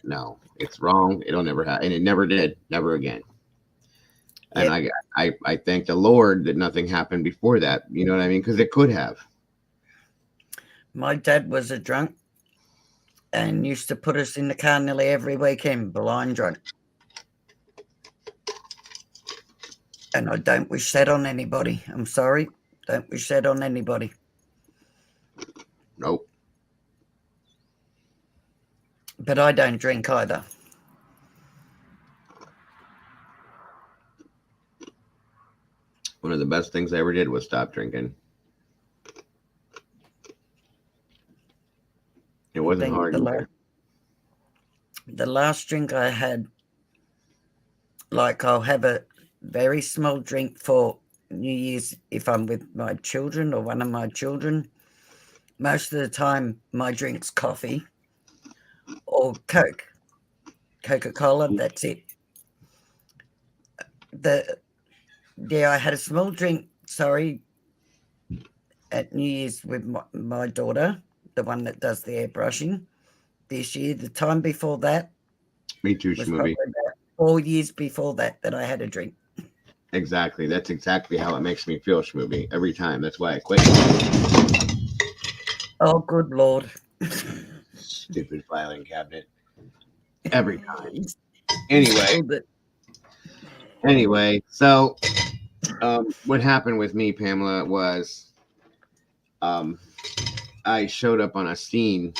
No, it's wrong. It'll never happen." And it never did, never again. And Yep. I thank the Lord that nothing happened before that. You know what I mean? Because it could have. My dad was a drunk and used to put us in the car nearly every weekend, blind drunk. And I don't wish that on anybody. I'm sorry. Don't wish that on anybody. Nope. But I don't drink either. One of the best things I ever did was stop drinking. It I wasn't think hard either. the last drink I had, like I'll have a very small drink for New Year's if I'm with my children or one of my children. Most of the time, my drink's coffee or Coke, Coca-Cola. That's it. I had a small drink. Sorry, at New Year's with my daughter, the one that does the airbrushing. This year, the time before that Me too, was probably Schmovie. about 4 years before that I had a drink. Exactly. That's exactly how it makes me feel, Schmovie. Every time. That's why I quit. Oh, good Lord. Stupid filing cabinet. Every time. He's Anyway, killed it. so what happened with me, Pamela, was um, I showed up on a scene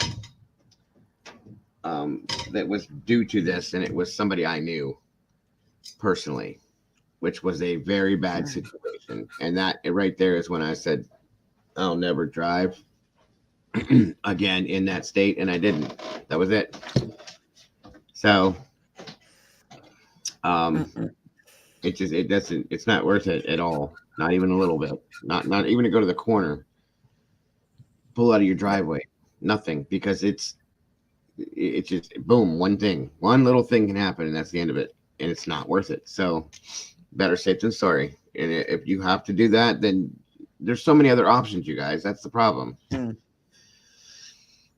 that was due to this, and it was somebody I knew personally, which was a very bad situation. And that right there is when I said, I'll never drive again in that state. And I didn't. That was it. So Mm-mm. it's not worth it at all. Not even a little bit. Not even to go to the corner, pull out of your driveway. Nothing, because it's just boom, one little thing can happen, and that's the end of it, and it's not worth it. So better safe than sorry. And if you have to do that, then there's so many other options, you guys. That's the problem. Mm.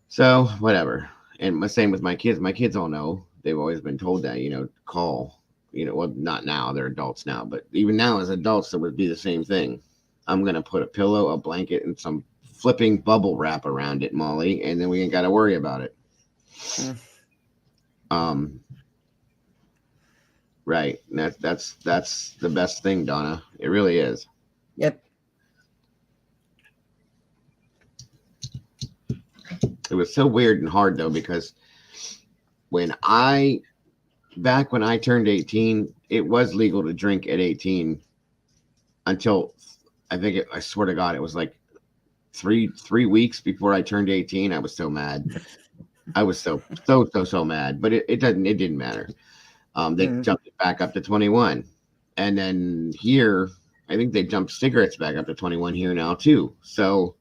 So whatever. And the same with my kids. My kids all know. They've always been told that, call. Well, not now. They're adults now, but even now as adults, it would be the same thing. I'm gonna put a pillow, a blanket, and some flipping bubble wrap around it, Molly, and then we ain't got to worry about it. Mm. Um, right. And that's the best thing, Donna. It really is. Yep. It was so weird and hard though, because back when I turned 18, it was legal to drink at 18 until I swear to God, it was like three weeks before I turned 18. I was so mad. I was so mad, but it didn't matter. They jumped it back up to 21. And then here, I think they jumped cigarettes back up to 21 here now too. So,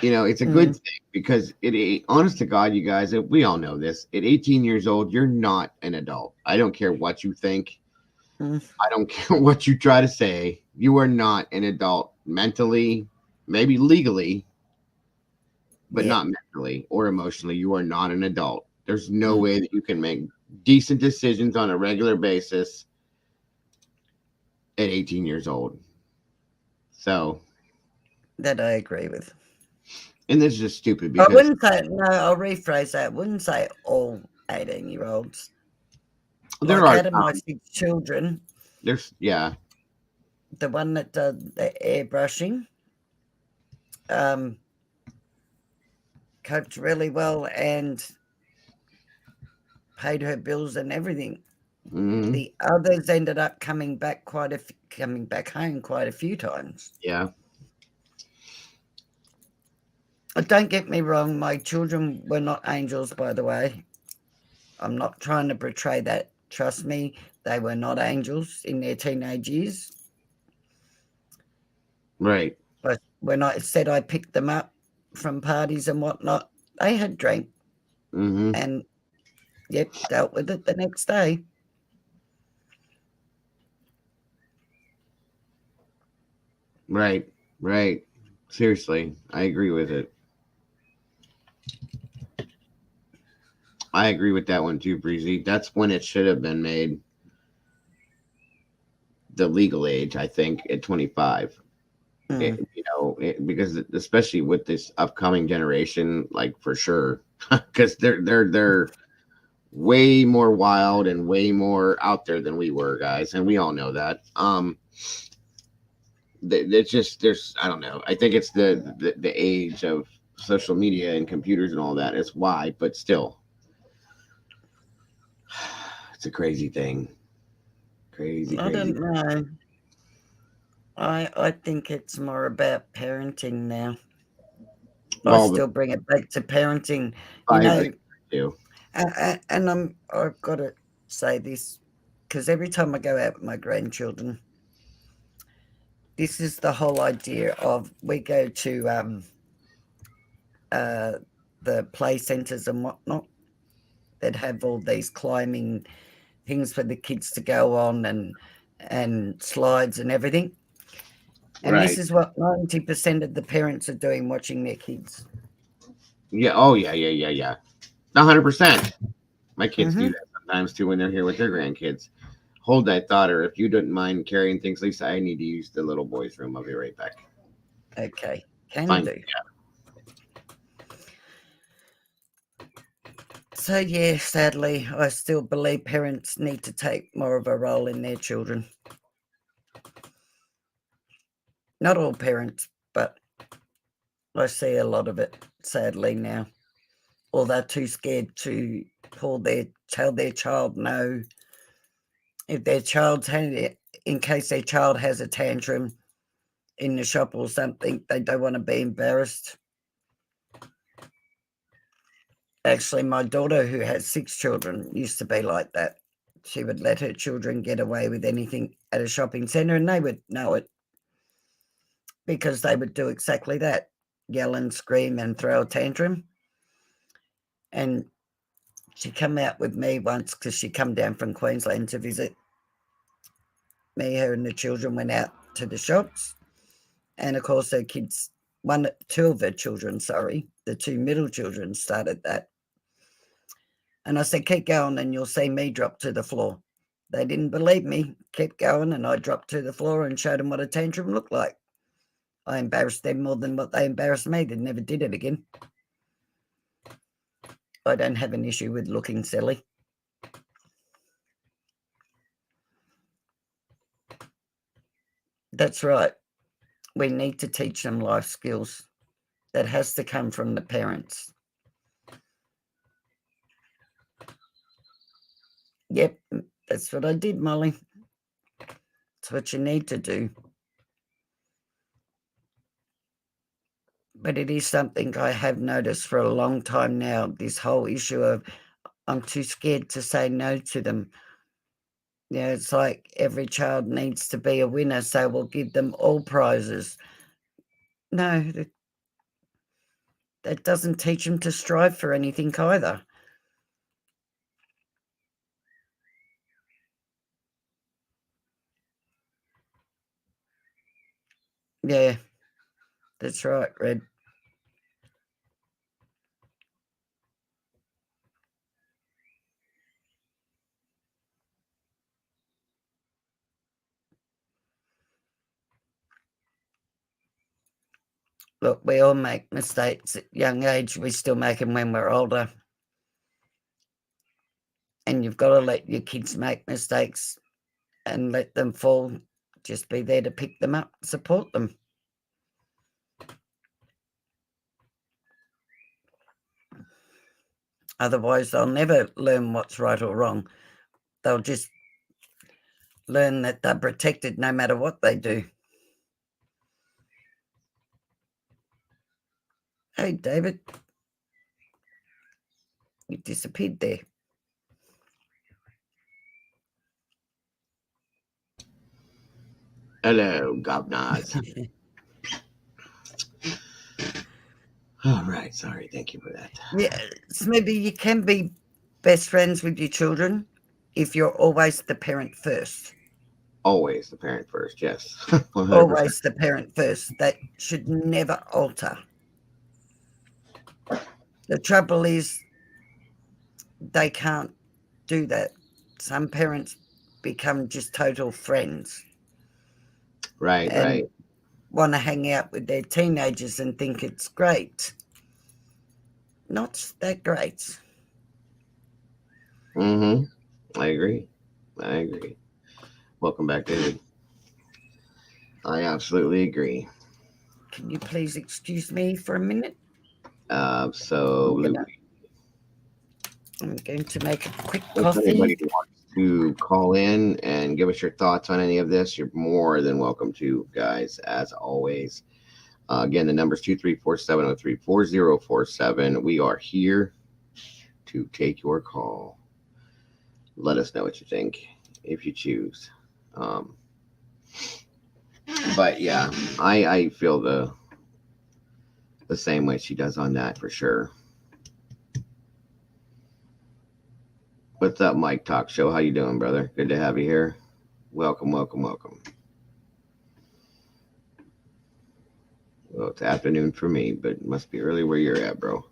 it's a good thing, because honest to God, you guys, we all know this. At 18 years old, you're not an adult. I don't care what you think. I don't care what you try to say. You are not an adult mentally, maybe legally, but not mentally or emotionally. You are not an adult. There's no way that you can make decent decisions on a regular basis at 18 years old. So That I agree with. and this is just stupid I because wouldn't say, no, I'll rephrase that. I wouldn't say all 18-year-olds. there Like are out of my 6 children, there's the one that did the airbrushing coped really well and paid her bills and everything. mhm, The others ended up coming back home quite a few times. yeah, Don't get me wrong, my children were not angels, by the way. I'm not trying to portray that. Trust me, they were not angels in their teenage years. right, But when I said I picked them up from parties and whatnot, they had drank hmm, and, yep, dealt with it the next day. right, right. Seriously, I agree with it. I agree with that one too, Breezy. That's when it should have been made the legal age, I think, at 25. Mm. Because especially with this upcoming generation, like for sure, because they're way more wild and way more out there than we were, guys, and we all know that. It's just there's I don't know. I think it's the age of social media and computers and all that. It's why, but still, it's a crazy thing. Crazy, I crazy. don't know. I think it's more about parenting now. I Well, still bring it back to parenting. You I know, agree too. and I've got to say this because every time I go out with my grandchildren, this is the whole idea of we go to uh, the play centres and whatnot that have all these climbing things for the kids to go on and slides and everything. And this Right. is what 90% of the parents are doing, watching their kids. Yeah. Oh, yeah, yeah, yeah, yeah. 100%. My kids do Hmm. that sometimes too when they're here with their grandkids. Hold that thought, or if you don't mind carrying things, Lisa, I need to use the little boy's room. I'll be right back. Okay, can Fine. do. So, yeah, sadly, I still believe parents need to take more of a role in their children. Not all parents, but I see a lot of it, sadly, now. Or they're too scared to tell their child no. If their child's had it, in case their child has a tantrum in the shop or something, they don't want to be embarrassed. Actually, my daughter, who has 6 children, used to be like that. She would let her children get away with anything at a shopping centre and they would know it because they would do exactly that, yell and scream and throw a tantrum. And she come out with me once because she come down from Queensland to visit me. Her and the children went out to the shops, and of course her kids, two of her children, sorry, the two middle children started that. And I said, keep going and you'll see me drop to the floor. They didn't believe me, kept going, and I dropped to the floor and showed them what a tantrum looked like. I embarrassed them more than what they embarrassed me. They never did it again. I don't have an issue with looking silly. That's right. We need to teach them life skills. That has to come from the parents. Yep, that's what I did, Molly. It's what you need to do. But it is something I have noticed for a long time now, this whole issue of I'm too scared to say no to them. Yeah, it's like every child needs to be a winner, so we'll give them all prizes. No, that doesn't teach them to strive for anything either. Yeah, that's right, Red. Look, we all make mistakes at young age. We still make them when we're older. And you've got to let your kids make mistakes and let them fall. Just be there to pick them up, support them. Otherwise, they'll never learn what's right or wrong. They'll just learn that they're protected no matter what they do. Hey, David, you disappeared there. Hello, Gobnaz. All right. Sorry. Thank you for that. Yeah, so maybe you can be best friends with your children if you're always the parent first. Always the parent first. Yes. 100%. Always the parent first. That should never alter. The trouble is they can't do that. Some parents become just total friends Right, and right. want to hang out with their teenagers and think it's great. Not that great. Mm-hmm. I agree. I agree. Welcome back, David. I absolutely agree. Can you please excuse me for a minute? I'm gonna Absolutely. I'm going to make a quick If anybody coffee. wants to call in and give us your thoughts on any of this, you're more than welcome to, guys, as always. Again, the number is 234-703-4047. We are here to take your call. Let us know what you think if you choose. Um, but yeah, I feel the same way she does on that for sure. What's up, Mike Talk Show? How you doing, brother? Good to have you here. Welcome, welcome, welcome. Well, it's afternoon for me, but it must be early where you're at, bro.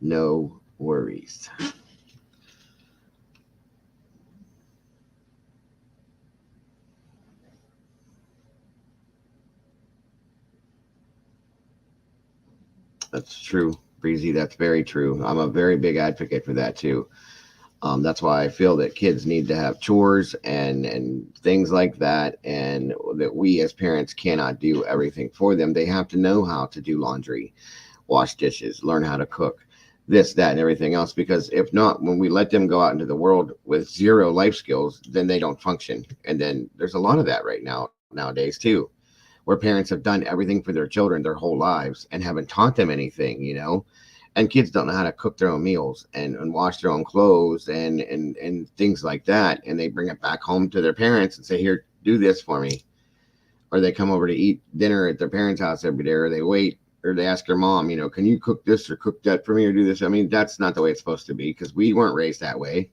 No worries. That's true, Breezy. That's very true. I'm a very big advocate for that too. That's why I feel that kids need to have chores and things like that, and that we as parents cannot do everything for them. They have to know how to do laundry, wash dishes, learn how to cook, this, that, and everything else. Because if not, when we let them go out into the world with zero life skills, then they don't function. And then there's a lot of that right now nowadays too, where parents have done everything for their children their whole lives and haven't taught them anything, and kids don't know how to cook their own meals and wash their own clothes and things like that, and they bring it back home to their parents and say, here, do this for me. Or they come over to eat dinner at their parents' house every day, or they wait, or they ask their mom, can you cook this or cook that for me or do this? I mean, that's not the way it's supposed to be, because we weren't raised that way.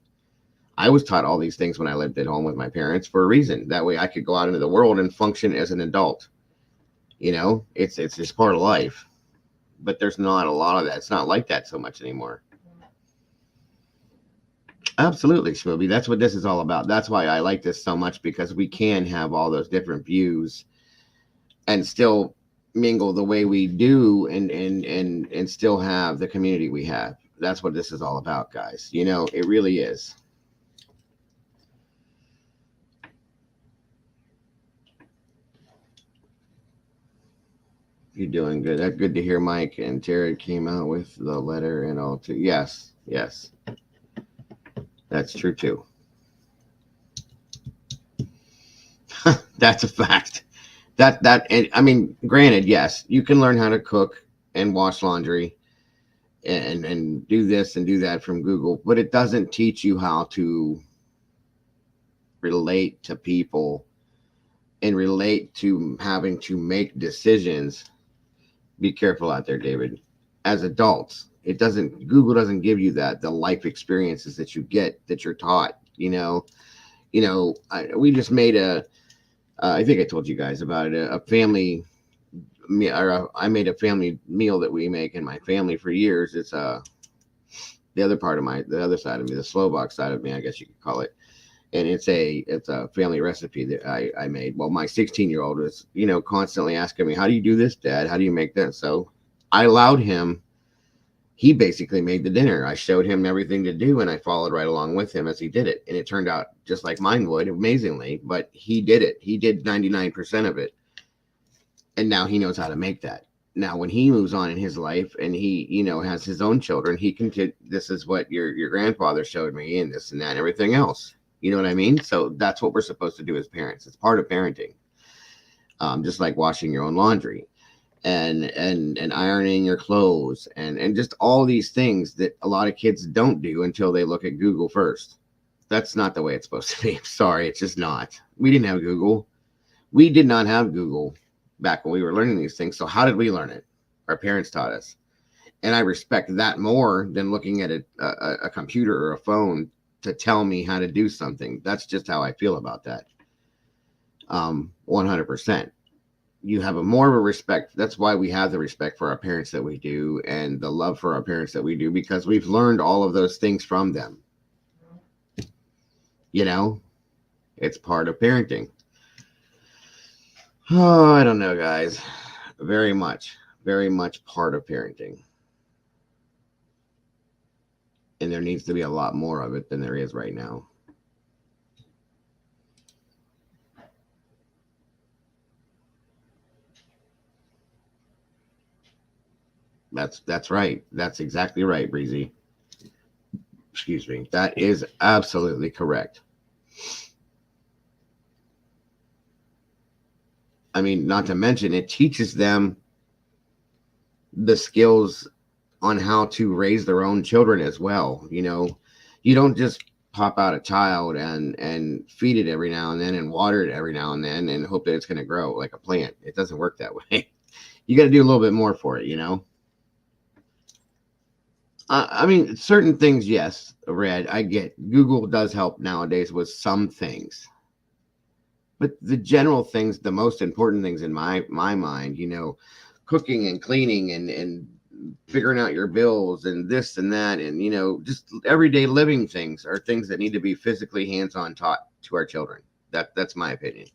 I was taught all these things when I lived at home with my parents for a reason. That way I could go out into the world and function as an adult. It's just part of life. But there's not a lot of that. It's not like that so much anymore. Absolutely, Smoothie. That's what this is all about. That's why I like this so much, because we can have all those different views and still mingle the way we do, and still have the community we have. That's what this is all about, guys. It really is. You're doing good. That's good to hear, Mike. And Tara came out with the letter and all too. Yes, yes, that's true too. That's a fact. And I mean, granted, yes, you can learn how to cook and wash laundry and do this and do that from Google, but it doesn't teach you how to relate to people and relate to having to make decisions. Be careful out there, David. As adults, Google doesn't give you the life experiences that you get, that you're taught. We just made I think I told you guys about it, a family I made a family meal that we make in my family for years. It's the other side of me, the Slovak side of me, I guess you could call it. And it's a family recipe that I made. Well, my 16-year-old was, constantly asking me, how do you do this, Dad? How do you make that? So I allowed him. He basically made the dinner. I showed him everything to do, and I followed right along with him as he did it. And it turned out just like mine would, amazingly. But he did it. He did 99% of it. And now he knows how to make that. Now, when he moves on in his life and he, has his own children, he can. This is what your grandfather showed me, and this and that, and everything else. You know what I mean? So that's what we're supposed to do as parents. It's part of parenting. Just like washing your own laundry and ironing your clothes and just all these things that a lot of kids don't do until they look at Google first. That's not the way it's supposed to be. I'm sorry, it's just not. We didn't have Google. We did not have Google back when we were learning these things. So how did we learn it? Our parents taught us. And I respect that more than looking at a computer or a phone to tell me how to do something. That's just how I feel about that. 100%. You have a more of a respect. That's why we have the respect for our parents that we do, and the love for our parents that we do, because we've learned all of those things from them. You know, it's part of parenting. Oh, I don't know, guys. Very much part of parenting. And there needs to be a lot more of it than there is right now. That's right. That's exactly right, Breezy. Excuse me. That is absolutely correct. I mean, not to mention, it teaches them the skills on how to raise their own children as well. You know, you don't just pop out a child and feed it every now and then and water it every now and then and hope that it's going to grow like a plant. It doesn't work that way. You got to do a little bit more for it, you know. I mean, certain things, yes, Red, I get. Google does help nowadays with some things. But the general things, the most important things in my mind, you know, cooking and cleaning and figuring out your bills and this and that, and you know, just everyday living things are things that need to be physically hands-on taught to our children. That's my opinion.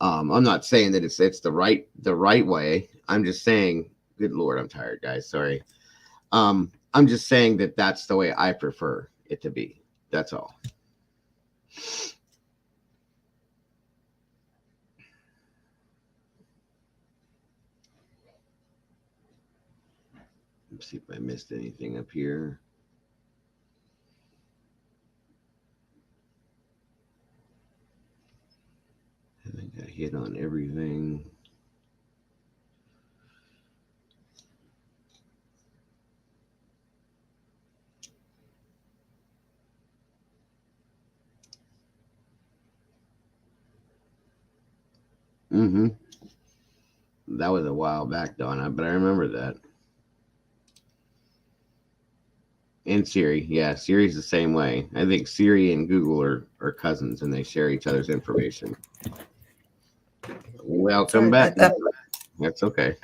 I'm not saying that it's the right way. I'm just saying, good Lord, I'm tired, guys. Sorry. I'm just saying that that's the way I prefer it to be. That's all. Let's see if I missed anything up here. I think I hit on everything. Mm-hmm. That was a while back, Donna, but I remember that. And Siri, yeah, Siri's the same way. I think Siri and Google are cousins, and they share each other's information. Welcome Sorry back. about that. That's okay.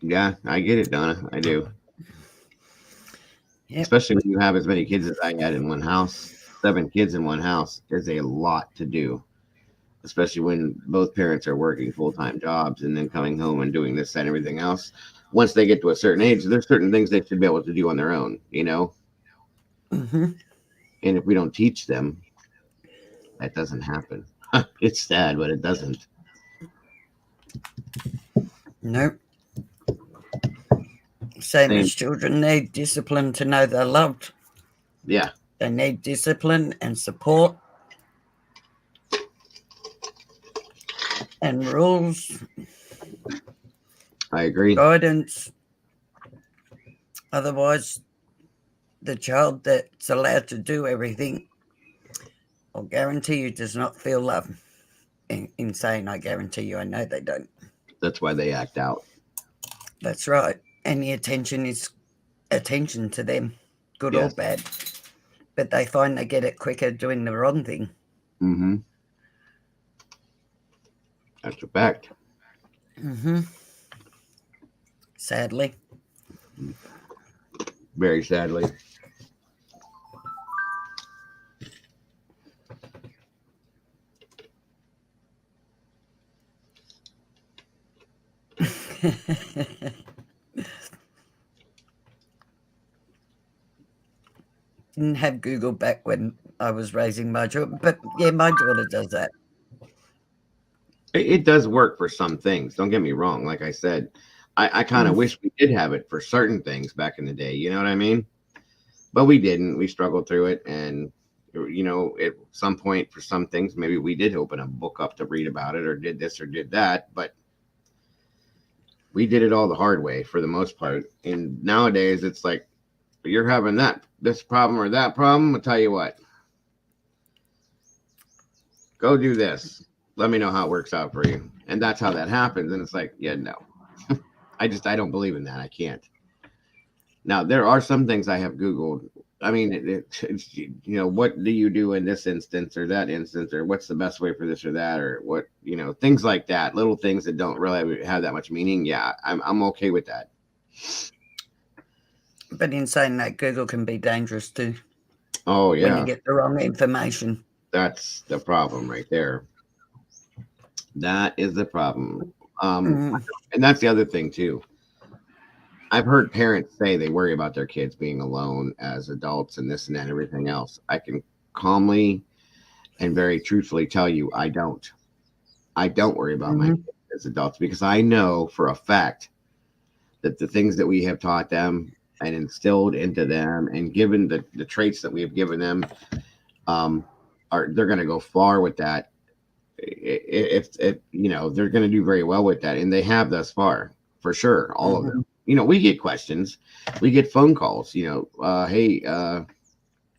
Yeah, I get it, Donna. I do. Yep. Especially when you have as many kids as I had in one house. 7 kids in one house is a lot to do, especially when both parents are working full-time jobs and then coming home and doing this and everything else. Once they get to a certain age, there's certain things they should be able to do on their own, you know? Mm-hmm. And if we don't teach them, that doesn't happen. It's sad, but it doesn't. Nope. Same Same. as children need discipline to know they're loved. Yeah, They need discipline and support and rules, I agree. guidance. Otherwise, the child that's allowed to do everything, I'll guarantee you, does not feel love. In saying I guarantee you, I know they don't. That's why they act out. That's right. And the attention is attention to them, good or Yes. bad. But they find they get it quicker doing the wrong thing. Mm-hmm. That's a fact. Mm-hmm. Sadly. Very sadly. Didn't have Google back when I was raising my daughter, but yeah, my daughter does that. It does work for some things. Don't get me wrong. Like I said, I kind of wish we did have it for certain things back in the day. You know what I mean? But we didn't. We struggled through it. And, you know, at some point for some things, maybe we did open a book up to read about it or did this or did that. But we did it all the hard way for the most part. And nowadays it's like, you're having this problem or that problem. I'll tell you what, go do this. Let me know how it works out for you. And that's how that happens. And it's like, yeah, no, I don't believe in that. I can't. Now, there are some things I have Googled. I mean, what do you do in this instance or that instance, or what's the best way for this or that, or what, things like that, little things that don't really have that much meaning. Yeah, I'm okay with that. But in saying that, Google can be dangerous too Oh, when you yeah, get the wrong information. that's the problem right there. That is the problem. Mm, And that's the other thing too. I've heard parents say they worry about their kids being alone as adults and this and that and everything else. I can calmly and very truthfully tell you I don't. I don't worry about my mhm, kids as adults because I know for a fact that the things that we have taught them and instilled into them and given the traits that we have given them they're going to go far with that. If they're going to do very well with that, and they have thus far for sure, all of mhm, them. We get questions, we get phone calls. Hey, Dad,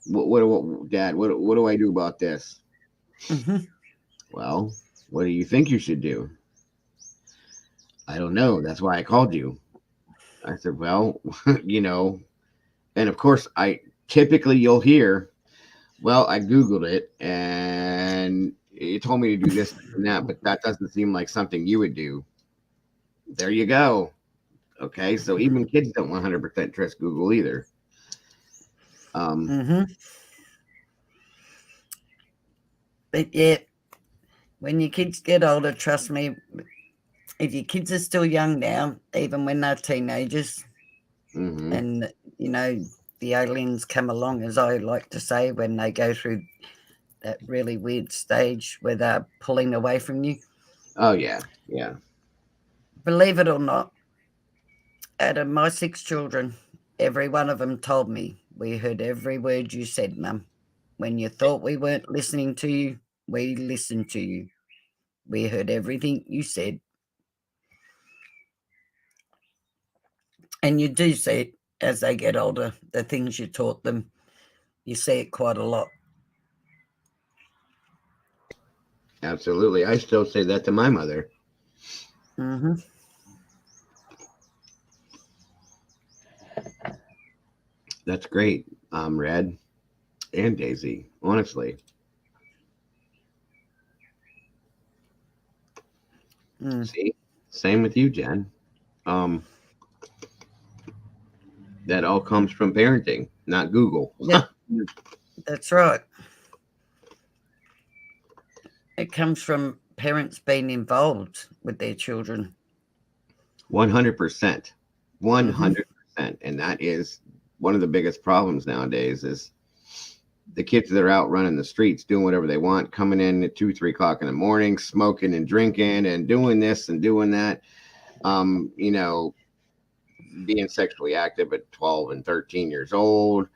what do I do about this? mhm. Well, what do you think you should do? I don't know. That's why I called you. I said, well, you know, and of course, I typically you'll hear, well, I Googled it and it told me to do this and that, but that doesn't seem like something you would do. There you go. Okay. So even kids don't 100% trust Google either. Um, Mhm. But yeah, when your kids get older, trust me, if your kids are still young now, even when they're teenagers, mhm. and you know, the aliens come along, as I like to say, when they go through that really weird stage where they're pulling away from you. Oh, yeah. Yeah. Believe it or not, out of my 6 children, every one of them told me, "We heard every word you said, Mum. When you thought we weren't listening to you, we listened to you. We heard everything you said." And you do see it as they get older, the things you taught them. You see it quite a lot. Absolutely. I still say that to my mother. Hmm. That's great. Red and Daisy, honestly. Mm. See, same with you, Jen. Um, that all comes from parenting, not Google. Yep, that's right. It comes from parents being involved with their children. 100%. Hmm. 100%. And that is one of the biggest problems nowadays is the kids that are out running the streets doing whatever they want, coming in at 2, 3 o'clock in the morning, smoking and drinking and doing this and doing that. Um, you know, being sexually active at 12 and 13 years old.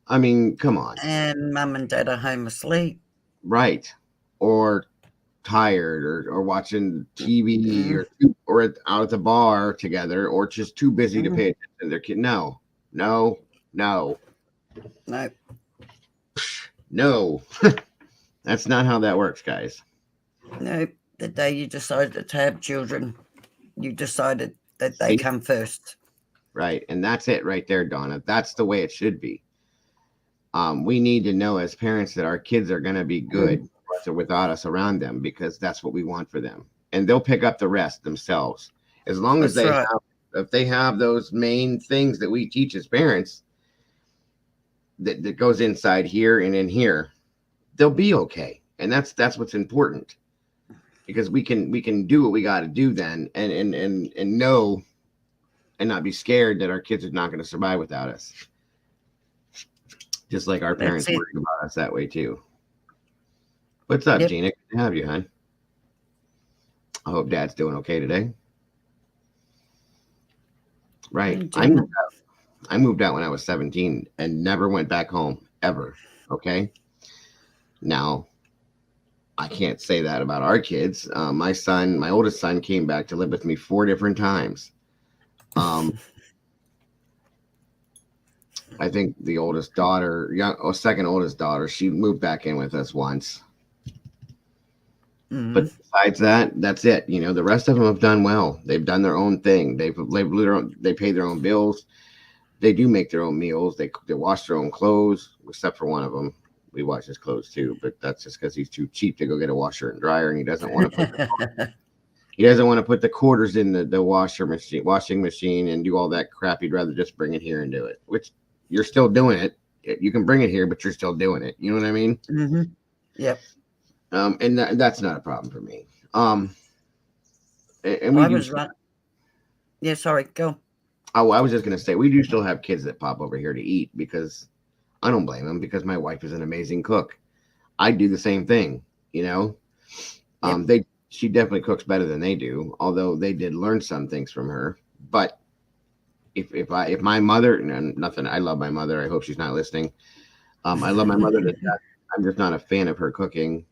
I mean, come on. And mum and dad are home asleep. Right. Or tired or watching TV Mm. out at the bar together or just too busy to Hmm. pay attention to their kid. No, no, no, No, no. That's not how that works, guys. no. The day you decided to have children, you decided that they See? come first. Right. And that's it right there, Donna. That's the way it should be. We need to know as parents that our kids are going to be good Mm. with or without us around them because that's what we want for them. And they'll pick up the rest themselves. As long as That's right. if they have those main things that we teach as parents that goes inside here and in here, they'll be okay. And that's what's important because we can do what we got to do then and know and not be scared that our kids are not going to survive without us. Just like our That's parents it. worried about us that way too. What's up, Yep. Gina? Good to have you, hon. I hope Dad's doing okay today. Right. And I Gina. moved out. I moved out when I was 17 and never went back home ever. Okay. Now I can't say that about our kids. My oldest son, came back to live with me 4 different times. Um, I think the oldest daughter, second oldest daughter, she moved back in with us once. But Mm. besides that, that's it. The rest of them have done well. They've done their own thing. They pay their own bills. they do make their own meals. They wash their own clothes, except for one of them. We wash his clothes too, but that's just because he's too cheap to go get a washer and dryer, and he doesn't want to put the quarters in the washing machine, and do all that crap. He'd rather just bring it here and do it. Which you're still doing it. You can bring it here, but you're still doing it. You know what I mean? Mm-hmm. Yep. And that's not a problem for me. And we I do. was right. Yeah, sorry, go. Oh, I was just gonna say we do still have kids that pop over here to eat because I don't blame them because my wife is an amazing cook. I do the same thing, you know. She definitely cooks better than they do, although they did learn some things from her. But if my mother, nothing, I love my mother. I hope she's not listening. I love my mother to death. I'm just not a fan of her cooking.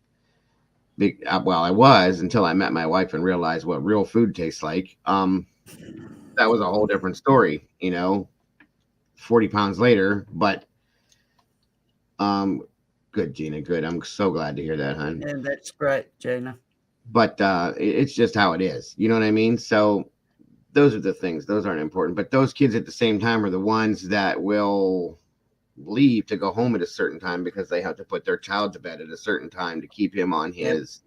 Well, I was until I met my wife and realized what real food tastes like. That was a whole different story, 40 pounds later, but good, Gina, good. I'm so glad to hear that, hon. Yeah, that's great, Gina. But it's just how it is. You know what I mean? So those are the things. Those aren't important. But those kids at the same time are the ones that will leave to go home at a certain time because they have to put their child to bed at a certain time to keep him on his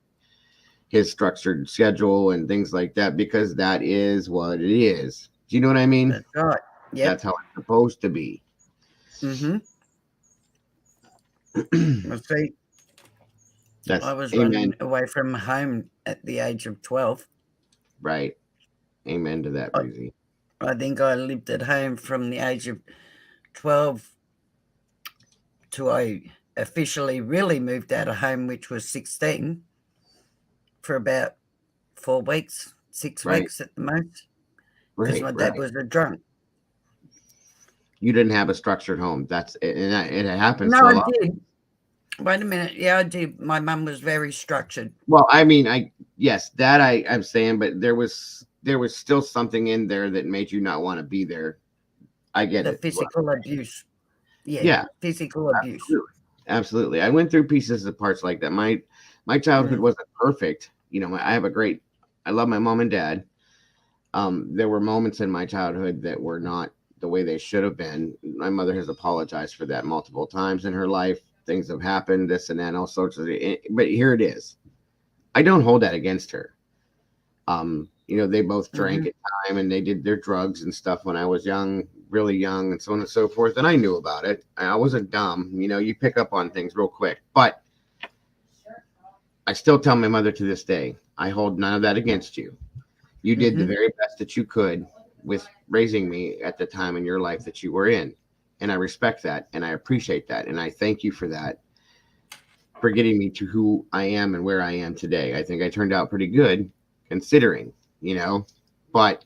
structured schedule and things like that, because that is what it is. Do you know what I mean? That's right. Yep. That's how it's supposed to be. Mm-hmm. Let's see. I was running away from home at the age of 12. Right. Amen to that, Breezy. I think I lived at home from the age of 12 to I officially really moved out of home, which was 16, for about 4 weeks, 6 weeks at the most, because my dad was a drunk. You didn't have a structured home. That's it, and it happens. No, I did. Wait a minute. Yeah, I did. My mum was very structured. Well, I mean, I'm saying, but there was still something in there that made you not want to be there. I get it. Physical abuse. Yeah. Physical abuse. Absolutely. I went through pieces of parts like that. My childhood wasn't perfect. I love my mom and dad. There were moments in my childhood that were not the way they should have been. My mother has apologized for that multiple times in her life. Things have happened, this and that, all sorts of. But here it is. I don't hold that against her. They both drank at time and they did their drugs and stuff when I was young, really young, and so on and so forth. And I knew about it. I wasn't dumb. You pick up on things real quick. But I still tell my mother to this day, I hold none of that against you. You did the very best that you could with raising me at the time in your life that you were in. And I respect that. And I appreciate that. And I thank you for that, for getting me to who I am and where I am today. I think I turned out pretty good considering, but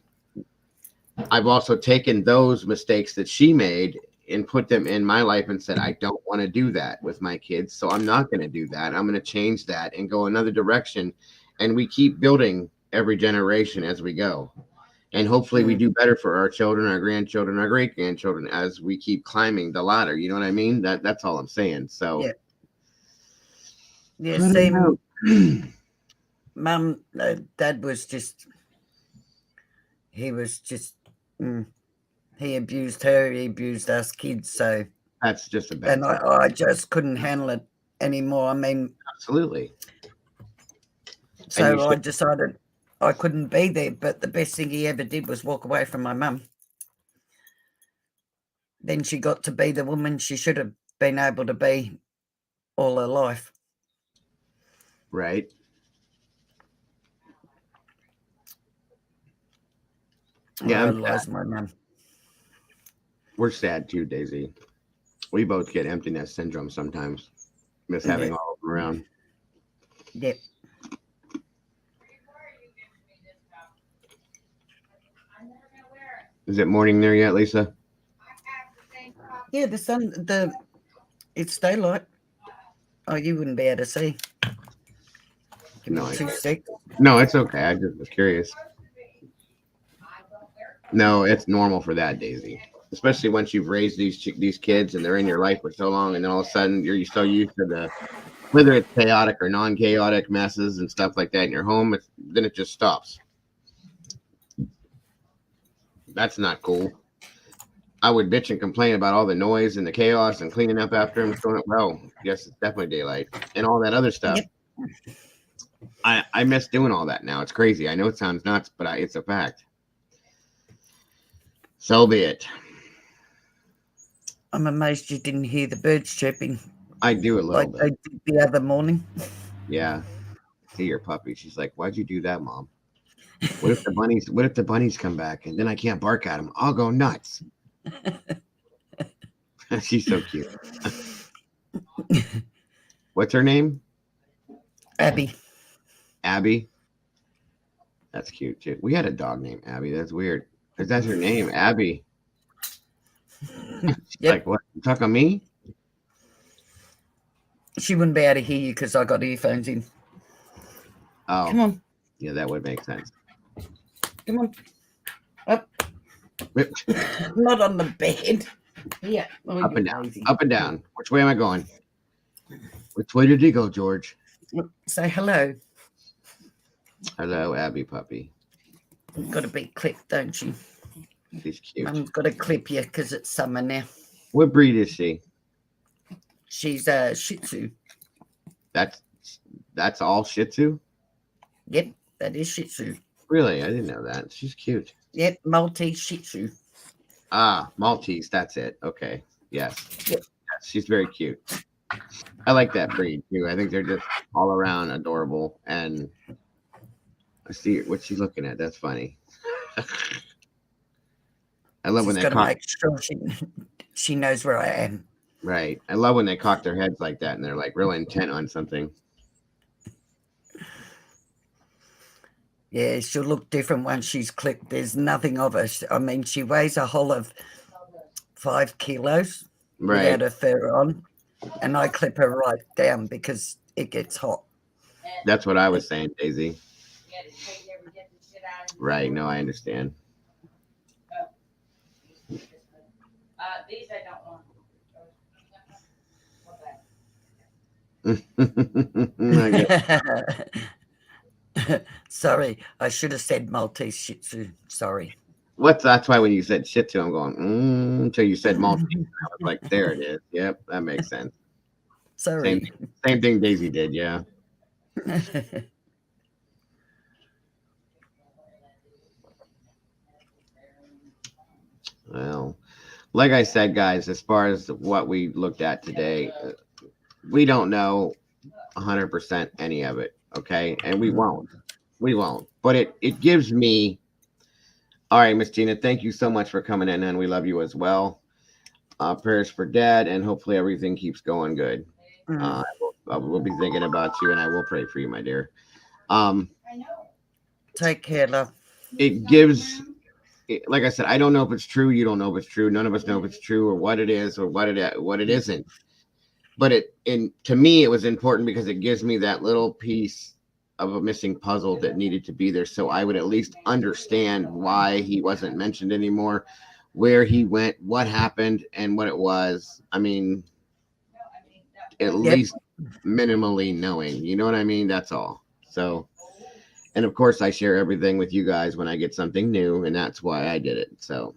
I've also taken those mistakes that she made and put them in my life and said, I don't want to do that with my kids. So I'm not going to do that. I'm going to change that and go another direction. And we keep building every generation as we go. And hopefully we do better for our children, our grandchildren, our great grandchildren as we keep climbing the ladder. You know what I mean? That's all I'm saying. So same. Mum, Dad was just, he abused her, he abused us kids. So that's just a bad and I just couldn't handle it anymore. I mean, absolutely. So I decided I couldn't be there, but the best thing he ever did was walk away from my mum. Then she got to be the woman she should have been able to be all her life. Right. Yeah, I lost my mum. We're sad too, Daisy. We both get emptiness syndrome sometimes. Miss having all of them around. Yep. Is it morning there yet, Lisa? Yeah, the sun, it's daylight. Oh, you wouldn't be able to see. Give me 2 seconds. No, it's okay. I just was curious. No, it's normal for that, Daisy. Especially once you've raised these kids and they're in your life for so long, and then all of a sudden you're so used to whether it's chaotic or non-chaotic messes and stuff like that in your home, then it just stops. That's not cool. I would bitch and complain about all the noise and the chaos and cleaning up after him. Throwing up. Well, yes, it's definitely daylight and all that other stuff. Yep. I miss doing all that now. It's crazy. I know it sounds nuts, but it's a fact. So be it. I'm amazed you didn't hear the birds chirping I do a little like they bit. did the other morning. Yeah. See your puppy. She's like, "Why'd you do that, Mom? What if the bunnies? What if the bunnies come back and then I can't bark at them? I'll go nuts." She's so cute. What's her name? Abby. Abby. That's cute too. We had a dog named Abby. That's weird. Cause that's her name, Abby. She's Yep. like, what? You talking me? She wouldn't be able to hear you because I got earphones in. Oh, Come on. yeah, that would make sense. Come on. Up. Not on the bed. Yeah. Oh, Up you're and down. lazy. Up and down. Which way am I going? Which way did he go, George? Say hello. Hello, Abby puppy. You've got a big clip, don't you? She's cute. Mum's got to clip you because it's summer now. What breed is she? She's a Shih Tzu. That's all Shih Tzu? Yep, that is Shih Tzu. Really? I didn't know that. She's cute. Yep, Maltese Shih Tzu. Ah, Maltese. That's it. Okay. Yes. Yep. Yes, she's very cute. I like that breed too. I think they're just all around adorable. And I see what she's looking at. That's funny. I love when She's they got to cock. make sure she knows where I am. Right. I love when they cock their heads like that and they're like real intent on something. Yeah, she'll look different once she's clipped. There's nothing of her. I mean, she weighs a whole of 5 kilos Right. without her fur on, and I clip her right down because it gets hot. That's what I was saying, Daisy. Right. No, I understand. These I don't want. I guess. Sorry, I should have said Maltese Shih Tzu. Sorry. That's why when you said shit to, I'm going until you said Maltese. I was like, there it is. Yep, that makes sense. Sorry. Same thing Daisy did. Yeah. Well, like I said, guys, as far as what we looked at today, we don't know 100% any of it. Okay, and we won't. We won't. But it gives me. All right, Miss Tina, thank you so much for coming in, and we love you as well. Prayers for Dad, and hopefully everything keeps going good. We'll be thinking about you, and I will pray for you, my dear. Take care, love. It gives, like I said, I don't know if it's true. You don't know if it's true. None of us know if it's true or what it is or what it isn't. But to me, it was important because it gives me that little piece of a missing puzzle that needed to be there, so I would at least understand why he wasn't mentioned anymore, where he went, what happened, and what it was. I mean, at least minimally knowing, you know what I mean? That's all. So, and of course, I share everything with you guys when I get something new, and that's why I did it. So,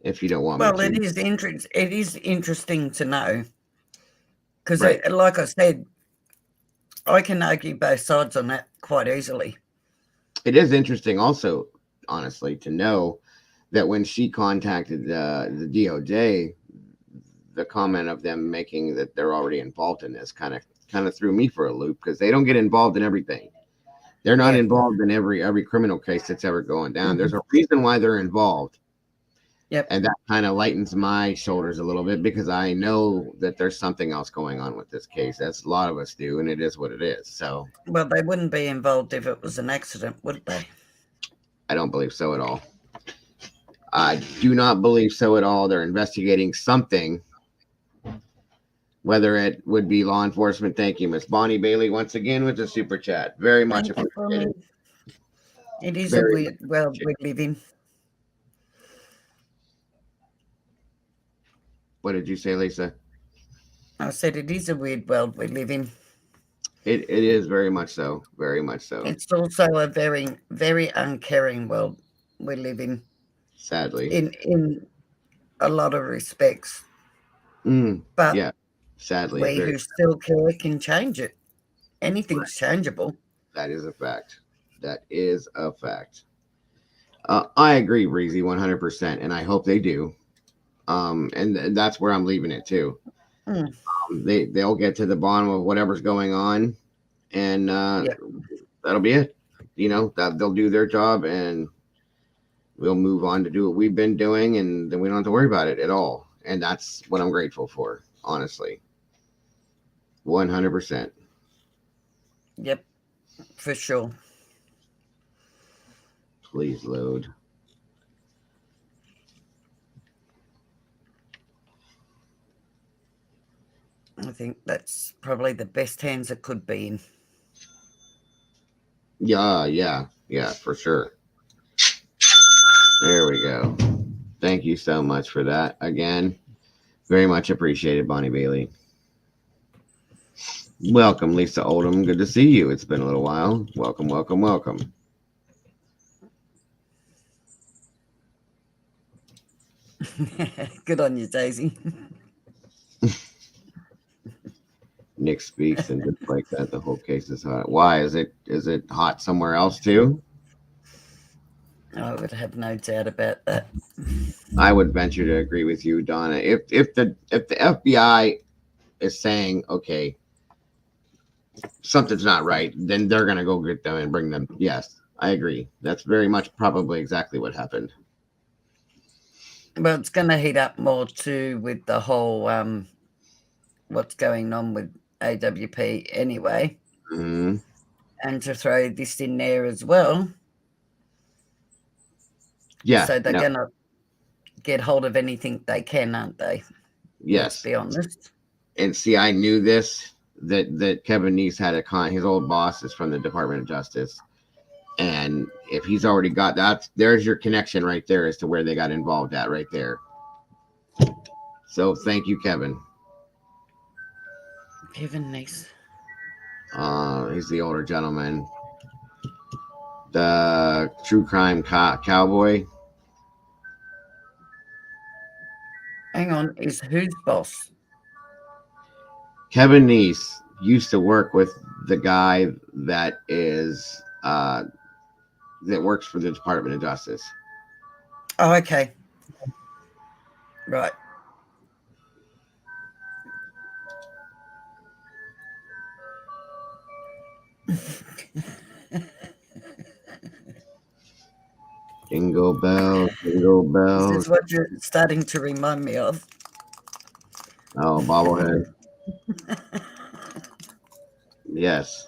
if you don't want me to, it is interesting to know because, right. like I said, I can argue both sides on that quite easily. It is interesting, also, honestly, to know that when she contacted the DOJ, the comment of them making that they're already involved in this kind of threw me for a loop because they don't get involved in everything. They're not involved in every criminal case that's ever going down. There's a reason why they're involved. Yep. And that kind of lightens my shoulders a little bit because I know that there's something else going on with this case. That's a lot of us do, and it is what it is. So, well, they wouldn't be involved if it was an accident, would they? I don't believe so at all. I do not believe so at all. They're investigating something, whether it would be law enforcement. Thank you, Miss Bonnie Bailey, once again with the super chat. Very much appreciated. It is a weird world we live in. What did you say, Lisa? I said it is a weird world we live in. It is very much so. Very much so. It's also a very, very uncaring world we live in. Sadly. in a lot of respects. But Yeah. Sadly, we very. who still care can change it. Anything's changeable. That is a fact. That is a fact. I agree, Breezy, 100%, and I hope they do. And that's where I'm leaving it too. Mm, They'll get to the bottom of whatever's going on, and yep. that'll be it. That they'll do their job, and we'll move on to do what we've been doing, and then we don't have to worry about it at all. And that's what I'm grateful for, honestly. 100%. Yep. For sure. Please load. I think that's probably the best hands it could be in. Yeah, for sure. There we go. Thank you so much for that. Again, very much appreciated, Bonnie Bailey. Welcome, Lisa Oldham. Good to see you. It's been a little while. Welcome, welcome, welcome. Good on you, Daisy. Nick speaks, and just like that, the whole case is hot. Why is it hot somewhere else too? I would have no doubt about that. I would venture to agree with you, Donna. If the FBI is saying, okay, something's not right, then they're gonna go get them and bring them. Yes, I agree. That's very much probably exactly what happened. Well, it's going to heat up more too with the whole what's going on with AWP anyway. Mm-hmm. And to throw this in there as well. Yeah. So they're going to get hold of anything they can, aren't they? Yes. Let's be honest. And see, I knew this that Kevin Neese had his old boss is from the Department of Justice, and if he's already got that, there's your connection right there as to where they got involved at right there. So thank you, Kevin. Kevin Neese. He's the older gentleman, the true crime cowboy. Hang on, is whose boss? Kevin Neese used to work with the guy that is that works for the Department of Justice. Oh, okay. Right. Jingle bells, jingle Is bells. this what you're starting to remind me of? Oh, bobblehead. Yes.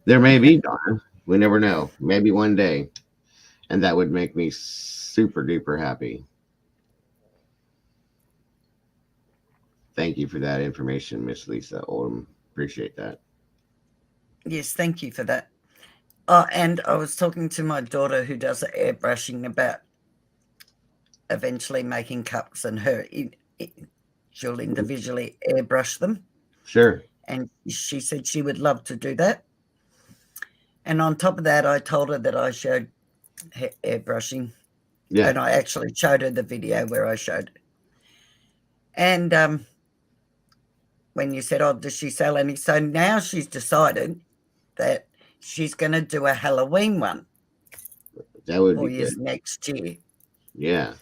There may be, Donna. We never know. Maybe one day. And that would make me super duper happy. Thank you for that information, Miss Lisa Oldham. Appreciate that. Yes, thank you for that. Oh, and I was talking to my daughter who does airbrushing about eventually making cups, and she'll individually airbrush them. Sure. And she said she would love to do that. And on top of that, I told her that I showed airbrushing. Yeah. And I actually showed her the video where I showed it. And when you said, oh, does she sell any? So now she's decided that she's going to do a Halloween one. That would for be years good. next year. Yeah.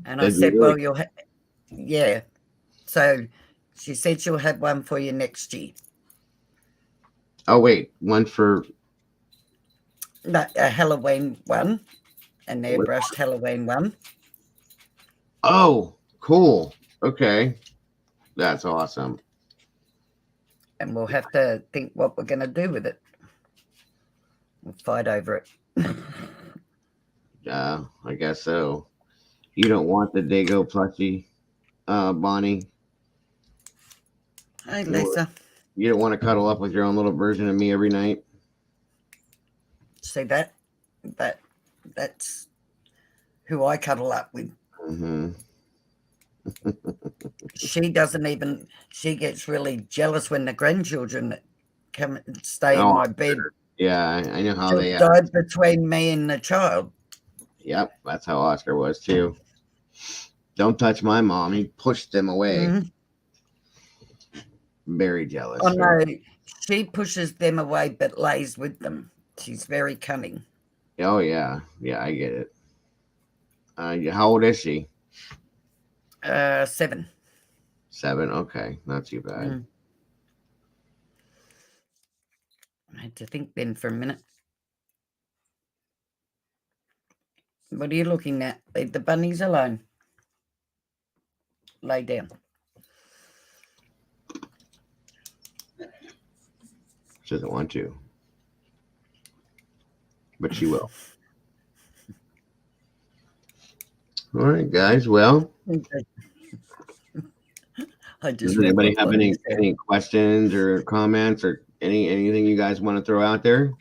And I said, well, you'll yeah. So she said she'll have one for you next year. Oh, wait. One for... No, a Halloween one. An airbrushed Halloween one. Oh, cool. Okay. That's awesome. And we'll have to think what we're going to do with it. We'll fight over it. Yeah, I guess so. You don't want the Dago plushie, Bonnie? Hey, Lisa. You don't want to cuddle up with your own little version of me every night? See that? That's who I cuddle up with. Mm-hmm. She doesn't even, she gets really jealous when the grandchildren come and stay in my bed. Yeah, I know how She'll they dive between me and the child. Yep, that's how Oscar was too. Don't touch my mom. He pushed them away. Mhm. Very jealous. Oh no, she pushes them away but lays with them. She's very cunning. Oh yeah, yeah, I get it. How old is she? 7. 7. Okay, not too bad. Mm. I had to think then for a minute. What are you looking at? Leave the bunnies alone. Lay down. She doesn't want to, but she will. All right, guys. Well, I does just read anybody what have Bonnie said. any questions or comments or anything you guys want to throw out there?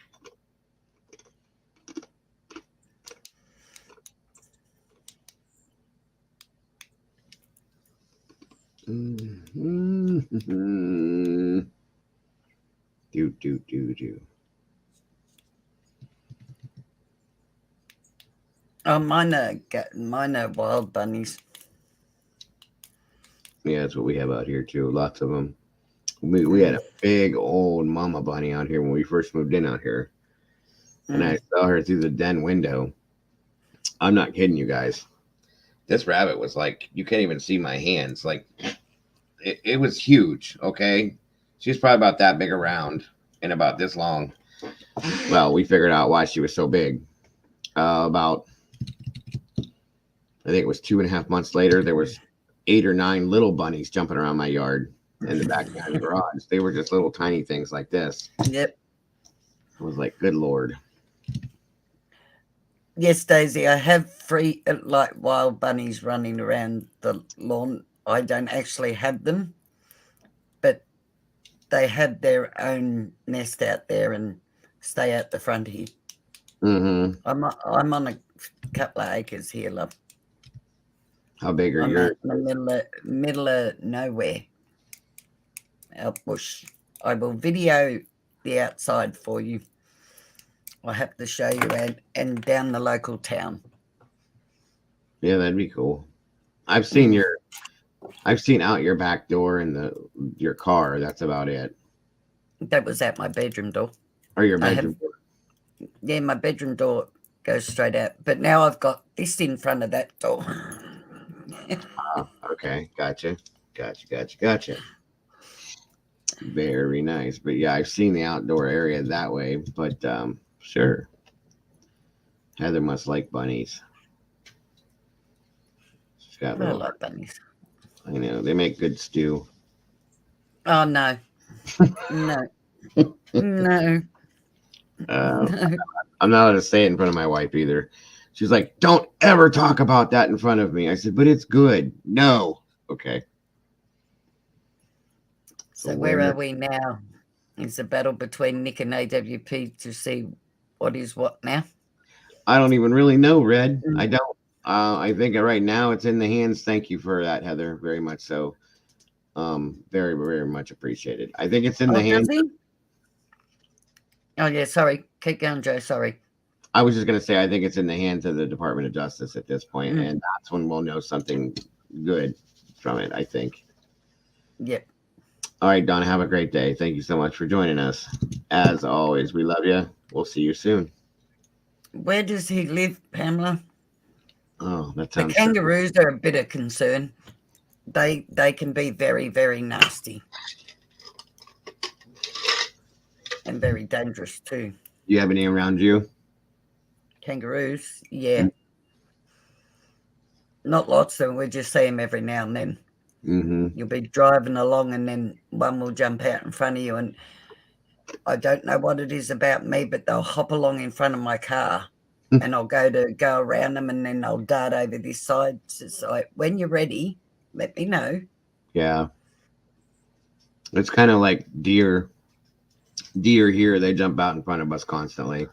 Mm-hmm. Do. Oh, mine are wild bunnies. Yeah, that's what we have out here too. Lots of them. We had a big old mama bunny out here when we first moved in out here, and I saw her through the den window. I'm not kidding you guys. This rabbit was like, you can't even see my hands. Like, it was huge. Okay, she's probably about that big around and about this long. Well, we figured out why she was so big. About, I think it was 2.5 months later, there was 8 or 9 little bunnies jumping around my yard in the backyard of the garage. They were just little tiny things like this. Yep. I was like, good Lord. Yes, Daisy, I have free like wild bunnies running around the lawn. I don't actually have them, but they have their own nest out there and stay out the front here. Mm-hmm. I'm on a couple of acres here, love. How big are I'm yours? out in the middle of nowhere, out bush. I will video the outside for you. I'll have to show you and down the local town. Yeah, that'd be cool. I've seen out your back door and your car. That's about it. That was at my bedroom door. Or your bedroom door. Yeah, my bedroom door goes straight out. But now I've got this in front of that door. Oh, okay, gotcha. Very nice. But yeah, I've seen the outdoor area that way. But sure. Heather must like bunnies. She's got I little. like bunnies. I know they make good stew. Oh no, no, no. I'm not allowed to say it in front of my wife either. She's like, "Don't ever talk about that in front of me." I said, "But it's good." No. Okay. So where are we now? It's a battle between Nick and AWP to see what is what now. I don't even really know, Red. I don't. I think right now it's in the hands. Thank you for that, Heather. Very much so. Very, very much appreciated. I think it's in the hands. Oh yeah, sorry. Keep going, Joe. Sorry. I was just gonna say I think it's in the hands of the Department of Justice at this point, and that's when we'll know something good from it. I think. Yep. All right, Donna. Have a great day. Thank you so much for joining us. As always, we love you. We'll see you soon. Where does he live, Pamela? Oh, that sounds. The kangaroos are a bit of concern. They can be very, very nasty. And very dangerous too. You have any around you? Kangaroos, yeah. Not lots of them. We just see them every now and then. Mm-hmm. You'll be driving along and then one will jump out in front of you, and I don't know what it is about me, but they'll hop along in front of my car and I'll go around them and then they'll dart over this side. So it's like, when you're ready, let me know. Yeah. It's kind of like deer. Deer here, they jump out in front of us constantly.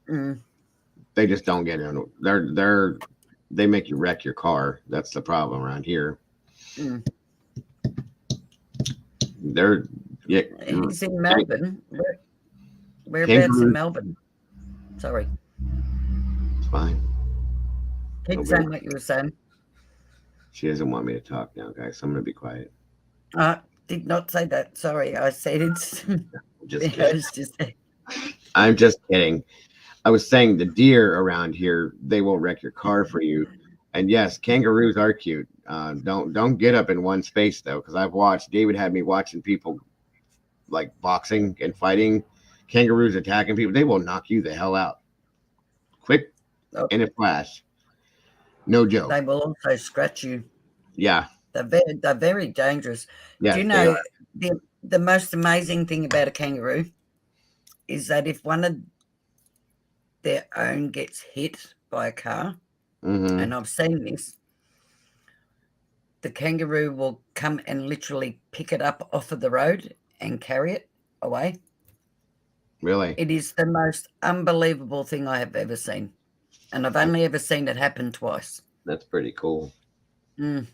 They just don't get in. They make you wreck your car. That's the problem around here. He's in Melbourne. Whereabouts in Melbourne? Sorry. It's fine. Keep Nobody, saying what you were saying. she doesn't want me to talk now, guys. So I'm gonna be quiet. I did not say that. Sorry, I said it's. Just I kidding. was just I'm just kidding. I was saying the deer around here, they will wreck your car for you. And yes, kangaroos are cute. Don't get up in one space though, because I've watched. David had me watching people like boxing and fighting. Kangaroos attacking people. They will knock you the hell out, quick Oh, in a flash. No joke. they will also scratch you. Yeah. They're very dangerous. Do Yes, you they know are. the most amazing thing about a kangaroo is that if one of their own gets hit by a car, Mm-hmm. and I've seen this, the kangaroo will come and literally pick it up off of the road and carry it away. Really? It is the most unbelievable thing I have ever seen. And I've only ever seen it happen twice. That's pretty cool. Mm.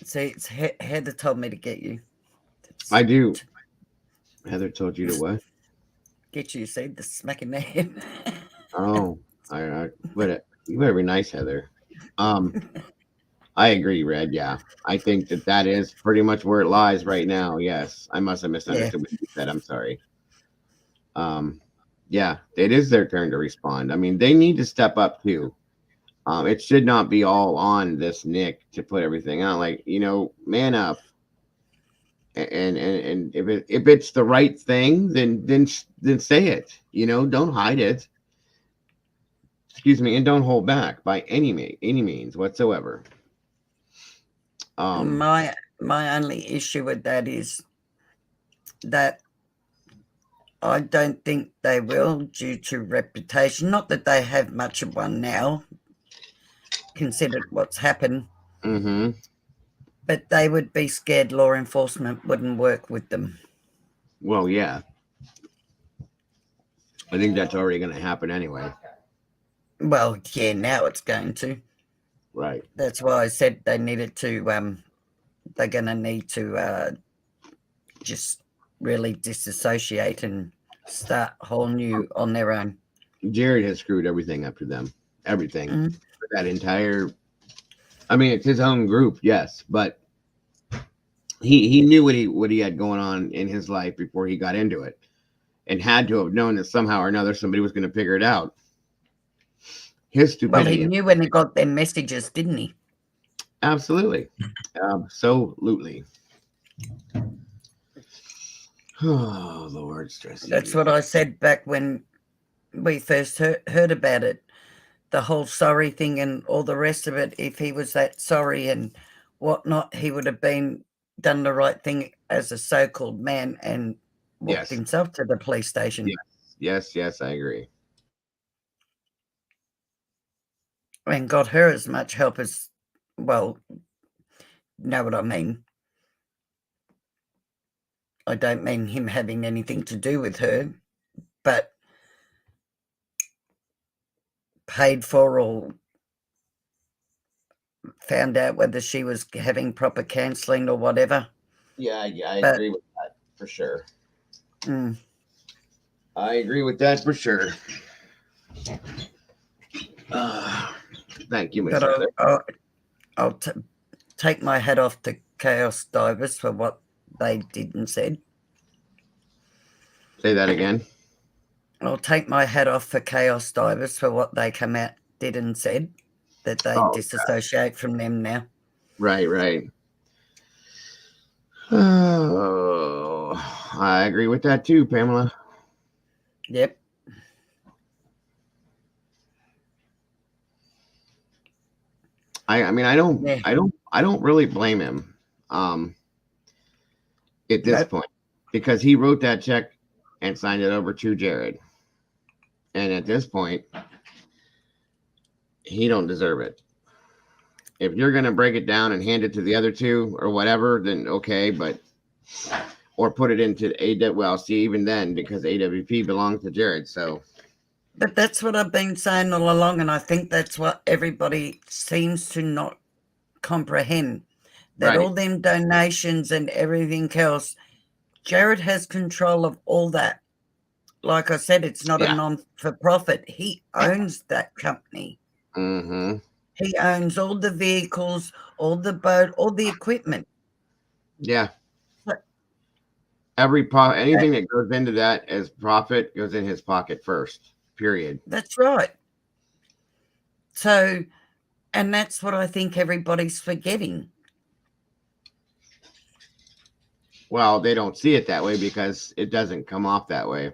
See, it's Heather told me to get you. I do. Heather told you to what? Get you, see, the smack in the head. Oh, I but you better be nice, Heather. Um, I agree, Red. Yeah, I think that is pretty much where it lies right now. Yes, I must have Yeah. misunderstood what you said. I'm sorry. Um, yeah, it is their turn to respond. I mean, they need to step up too. It should not be all on this Nick to put everything out. Like, man up. And if it's the right thing, then say it. Don't hide it. Excuse me, and don't hold back by any means whatsoever. My only issue with that is that I don't think they will due to reputation. Not that they have much of one now, considered what's happened, Mm-hmm. but they would be scared law enforcement wouldn't work with them. Well, yeah, I think that's already going to happen anyway. Well, yeah, now it's going to. Right. That's why I said they needed to. They're going to need to just really disassociate and start whole new on their own. Jared has screwed everything up to them. Everything. Mhm. That entire. I mean, it's his own group, yes, but he knew what he had going on in his life before he got into it, and had to have known that somehow or another somebody was going to figure it out. His Well, he stupidity. knew when he got their messages, didn't he? Absolutely. Absolutely. Oh, Lord, stress. That's what I said back when we first heard about it. The whole sorry thing and all the rest of it. If he was that sorry and whatnot, he would have done the right thing as a so-called man and walked Yes. himself to the police station. Yes, I agree. And got her as much help as, well, know what I mean. I don't mean him having anything to do with her, but paid for or found out whether she was having proper counselling or whatever. Yeah, I But- agree with that for sure. Mm, I agree with that for sure. Thank you, Miss but Heather. I'll take my hat off to Chaos Divers for what they did and said. Say that again. I'll take my hat off for Chaos Divers for what they come out did and said, that they disassociate from them now. Right. Oh, I agree with that too, Pamela. Yep. I mean, I don't Yeah. I don't really blame him at this Nope. point, because he wrote that check and signed it over to Jared. And at this point, he don't deserve it. If you're going to break it down and hand it to the other two or whatever, then okay, but or put it into well, see, even then, because AWP belongs to Jared, so But that's what I've been saying all along, and I think that's what everybody seems to not comprehend. That right. all them donations and everything else, Jared has control of all that. like I said, it's not a Yeah. non-for-profit. He owns that company. Mm-hmm. He owns all the vehicles, all the boat, all the equipment. Yeah. But- Anything that goes into that as profit goes in his pocket first. Period. That's right. So, and that's what I think everybody's forgetting. Well, they don't see it that way because it doesn't come off that way.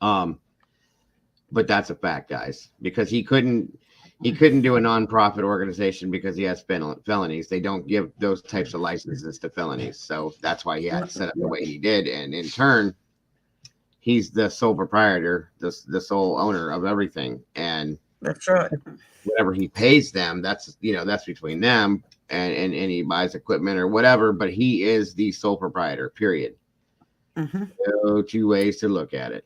But that's a fact, guys, because he couldn't do a nonprofit organization because he has felonies. They don't give those types of licenses to felonies. So that's why he had to set up the way he did. And in turn, he's the sole proprietor, the sole owner of everything. And That's right. whatever he pays them, that's between them, and he buys equipment or whatever, but he is the sole proprietor, period. Mm-hmm. No two ways to look at it.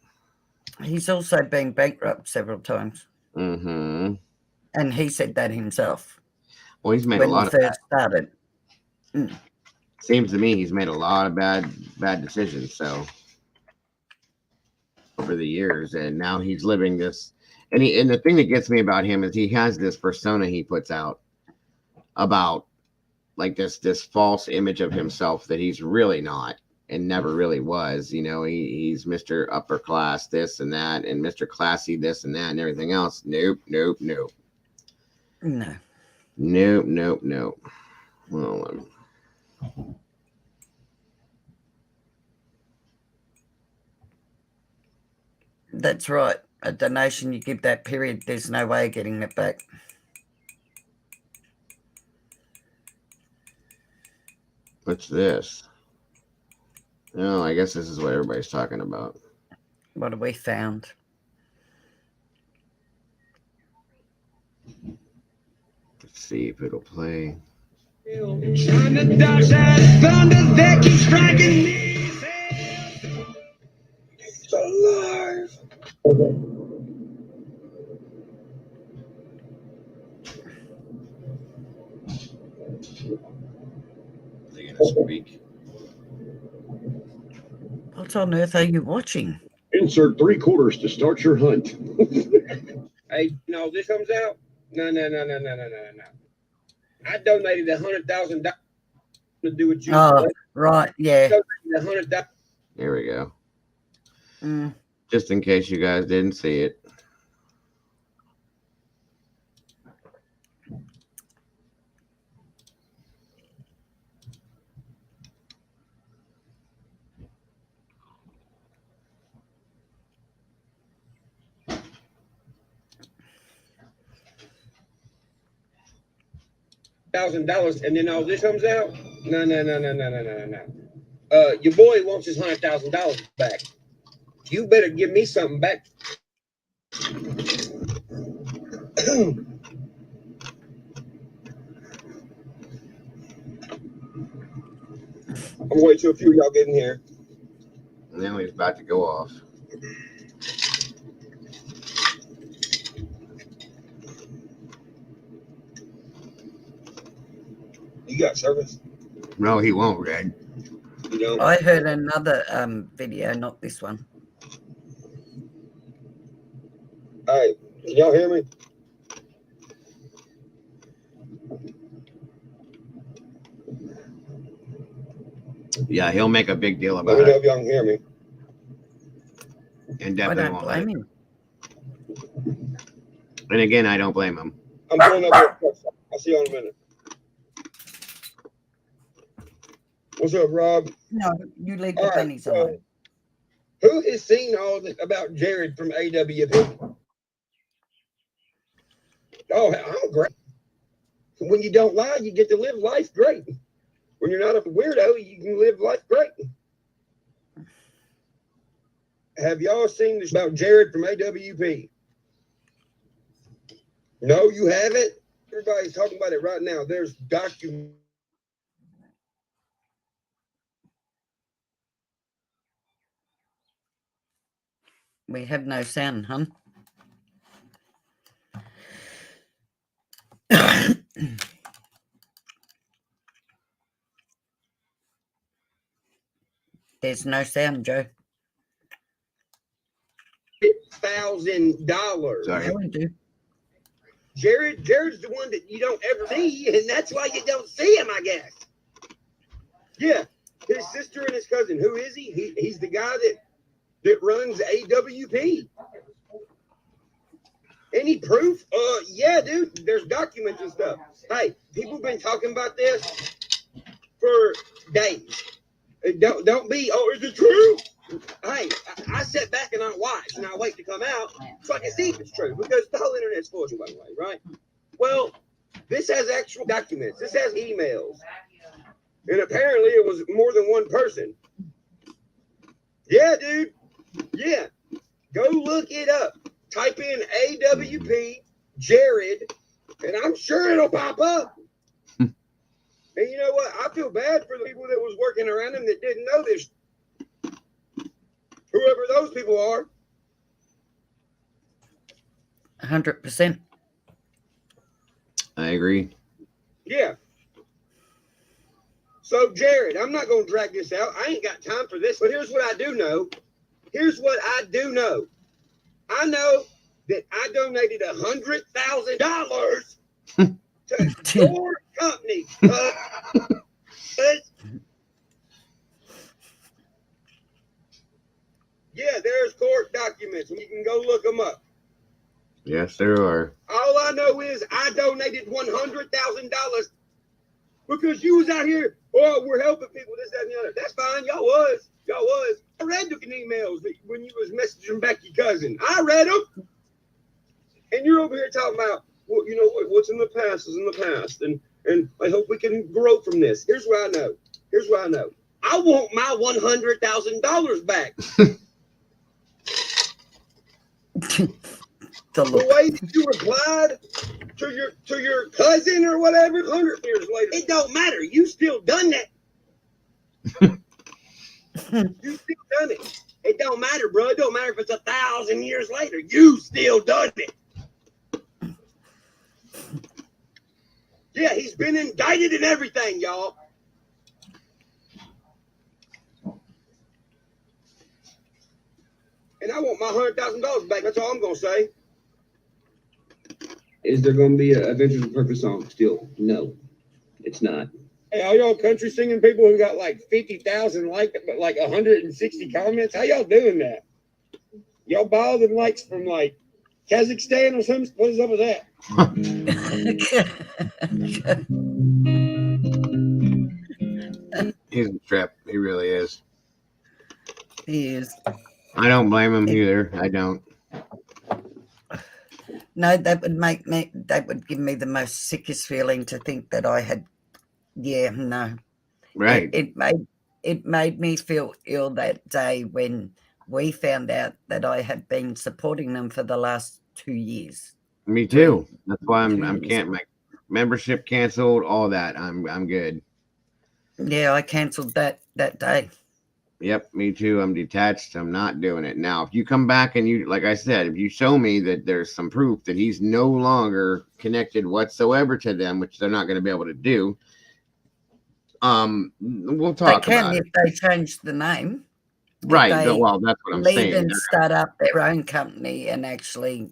He's also been bankrupt several times. Mm-hmm. And he said that himself Well, he's made when a lot he of first started. seems to me he's made a lot of bad decisions so over the years, and now he's living this, and the thing that gets me about him is he has this persona he puts out about like this false image of himself that he's really not and never really was. He's Mr. Upper Class this and that, and Mr. Classy this and that and everything else. Nope. No. Well, That's right. A donation you give that period, there's no way of getting it back. what's this? Oh, I guess this is what everybody's talking about. What have we found? Let's see if it'll play. Trying to dodge that thunder that keeps striking me. It's alive. They're gonna speak. What on earth are you watching? Insert 3/4 to start your hunt. Hey, no, this comes out. No. I donated $100,000 to do what you. Oh, right, yeah. $100,000. There we go. Mm. Just in case you guys didn't see it. $1,000, and then all this comes out. No. Your boy wants his $100,000 back. You better give me something back. I'm gonna wait till a few of y'all get in here. Now he's about to go off. You got service? No, he won't, Red. You know? I heard another video, not this one. All right, can y'all hear me? Yeah, he'll make a big deal Let about me know it, if y'all can hear me. and I definitely don't won't. blame him. And again, I don't blame him. I'm pulling up. I'll see y'all in a minute. What's up, Rob? No, you leave All the right, pennies so alone. who has seen all this about Jared from AWP? Oh, I'm great. When you don't lie, you get to live life great. When you're not a weirdo, you can live life great. Have y'all seen this about Jared from AWP? No, you haven't? Everybody's talking about it right now. There's document. We have no sound, hun. There's no sound, Joe. Sorry. Yeah, we do. Jared's the one that you don't ever see, and that's why you don't see him, I guess. Yeah, his sister and his cousin. Who is he? He's the guy that runs AWP. Any proof? Yeah, dude. There's documents and stuff. Hey, people been talking about this for days. Don't be. Oh, is it true? Hey, I sit back and I watch and I wait to come out so I can see if it's true, because the whole internet's full of it, by the way, right? Well, this has actual documents. This has emails, and apparently it was more than one person. Yeah, dude. Yeah, go look it up. Type in AWP Jared, and I'm sure it'll pop up. And you know what? I feel bad for the people that was working around him that didn't know this. Whoever those people are. 100%. I agree. Yeah. So, Jared, I'm not going to drag this out. I ain't got time for this. But here's what I do know. I know that I donated $100,000 to your company. Yeah, there's court documents, and you can go look them up. Yes, there are. All I know is I donated $100,000 because you was out here. Oh, we're helping people. This, that, and the other. That's fine. Y'all was. I read the emails when you was messaging back your cousin. I read them, and you're over here talking about, well, you know what's in the past is in the past, and I hope we can grow from this. Here's what I know. I want my $100,000 back. The way that you replied to your cousin or whatever 100 years later, it don't matter. You still done that. You still done it. It don't matter, bro. It don't matter if it's 1,000 years later. You still done it. Yeah, he's been indicted and everything, y'all. And I want my $100,000 back. That's all I'm gonna say. Is there gonna be a Adventures of Purpose song still? No, it's not. Hey, all y'all country singing people who got like 50,000 likes, but like 160 comments. How y'all doing that? Y'all buy all them likes from like Kazakhstan or something? What is up with that? He's a trip. He really is. He is. I don't blame him either. I don't. No, that would give me the most sickest feeling to think that I had. Yeah, no. Right. It made me feel ill that day when we found out that I had been supporting them for the last 2 years. Me too. That's why I'm can't my membership canceled. All that. I'm good. Yeah, I cancelled that day. Yep, me too. I'm detached. I'm not doing it. Now, if you come back and you, like I said, if you show me that there's some proof that he's no longer connected whatsoever to them, which they're not going to be able to do, we'll talk about it. If they change the name. Right. Well, that's what I'm saying. Leave and start up their own company and actually.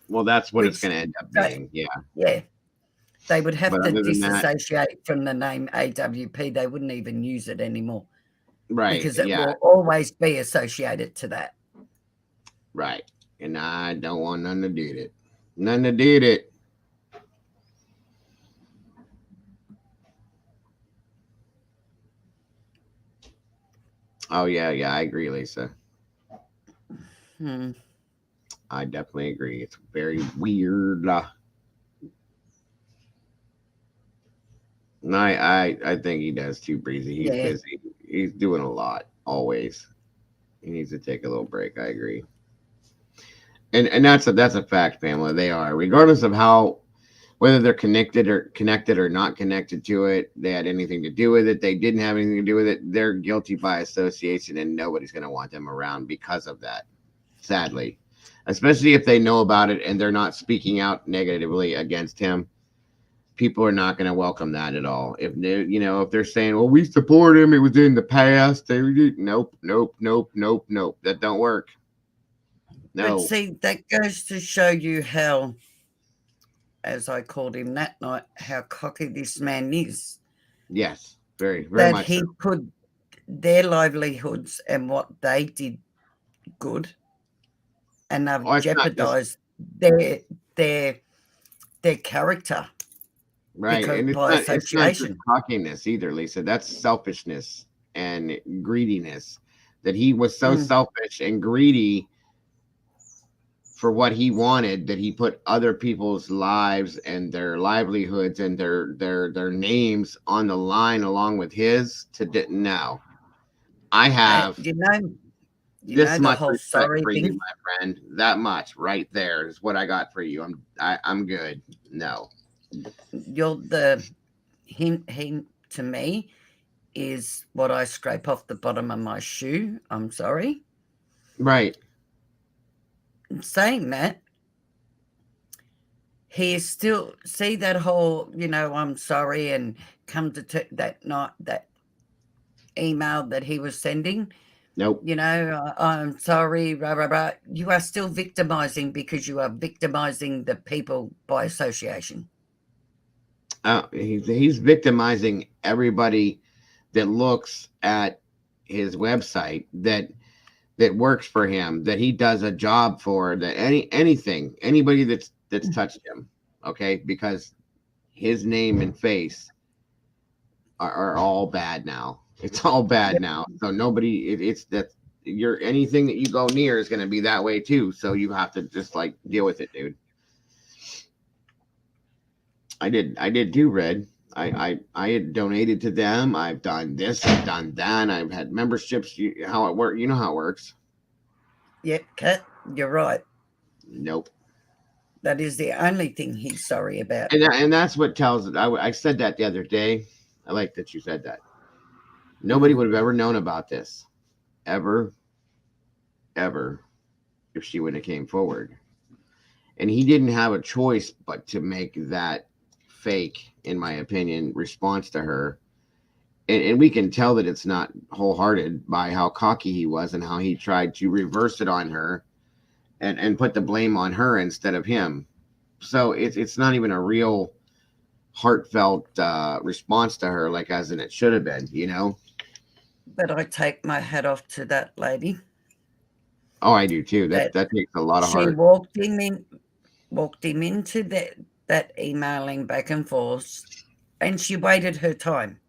Well, that's what it's going to end up being. Yeah. Yeah. They would have to disassociate from the name AWP. They wouldn't even use it anymore. Right. Because it will always be associated to that. Right. And I don't want none to do it. None to do it. Oh, yeah. I agree, Lisa. I definitely agree. It's very weird. I think he does too, Breezy. He's busy. He's doing a lot, always. He needs to take a little break. I agree. And that's a fact, Pamela. They are, regardless of how, whether they're connected or not connected to it, they had anything to do with it, they didn't have anything to do with it, they're guilty by association, and nobody's going to want them around because of that, sadly. Especially if they know about it and they're not speaking out negatively against him. People are not going to welcome that at all. If they're saying, well, we support him, it was in the past, nope. That don't work. But No. see, that goes to show you how, as I called him that night, how cocky this man is. Yes. Very, very That much so. he put their livelihoods and what they did good, and they've Oh, it's not just jeopardized their their character right, because and by it's not just association. cockiness either, Lisa. That's selfishness and greediness. That he was so Mm. selfish and greedy for what he wanted that he put other people's lives and their livelihoods and their names on the line along with his to now. I have You this know the much whole respect sorry for you, thing. my friend. That much right there is what I got for you. I'm good. No. You're the him to me is what I scrape off the bottom of my shoe. I'm sorry. Right. In saying that, he is still see that whole, I'm sorry, and come to that night, that email that he was sending, Nope. I'm sorry, rah, rah, rah. You are still victimizing because you are victimizing the people by association. He's victimizing everybody that looks at his website that works for him, that he does a job for, that anybody that's touched him, okay, because his name and face are all bad now. It's all bad Yep. now. So nobody, it's that you're anything that you go near is going to be that way too. So you have to just like deal with it, dude. I did too, Red. I had donated to them. I've done this. I've done that. I've had memberships. How it works? You know how it works. Yep, Kat, you're right. Nope. That is the only thing he's sorry about. And that's what tells it. I said that the other day. I like that you said that. Nobody Mm. would have ever known about this, ever, ever, if she wouldn't have came forward. And he didn't have a choice but to make that fake, in my opinion, response to her. And we can tell that it's not wholehearted by how cocky he was and how he tried to reverse it on her and put the blame on her instead of him. So it's not even a real heartfelt response to her, like as in it should have been, you know. But I take my hat off to that lady. Oh, I do too. That That takes a lot of she heart. walked him into that emailing back and forth, and she waited her time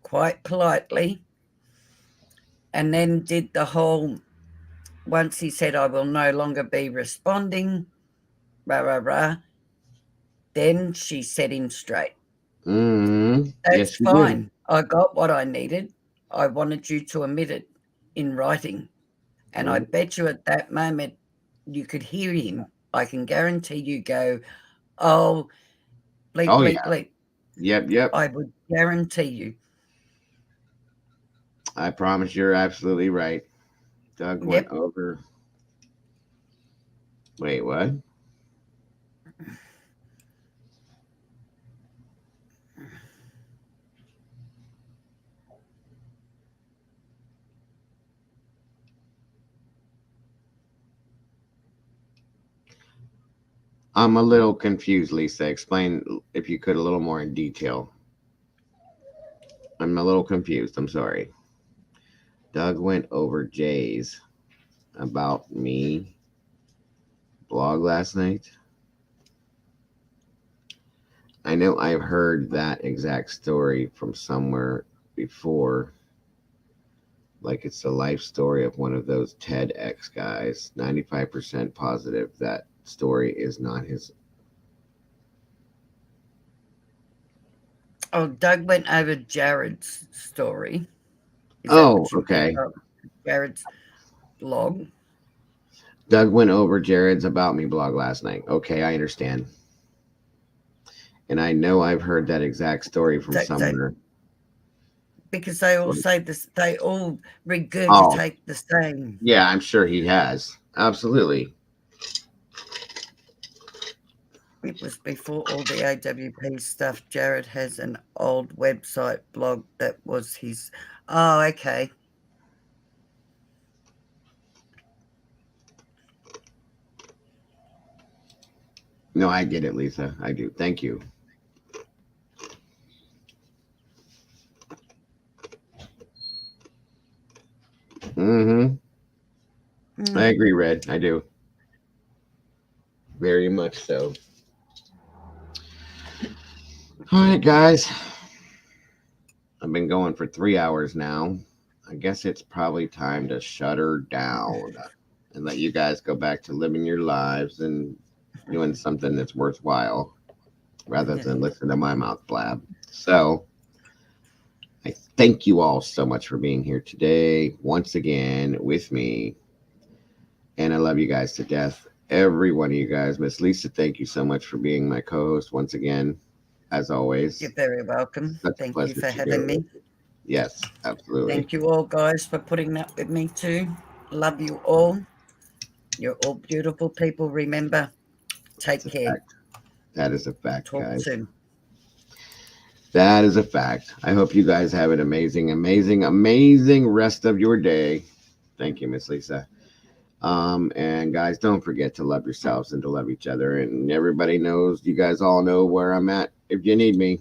quite politely, and then did the whole. Once he said, "I will no longer be responding," rah rah rah. Then she set him straight. Mm-hmm. That's Yes, you did. fine. I got what I needed. I wanted you to admit it in writing. And I Mm-hmm. bet you at that moment you could hear him. I can guarantee you go, oh, bleep, Oh bleep, yeah. bleep. Yep. Yep. I would guarantee you. I promise you're absolutely right. Doug went Yep. over. Wait, what? I'm a little confused, Lisa. Explain, if you could, a little more in detail. I'm a little confused. I'm sorry. Doug went over Jay's about me blog last night. I know I've heard that exact story from somewhere before. Like it's the life story of one of those TEDx guys. 95% positive that story is not his. Oh, Doug went over Jared's story. Is that Oh, what you picked okay. up? Jared's blog. Doug went over Jared's About Me blog last night. Okay, I understand. And I know I've heard that exact story from somewhere. Because they all say this, they all Oh, regurgitate the same. yeah, I'm sure he has. Absolutely. It was before all the AWP stuff. Jared has an old website blog that was his. Oh, okay. No, I get it, Lisa. I do. Thank you. Mm-hmm. I Mm. agree, Red. I do. Very much so. All right, guys. I've been going for 3 hours now. I guess it's probably time to shut her down and let you guys go back to living your lives and doing something that's worthwhile rather than listen to my mouth blab. So I thank you all so much for being here today once again with me. And I love you guys to death. Every one of you guys. Miss Lisa, thank you so much for being my co-host once again, as always. You're very welcome. Such a Thank you pleasure for to do having it. me. Yes, absolutely. Thank you all, guys, for putting up with me too. Love you all. You're all beautiful people. Remember, take That's a care. fact. That is a fact, Talk guys. soon. That is a fact. I hope you guys have an amazing, amazing, amazing rest of your day. Thank you, Miss Lisa. And guys, don't forget to love yourselves and to love each other. And everybody knows, you guys all know where I'm at if you need me.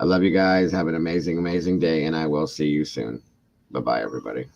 I love you guys. Have an amazing, amazing day, and I will see you soon. Bye bye, everybody.